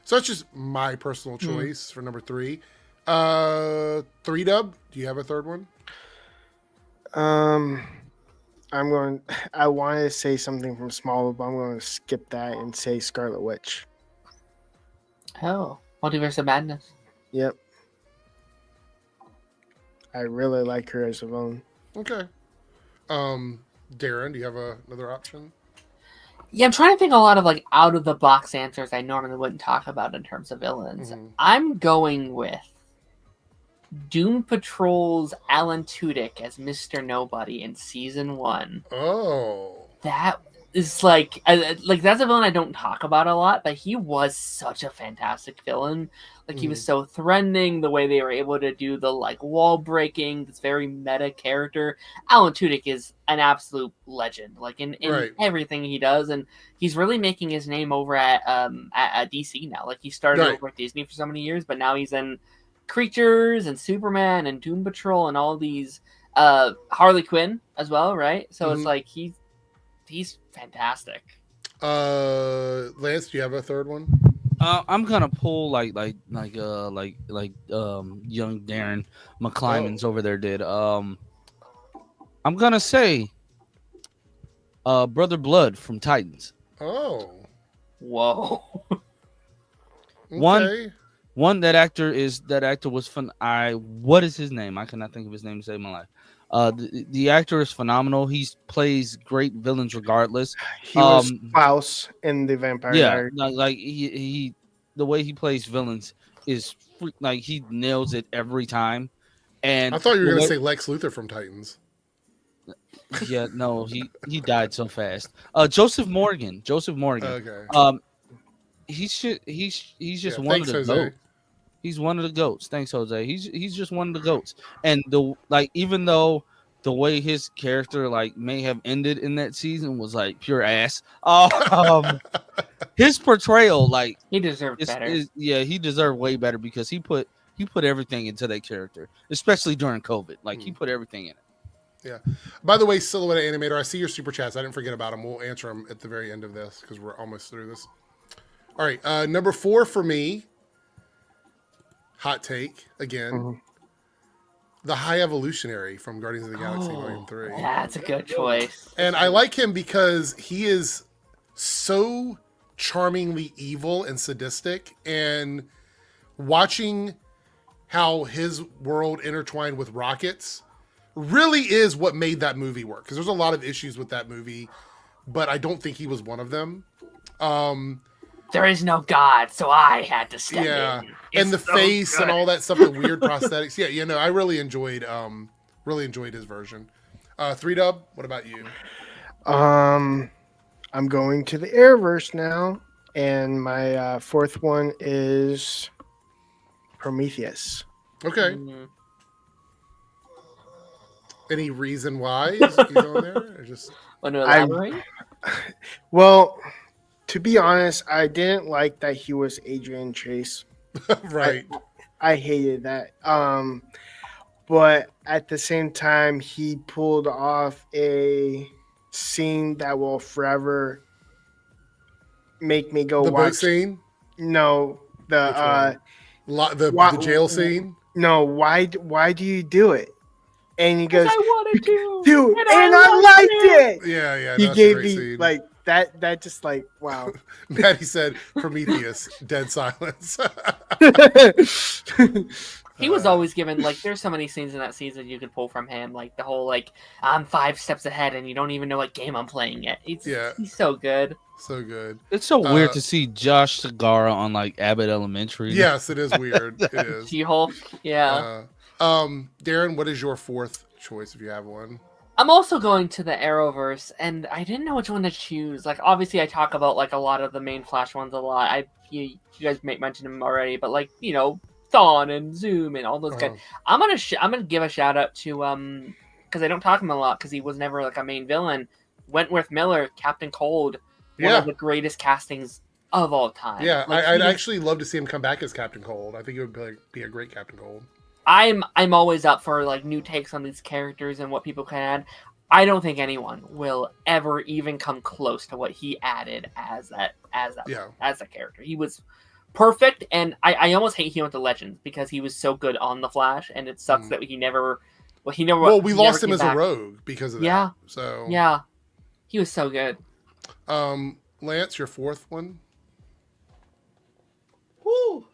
A: So that's just my personal choice for number 3. 3Dub, do you have a third one?
B: I wanted to say something from Smallville, but I'm going to skip that and say Scarlet Witch.
L: Oh, Multiverse of Madness.
B: Yep. I really like her as a villain.
A: Okay. Darren, do you have another option?
L: Yeah, I'm trying to think a lot of out of the box answers I normally wouldn't talk about in terms of villains. I'm going with Doom Patrol's Alan Tudyk as Mr. Nobody in season 1.
A: Oh,
L: that is that's a villain I don't talk about a lot, but he was such a fantastic villain. He was so threatening. The way they were able to do the wall breaking, this very meta character. Alan Tudyk is an absolute legend, in right. everything he does, and he's really making his name over at DC now. He started over at Disney for so many years, but now he's in Creatures and Superman and Doom Patrol and all these Harley Quinn as well, right? So it's he's fantastic.
A: Lance, do you have a third one?
M: I'm gonna pull young Darren McClymonds over there did. I'm gonna say Brother Blood from Titans.
A: Oh,
L: whoa!
A: Okay.
M: One that actor was fun. What is his name? I cannot think of his name to save my life. The actor is phenomenal. He plays great villains regardless.
B: He was Klaus in the Vampire Diaries.
M: He the way he plays villains is he nails it every time. And
A: I thought you were going to say Lex Luthor from Titans.
M: Yeah, no, he died so fast. Joseph Morgan.
A: Okay.
M: He's just one of the goats. He's one of the goats. Thanks, Jose. He's just one of the goats. And even though the way his character may have ended in that season was pure ass. His portrayal
L: he deserved better.
M: He deserved way better because he put everything into that character, especially during COVID. He put everything in it.
A: Yeah. By the way, Silhouette Animator, I see your super chats. I didn't forget about them. We'll answer them at the very end of this because we're almost through this. All right, number 4 for me. Hot take again. the High Evolutionary from Guardians of the Galaxy Volume 3.
L: That's a good choice.
A: And I like him because he is so charmingly evil and sadistic, and watching how his world intertwined with Rocket's really is what made that movie work. Because there's a lot of issues with that movie, but I don't think he was one of them.
L: There is no God, so I had to step in.
A: And the face and all that stuff, the weird prosthetics. Yeah, I really enjoyed his version. 3Dub, what about you?
B: I'm going to the Arrowverse now, and my fourth one is Prometheus.
A: Okay. Any reason why he's on there? Or just
L: want to elaborate?
B: Well, to be honest, I didn't like that he was Adrian Chase.
A: Right.
B: I hated that. But at the same time, he pulled off a scene that will forever make me go
A: the
B: watch.
A: Boat scene?
B: No, the
A: jail scene.
B: No, why do you do it? And he goes,
L: I wanted to,
B: dude, and I liked it.
A: Yeah.
B: He gave me scene. Like that. That just like wow.
A: Maddie said Prometheus, dead silence.
L: He was always given, like, there's so many scenes in that season you could pull from him, like the whole, like, I'm 5 steps ahead and you don't even know what game I'm playing yet. He's so good.
A: So good.
M: It's so weird to see Josh Segarra on, like, Abbott Elementary.
A: Yes, it is weird. It is.
L: She-Hulk, yeah.
A: Darren, what is your fourth choice if you have one?
L: I'm also going to the Arrowverse, and I didn't know which one to choose. Like, obviously, I talk about, like, a lot of the main Flash ones a lot. You guys may mention them already, but, like, Thawne and Zoom and all those guys. I'm gonna give a shout out to because I don't talk him a lot because he was never like a main villain. Wentworth Miller, Captain Cold, one of the greatest castings of all time.
A: Yeah,
L: like,
A: I'd actually love to see him come back as Captain Cold. I think it would be a great Captain Cold.
L: I'm always up for like new takes on these characters and what people can add. I don't think anyone will ever even come close to what he added as a character. He was perfect, and I almost hate he went to Legends because he was so good on the Flash, and it sucks that he never. Well,
A: we lost him as a rogue because of that.
L: Yeah.
A: So
L: yeah, he was so good.
A: Lance, your fourth one.
M: Woo.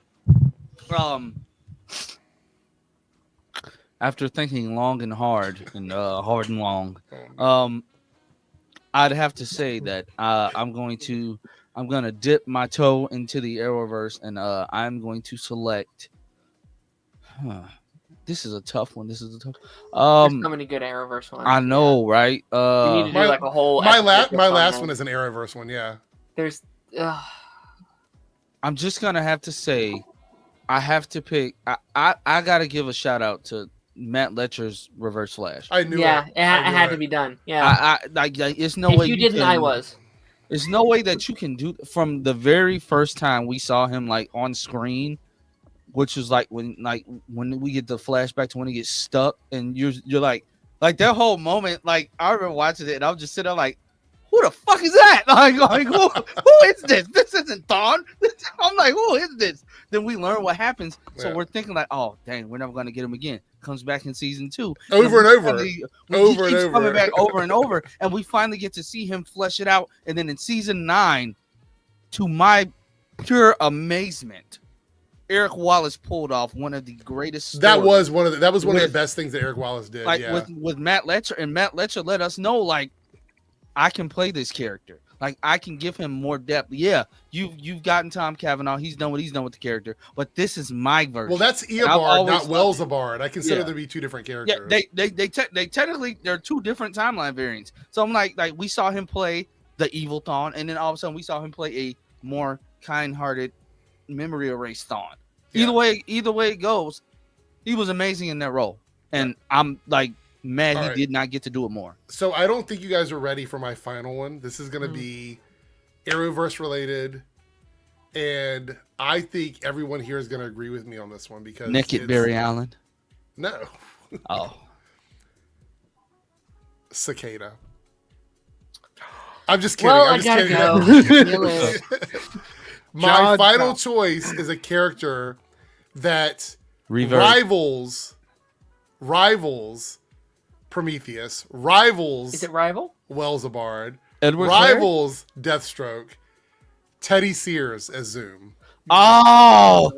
M: After thinking long and hard and hard and long, I'd have to say that I'm gonna dip my toe into the Arrowverse, and I'm going to select. This is a tough one.
L: There's so many good Arrowverse ones.
M: I know, right?
L: You need to do like a whole.
A: My last one is an Arrowverse one. Yeah.
L: There's.
M: I'm just gonna have to say, I have to pick. I gotta give a shout out to Matt Letcher's Reverse Flash.
A: I knew.
L: Yeah, it had to be done. Yeah.
M: It's no
L: way.
M: If
L: you didn't, I was.
M: There's no way that you can do from the very first time we saw him like on screen, which was like when we get the flashback to when he gets stuck, and you're like that whole moment. Like I remember watching it, and I was just sitting there like, who the fuck is that? Like who is this? This isn't Thawne. I'm like, who is this? Then we learn what happens. So we're thinking like, oh dang, we're never gonna get him again. Comes back in season 2
A: over and over,
M: coming back over and over, and we finally get to see him flesh it out. And then in season 9, to my pure amazement, Eric Wallace pulled off one of the greatest.
A: That was one of the best things that Eric Wallace did.
M: Like with Matt Letcher, and Matt Letcher let us know like I can play this character. Like I can give him more depth. Yeah, you've gotten Tom Cavanaugh. He's done what he's done with the character. But this is my version.
A: Well, that's Eobard, not Wellsabard. I consider there to be two different characters.
M: Yeah, they technically they're two different timeline variants. So I'm like we saw him play the evil Thawne, and then all of a sudden we saw him play a more kind-hearted, memory erased Thawne. Yeah. Either way it goes, he was amazing in that role, and I'm like. Man, he did not get to do it more.
A: So I don't think you guys are ready for my final one. This is going to be Arrowverse related, and I think everyone here is going to agree with me on this one because
M: Naked Barry Allen.
A: No.
M: Oh.
A: Cicada. I'm just kidding.
L: Well,
A: I'm just kidding.
L: Go.
A: My final choice is a character that rivals rivals Prometheus, rivals
L: Is it rival?
A: Wellsabard,
M: Edward Clare?
A: rivals Deathstroke, Teddy Sears as Zoom.
M: Oh,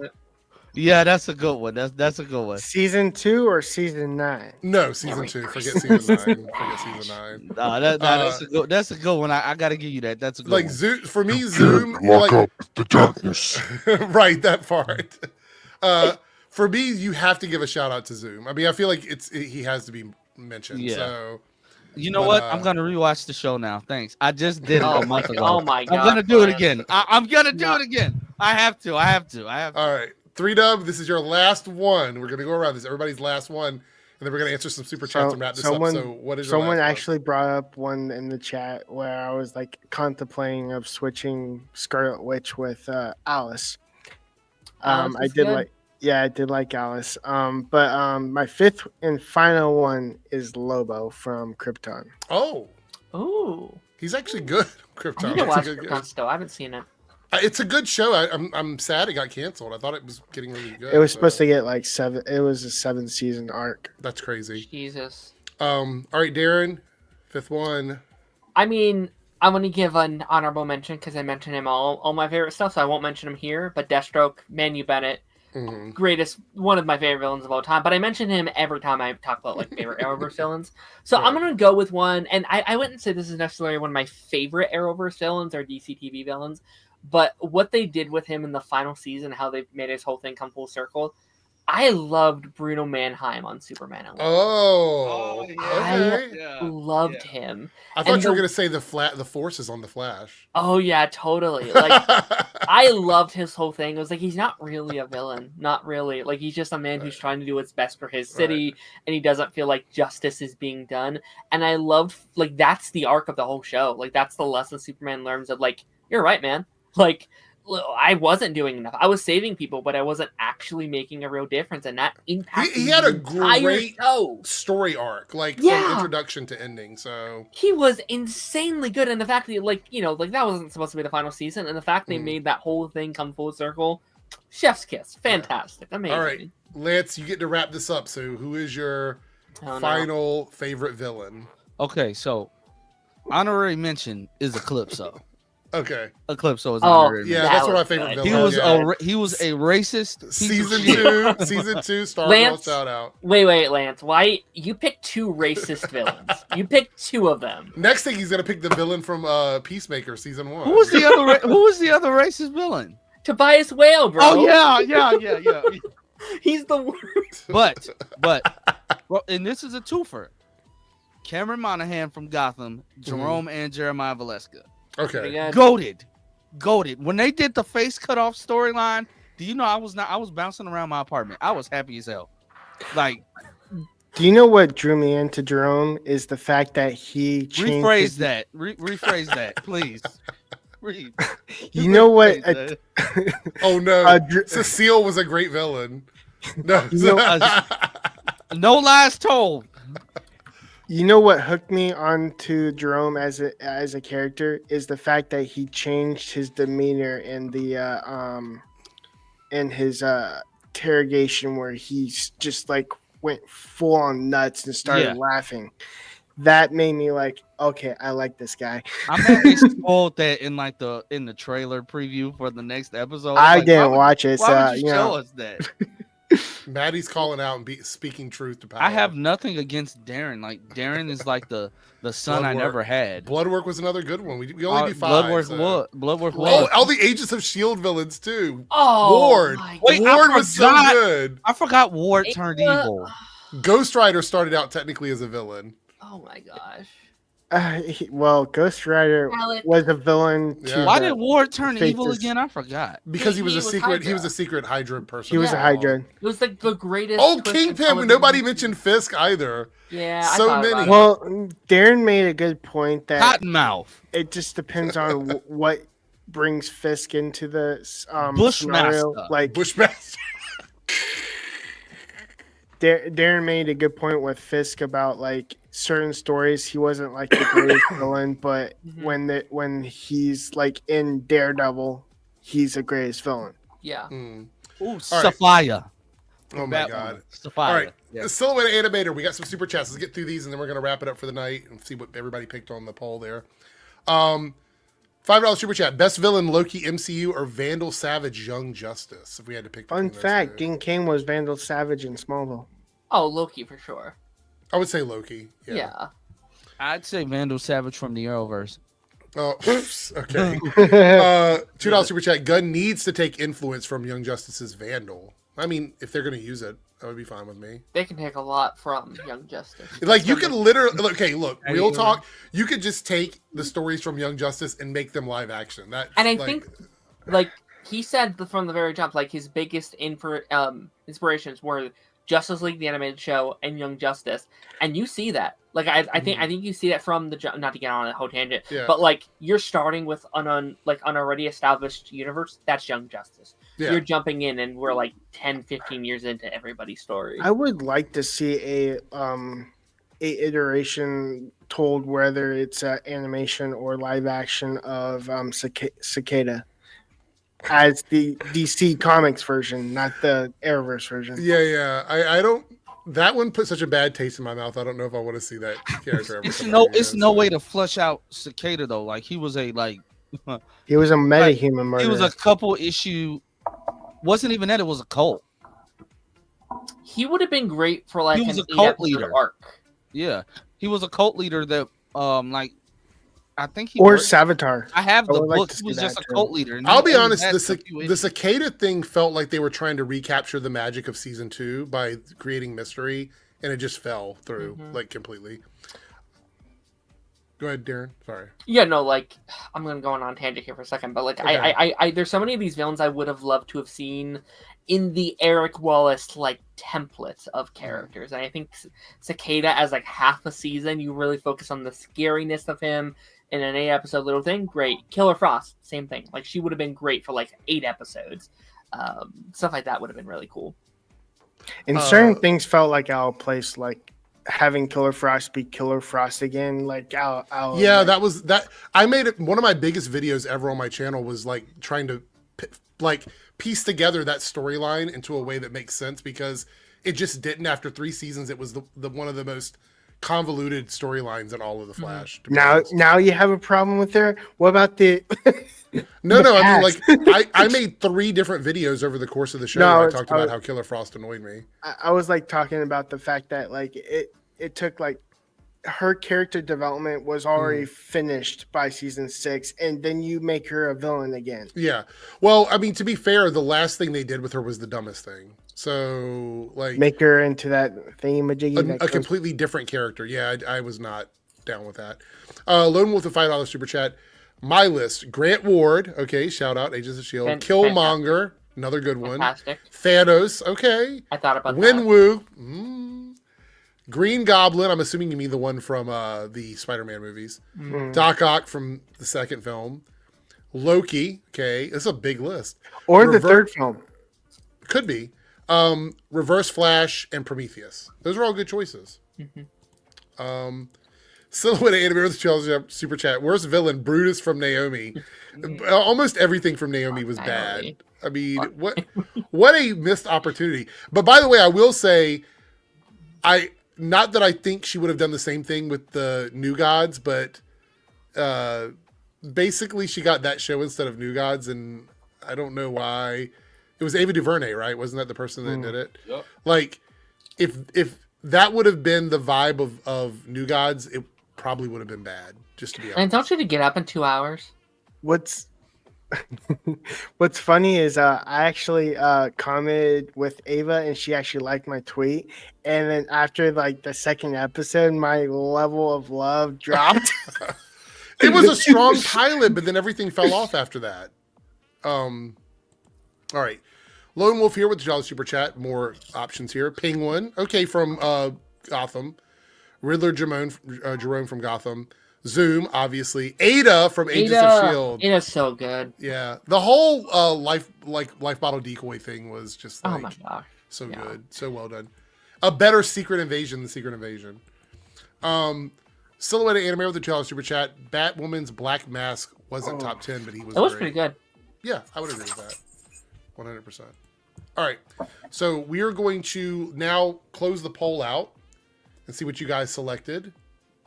M: yeah, that's a good one. That's a good one.
B: Season 2 or season 9?
A: No, season 2. Forget season 9. Forget season 9.
M: That's a good one. I gotta give you that. That's a good
A: Like
M: one.
A: Zoom for me. Zoom
N: Lock
A: like,
N: up the darkness.
A: right, that part. For me, you have to give a shout out to Zoom. I mean, I feel like he has to be mentioned.
M: Yeah.
A: So
M: You know what? I'm gonna rewatch the show now. Thanks. I just did it
L: Oh
M: a month
L: my-
M: ago.
L: oh my God,
M: I'm gonna do it
L: Brian.
M: again. I'm gonna do it again. I have to.
A: All right, 3Dub, this is your last one. We're gonna go around this. Everybody's last one, and then we're gonna answer some super chats and wrap this up. So, what is your
B: someone
A: last one?
B: actually brought up one in the chat where I was like contemplating of switching Scarlet Witch with Alice.
L: Alice
B: I
L: is
B: did
L: good.
B: I did like Alice. But my fifth and final one is Lobo from Krypton.
A: Oh,
L: Ooh.
A: he's actually good.
L: I
A: Krypton.
L: need to
A: That's
L: watch
A: a good-
L: Krypton still. I haven't seen it.
A: It's a good show. I'm sad it got canceled. I thought it was getting really good.
B: It was supposed to get like 7. It was a 7-season arc.
A: That's crazy.
L: Jesus.
A: All right, Darren, fifth one.
L: I mean, I'm going to give an honorable mention because I mentioned him all my favorite stuff, so I won't mention him here. But Deathstroke, Manu Bennett, greatest, one of my favorite villains of all time. But I mention him every time I talk about like favorite Arrowverse villains. So I'm going to go with one, and I wouldn't say this is necessarily one of my favorite Arrowverse villains or DC TV villains, but what they did with him in the final season, how they made his whole thing come full circle. I loved Bruno Mannheim on Superman.
A: Oh,
L: I loved him.
A: I thought
L: And
A: you were
L: the-
A: gonna say the Force is on the Flash.
L: Oh yeah, totally. Like I loved his whole thing. It was like he's not really a villain, not really. Like he's just a man who's trying to do what's best for his city, and he doesn't feel like justice is being done. And I loved like that's the arc of the whole show. Like that's the lesson Superman learns of like you're right, man. Like I wasn't doing enough. I was saving people, but I wasn't actually making a real difference, and that impacted.
A: He had a
L: the entire
A: great
L: show.
A: story arc, like
L: Yeah.
A: from introduction to ending. So
L: He was insanely good, and the fact that like that wasn't supposed to be the final season, and the fact they made that whole thing come full circle, chef's kiss, fantastic, amazing.
A: all right, Lance, you get to wrap this up. So who is your
L: Oh, no.
A: final favorite villain?
M: Okay, so honorary mention is Eclipso.
A: Okay.
M: Eclipso is
L: Oh,
M: honorary
A: yeah,
M: mention.
A: that's one of my favorite villains.
M: He was a racist. piece of
A: Season
M: shit.
A: season two, Stargirl
L: Lance,
A: shout out.
L: Wait, Lance. Why you picked two racist villains? You picked two of them.
A: Next thing he's gonna pick the villain from Peacemaker season 1.
M: Who was the other? Who was the other racist villain?
L: Tobias Whale, bro.
M: Oh yeah.
L: He's the worst.
M: But, well, and this is a twofer. Cameron Monaghan from Gotham, Jerome and Jeremiah Valeska.
A: Okay.
M: Goated. When they did the face cut off storyline, do you know I was bouncing around my apartment. I was happy as hell. Like,
B: Do you know what drew me into Jerome is the fact that he changed
M: rephrase
B: his-
M: that. Rephrase that, please.
B: You know what?
A: Oh no,
B: Dr-
A: Cecile was a great villain. No,
B: You know,
M: no lies told.
B: You know what hooked me onto Jerome as a character is the fact that he changed his demeanor in the in his interrogation where he's just like went full on nuts and started laughing. That made me like, okay, I like this guy.
M: I'm mad they spoiled that in the trailer preview for the next episode.
B: I
M: Like,
B: didn't watch it,
M: Why
B: so
M: would you
B: you
M: show
B: know.
M: us that?
A: Maddie's calling out and speaking truth to power.
M: I have nothing against Darren. Like Darren is like the son I
A: Bloodwork.
M: never had.
A: Bloodwork was another good one. We only do 5.
M: Bloodwork.
A: Oh, all the Agents of S.H.I.E.L.D. villains too.
L: Oh,
A: Ward.
M: Wait,
A: Ward
M: I
A: was so
M: forgot.
A: good.
M: I forgot Ward turned evil.
A: Ghost Rider started out technically as a villain.
L: Oh my gosh.
B: Well, Ghost Rider
L: Alex.
B: was a villain. To
M: Why
B: the
M: did Ward turn evil
B: faces.
M: again? I forgot.
A: Because he was
L: He
A: a
L: was
A: secret. He
L: Hydra.
A: was a secret Hydra person.
B: He was a Hydra.
L: It was like the greatest.
A: Oh,
L: twist in
A: Kingpin! But
L: television
A: nobody
L: history.
A: mentioned Fisk either.
L: Yeah, I
A: so
L: thought
A: many.
L: about it.
B: Well, Darren made a good point that
M: Cottonmouth.
B: it just depends on what brings Fisk into the
M: Bushmaster.
B: scenario. Like
A: Bushmaster.
B: Darren made a good point with Fisk about like certain stories. He wasn't like the greatest villain, but when he's like in Daredevil, he's the greatest villain.
L: Yeah.
A: Mm.
M: Ooh,
A: All right.
M: Sophia.
A: Oh my god!
M: Sapphire.
A: All right,
M: Yeah.
A: Silhouette Animator. We got some super chats. Let's get through these, and then we're gonna wrap it up for the night and see what everybody picked on the poll there. $5 super chat. Best villain: Loki, MCU, or Vandal Savage, Young Justice? If we had to pick.
B: Fun
A: between those
B: fact:
A: two.
B: Dean Cain was Vandal Savage in Smallville.
L: Oh, Loki for sure.
A: I would say Loki.
L: Yeah.
M: I'd say Vandal Savage from the Arrowverse.
A: Oh, oops. Okay. $2 super chat. Gunn needs to take influence from Young Justice's Vandal. I mean, if they're going to use it, that would be fine with me.
L: They can take a lot from Young Justice.
A: Like, you could literally... Okay, look, real talk. You could just take the stories from Young Justice and make them live action. That
L: And I think, like, he said from the very jump, like, his biggest inspirations were Justice League, the animated show, and Young Justice. And you see that. Like, I think you see that from the... Not to get on a whole tangent, but, like, you're starting with an already established universe. That's Young Justice. Yeah. You're jumping in, and we're like 10, 15 years into everybody's story.
B: I would like to see a iteration told, whether it's animation or live action, of Cicada as the DC Comics version, not the Arrowverse version.
A: Yeah. I don't. That one put such a bad taste in my mouth. I don't know if I want to see that character ever.
M: It's no way to flush out Cicada though. Like he was a
B: he was a metahuman murderer.
M: He was a couple issue. Wasn't even that. It was a cult.
L: He would have been great for like
M: he was
L: an
M: a cult leader
L: arc.
M: Yeah, he was a cult leader that I think he
B: or Savitar.
M: I have the book. He was just a cult leader.
A: I'll be honest. The Cicada thing felt like they were trying to recapture the magic of season 2 by creating mystery, and it just fell through like completely. Go ahead, Darren. Sorry.
L: Yeah, no, like I'm gonna go on a tangent here for a second, but like okay. I there's so many of these villains I would have loved to have seen in the Eric Wallace like template of characters, and I think Cicada as like half a season, you really focus on the scariness of him in an 8-episode little thing. Great. Killer Frost, same thing. Like she would have been great for like 8 episodes. Stuff like that would have been really cool.
B: And certain things felt like out of place, like having Killer Frost be Killer Frost again, like
A: that was that. I made it one of my biggest videos ever on my channel was like trying to like piece together that storyline into a way that makes sense, because it just didn't. After 3 seasons, it was the one of the most convoluted storylines in all of the Flash.
B: Now you have a problem with her. What about the?
A: No. I mean, like I made 3 different videos over the course of the show. Where I talked about how Killer Frost annoyed me.
B: I was like talking about the fact that like it took like her character development was already finished by season 6, and then you make her a villain again.
A: Yeah. Well, I mean, to be fair, the last thing they did with her was the dumbest thing. So like
B: make her into that thingamajiggy.
A: A completely different character. Yeah, I was not down with that. Lone Wolf, a $5 super chat. My list: Grant Ward. Okay, shout out Agents of S.H.I.E.L.D. Killmonger, another good one.
L: Fantastic.
A: Thanos. Okay.
L: I thought about
A: Winwu. Green Goblin. I'm assuming you mean the one from the Spider-Man movies. Doc Ock from the second film. Loki. Okay, this is a big list.
B: Or the third film.
A: Could be. Reverse Flash and Prometheus. Those are all good choices. Silhouette Animator with the Chelsea super chat. Worst villain, Brutus from Naomi. Almost everything from Naomi was bad. I mean, what a missed opportunity. But by the way, I will say, not that I think she would have done the same thing with the New Gods, but basically she got that show instead of New Gods, and I don't know why. It was Ava DuVernay, right? Wasn't that the person that did it?
D: Yep.
A: Like, if that would have been the vibe of New Gods, it probably would have been bad, just to be honest.
L: And don't you have to get up in 2 hours?
B: What's funny is I actually commented with Ava, and she actually liked my tweet. And then after like the second episode, my level of love dropped.
A: It was a strong pilot, but then everything fell off after that. All right. Lone Wolf here with the Jolly Super Chat. More options here. Penguin. Okay, from Gotham. Riddler Jerome from Gotham. Zoom, obviously. Ada from Agents of S.H.I.E.L.D.
L: Ada's so good.
A: Yeah. The whole life bottle decoy thing was just like,
L: oh my gosh.
A: So good. So well done. A better Secret Invasion than Secret Invasion. Silhouette Animator with the Jolly Super Chat. Batwoman's Black Mask wasn't top 10, but he was
L: It was
A: great.
L: pretty good.
A: Yeah, I would agree with that. 100%. All right. So we are going to now close the poll out and see what you guys selected.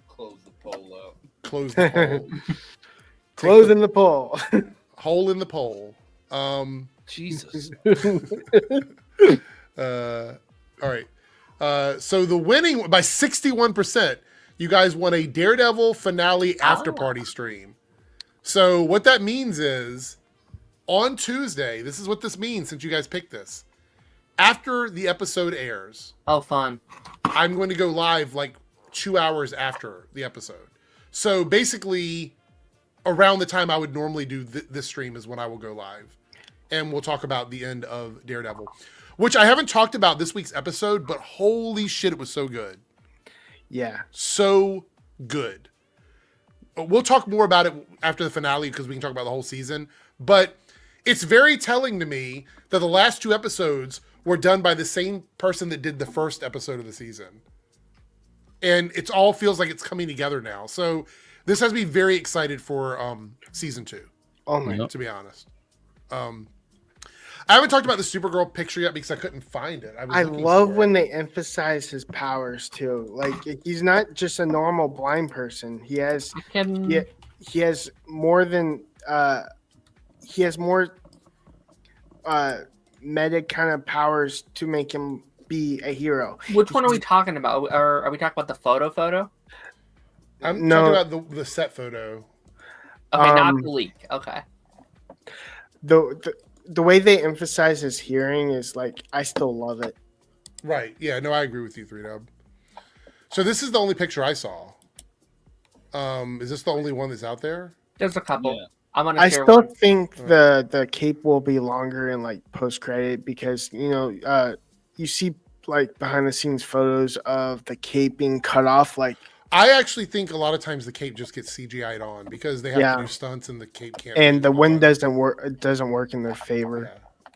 M: Close the poll out.
A: Close the poll.
B: Closing the poll.
A: Hole in the poll.
M: Jesus.
A: All right. So the winning by 61%, you guys won a Daredevil finale after party stream. So what that means is on Tuesday, this is what this means since you guys picked this. After the episode airs.
L: Oh, fun.
A: I'm going to go live like 2 hours after the episode. So basically around the time I would normally do this stream is when I will go live. And we'll talk about the end of Daredevil, which I haven't talked about this week's episode, but holy shit, it was so good.
B: Yeah.
A: So good. We'll talk more about it after the finale because we can talk about the whole season. But it's very telling to me that the last 2 episodes were done by the same person that did the first episode of the season. And it all feels like it's coming together now. So this has me very excited for season 2.
B: Oh my!
A: To be honest. I haven't talked about the Supergirl picture yet because I couldn't find it.
B: I love when they emphasize his powers too. Like he's not just a normal blind person. He has he has more than he has more meta kind of powers to make him be a hero.
L: Which one are we talking about? Are we talking about the photo?
A: I'm talking about the set photo.
L: Okay, not the leak. Okay.
B: The way they emphasize his hearing is like, I still love it.
A: Right. Yeah, no, I agree with you, 3Dub. So this is the only picture I saw. Is this the only one that's out there?
L: There's a couple. Yeah.
B: I still think the cape will be longer in like post credit because you see like behind the scenes photos of the cape being cut off. Like
A: I actually think a lot of times the cape just gets CGI'd on because they have to do stunts and the cape can't.
B: And the wind doesn't work. It doesn't work in their favor.
A: Yeah.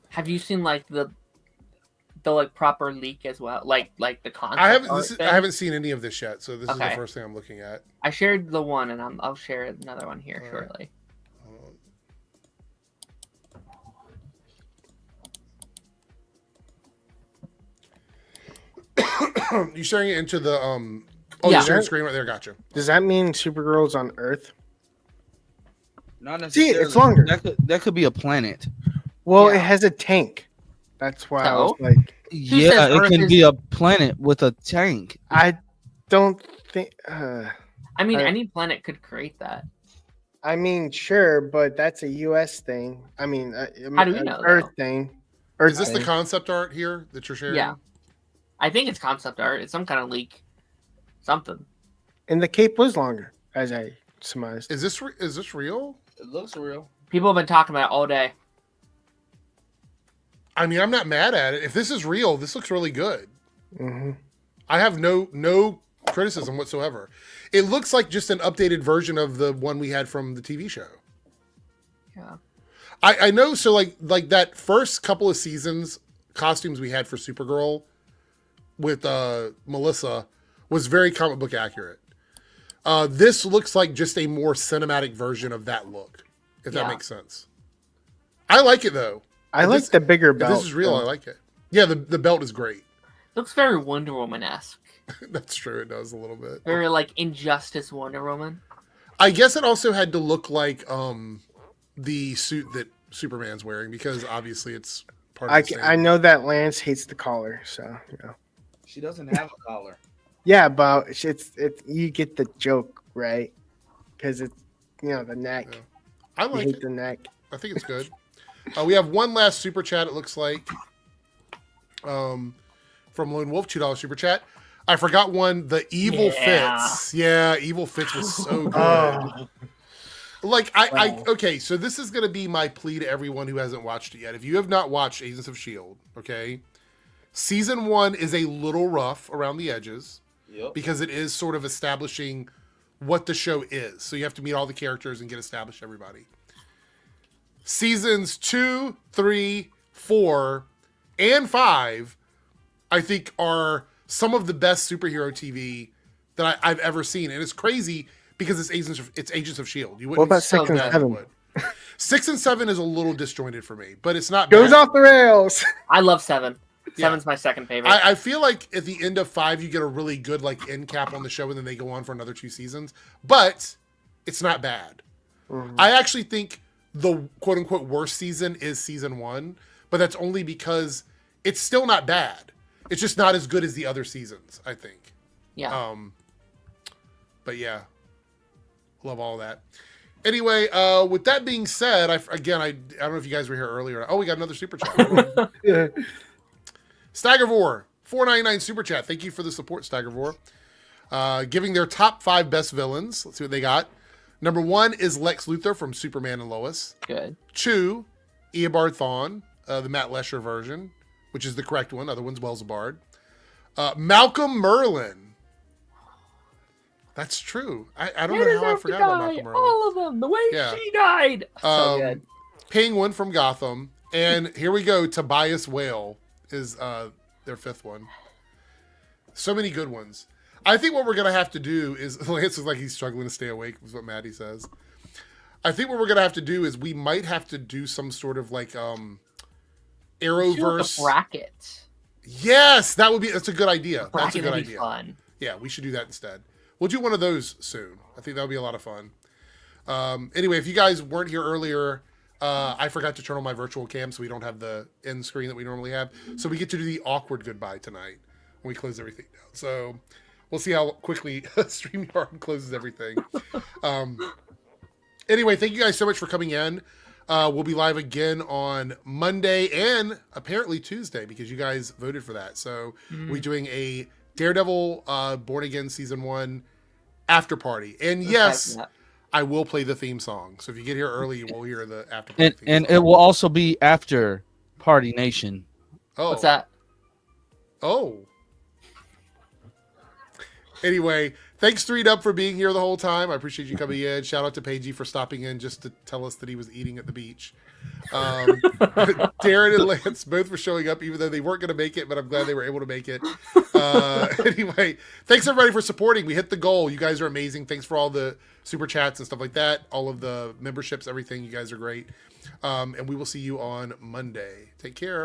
L: Have you seen like the like proper leak as well? Like the concept.
A: I haven't seen any of this yet, so this is the first thing I'm looking at.
L: I shared the one, and I'll share another one here shortly.
A: You sharing it into the you're sharing screen right there. Gotcha.
B: Does that mean Supergirl's on Earth?
M: Not necessarily.
B: See, it's longer.
M: That could be a planet.
B: Well, it has a tank. That's why I was like,
M: yeah, it can be a planet with a tank.
B: I don't think.
L: I mean, any planet could create that.
B: I mean, sure, but that's a U.S. thing. I mean,
L: how do we know?
B: Earth thing.
A: Is this the concept art here that you're sharing?
L: Yeah. I think it's concept art. It's some kind of leak. Something.
B: And the cape was longer, as I surmised.
A: Is this real?
M: It looks real.
L: People have been talking about it all day.
A: I mean, I'm not mad at it. If this is real, this looks really good.
B: Mm-hmm.
A: I have no criticism whatsoever. It looks like just an updated version of the one we had from the TV show.
L: Yeah.
A: I know. So like that first couple of seasons costumes we had for Supergirl with Melissa was very comic book accurate. This looks like just a more cinematic version of that look, if that makes sense. I like it though.
B: I like the bigger belt.
A: If this is real, I like it. Yeah, the belt is great.
L: Looks very Wonder Woman-esque.
A: That's true. It does a little bit.
L: Very like Injustice Wonder Woman.
A: I guess it also had to look like the suit that Superman's wearing because obviously it's part of the same.
B: I know that Lance hates the collar, so
M: She doesn't have a collar.
B: Yeah, but it's you get the joke, right? Because it's the neck.
A: Yeah. I like it.
B: The neck.
A: I think it's good. We have one last super chat. It looks like from Lone Wolf, $2 super chat. I forgot one. The Evil Fits. Yeah, Evil Fits was so good. Like okay. So this is going to be my plea to everyone who hasn't watched it yet. If you have not watched Agents of S.H.I.E.L.D., okay, season 1 is a little rough around the edges because it is sort of establishing what the show is. So you have to meet all the characters and get established everybody. Seasons 2, 3, 4, and 5, I think, are some of the best superhero TV that I've ever seen, and it's crazy because it's Agents of S.H.I.E.L.D. You wouldn't.
B: What about 6 and 7?
A: 6 and 7 is a little disjointed for me, but it's not
B: Goes
A: bad.
B: off the rails.
L: I love 7.
A: Yeah.
L: 7's my second favorite.
A: I feel like at the end of 5, you get a really good like end cap on the show, and then they go on for another 2 seasons. But it's not bad. I actually think the quote unquote worst season is season 1, but that's only because it's still not bad. It's just not as good as the other seasons, I think.
L: Yeah.
A: But yeah, love all that. Anyway, with that being said, I don't know if you guys were here earlier. Oh, we got another super chat. Staggervore, $4.99 super chat. Thank you for the support, Staggervore. Giving their top 5 best villains. Let's see what they got. Number 1 is Lex Luthor from Superman and Lois.
L: Good.
A: 2, Eobard Thawne, the Matt Lesher version, which is the correct one. Other one's Welzabard. Malcolm Merlin. That's true. I don't know how I forgot about Malcolm Merlin.
L: All of them. The way she died. So good.
A: Penguin from Gotham. And here we go. Tobias Whale is their 5th one. So many good ones. I think what we're going to have to do is, Lance is like he's struggling to stay awake, is what Maddie says. I think what we're going to have to do is we might have to do some sort of like Arrowverse.
L: A bracket.
A: Yes, that's a good idea. That's a good
L: Would be
A: idea.
L: Fun.
A: Yeah, we should do that instead. We'll do one of those soon. I think that'll be a lot of fun. Anyway, if you guys weren't here earlier, I forgot to turn on my virtual cam so we don't have the end screen that we normally have. So we get to do the awkward goodbye tonight when we close everything down. So we'll see how quickly StreamYard closes everything. Anyway, thank you guys so much for coming in. We'll be live again on Monday and apparently Tuesday because you guys voted for that. So we're doing a Daredevil Born Again Season 1 after party. And yes, I will play the theme song. So if you get here early, you will hear the after party theme
M: and
A: song.
M: it will also be after Party Nation.
A: Oh.
L: What's that?
A: Oh. Anyway, thanks 3Dub for being here the whole time. I appreciate you coming in. Shout out to Paigey for stopping in just to tell us that he was eating at the beach. Darren and Lance both for showing up, even though they weren't going to make it, but I'm glad they were able to make it. Anyway, thanks everybody for supporting. We hit the goal. You guys are amazing. Thanks for all the super chats and stuff like that. All of the memberships, everything. You guys are great. And we will see you on Monday. Take care.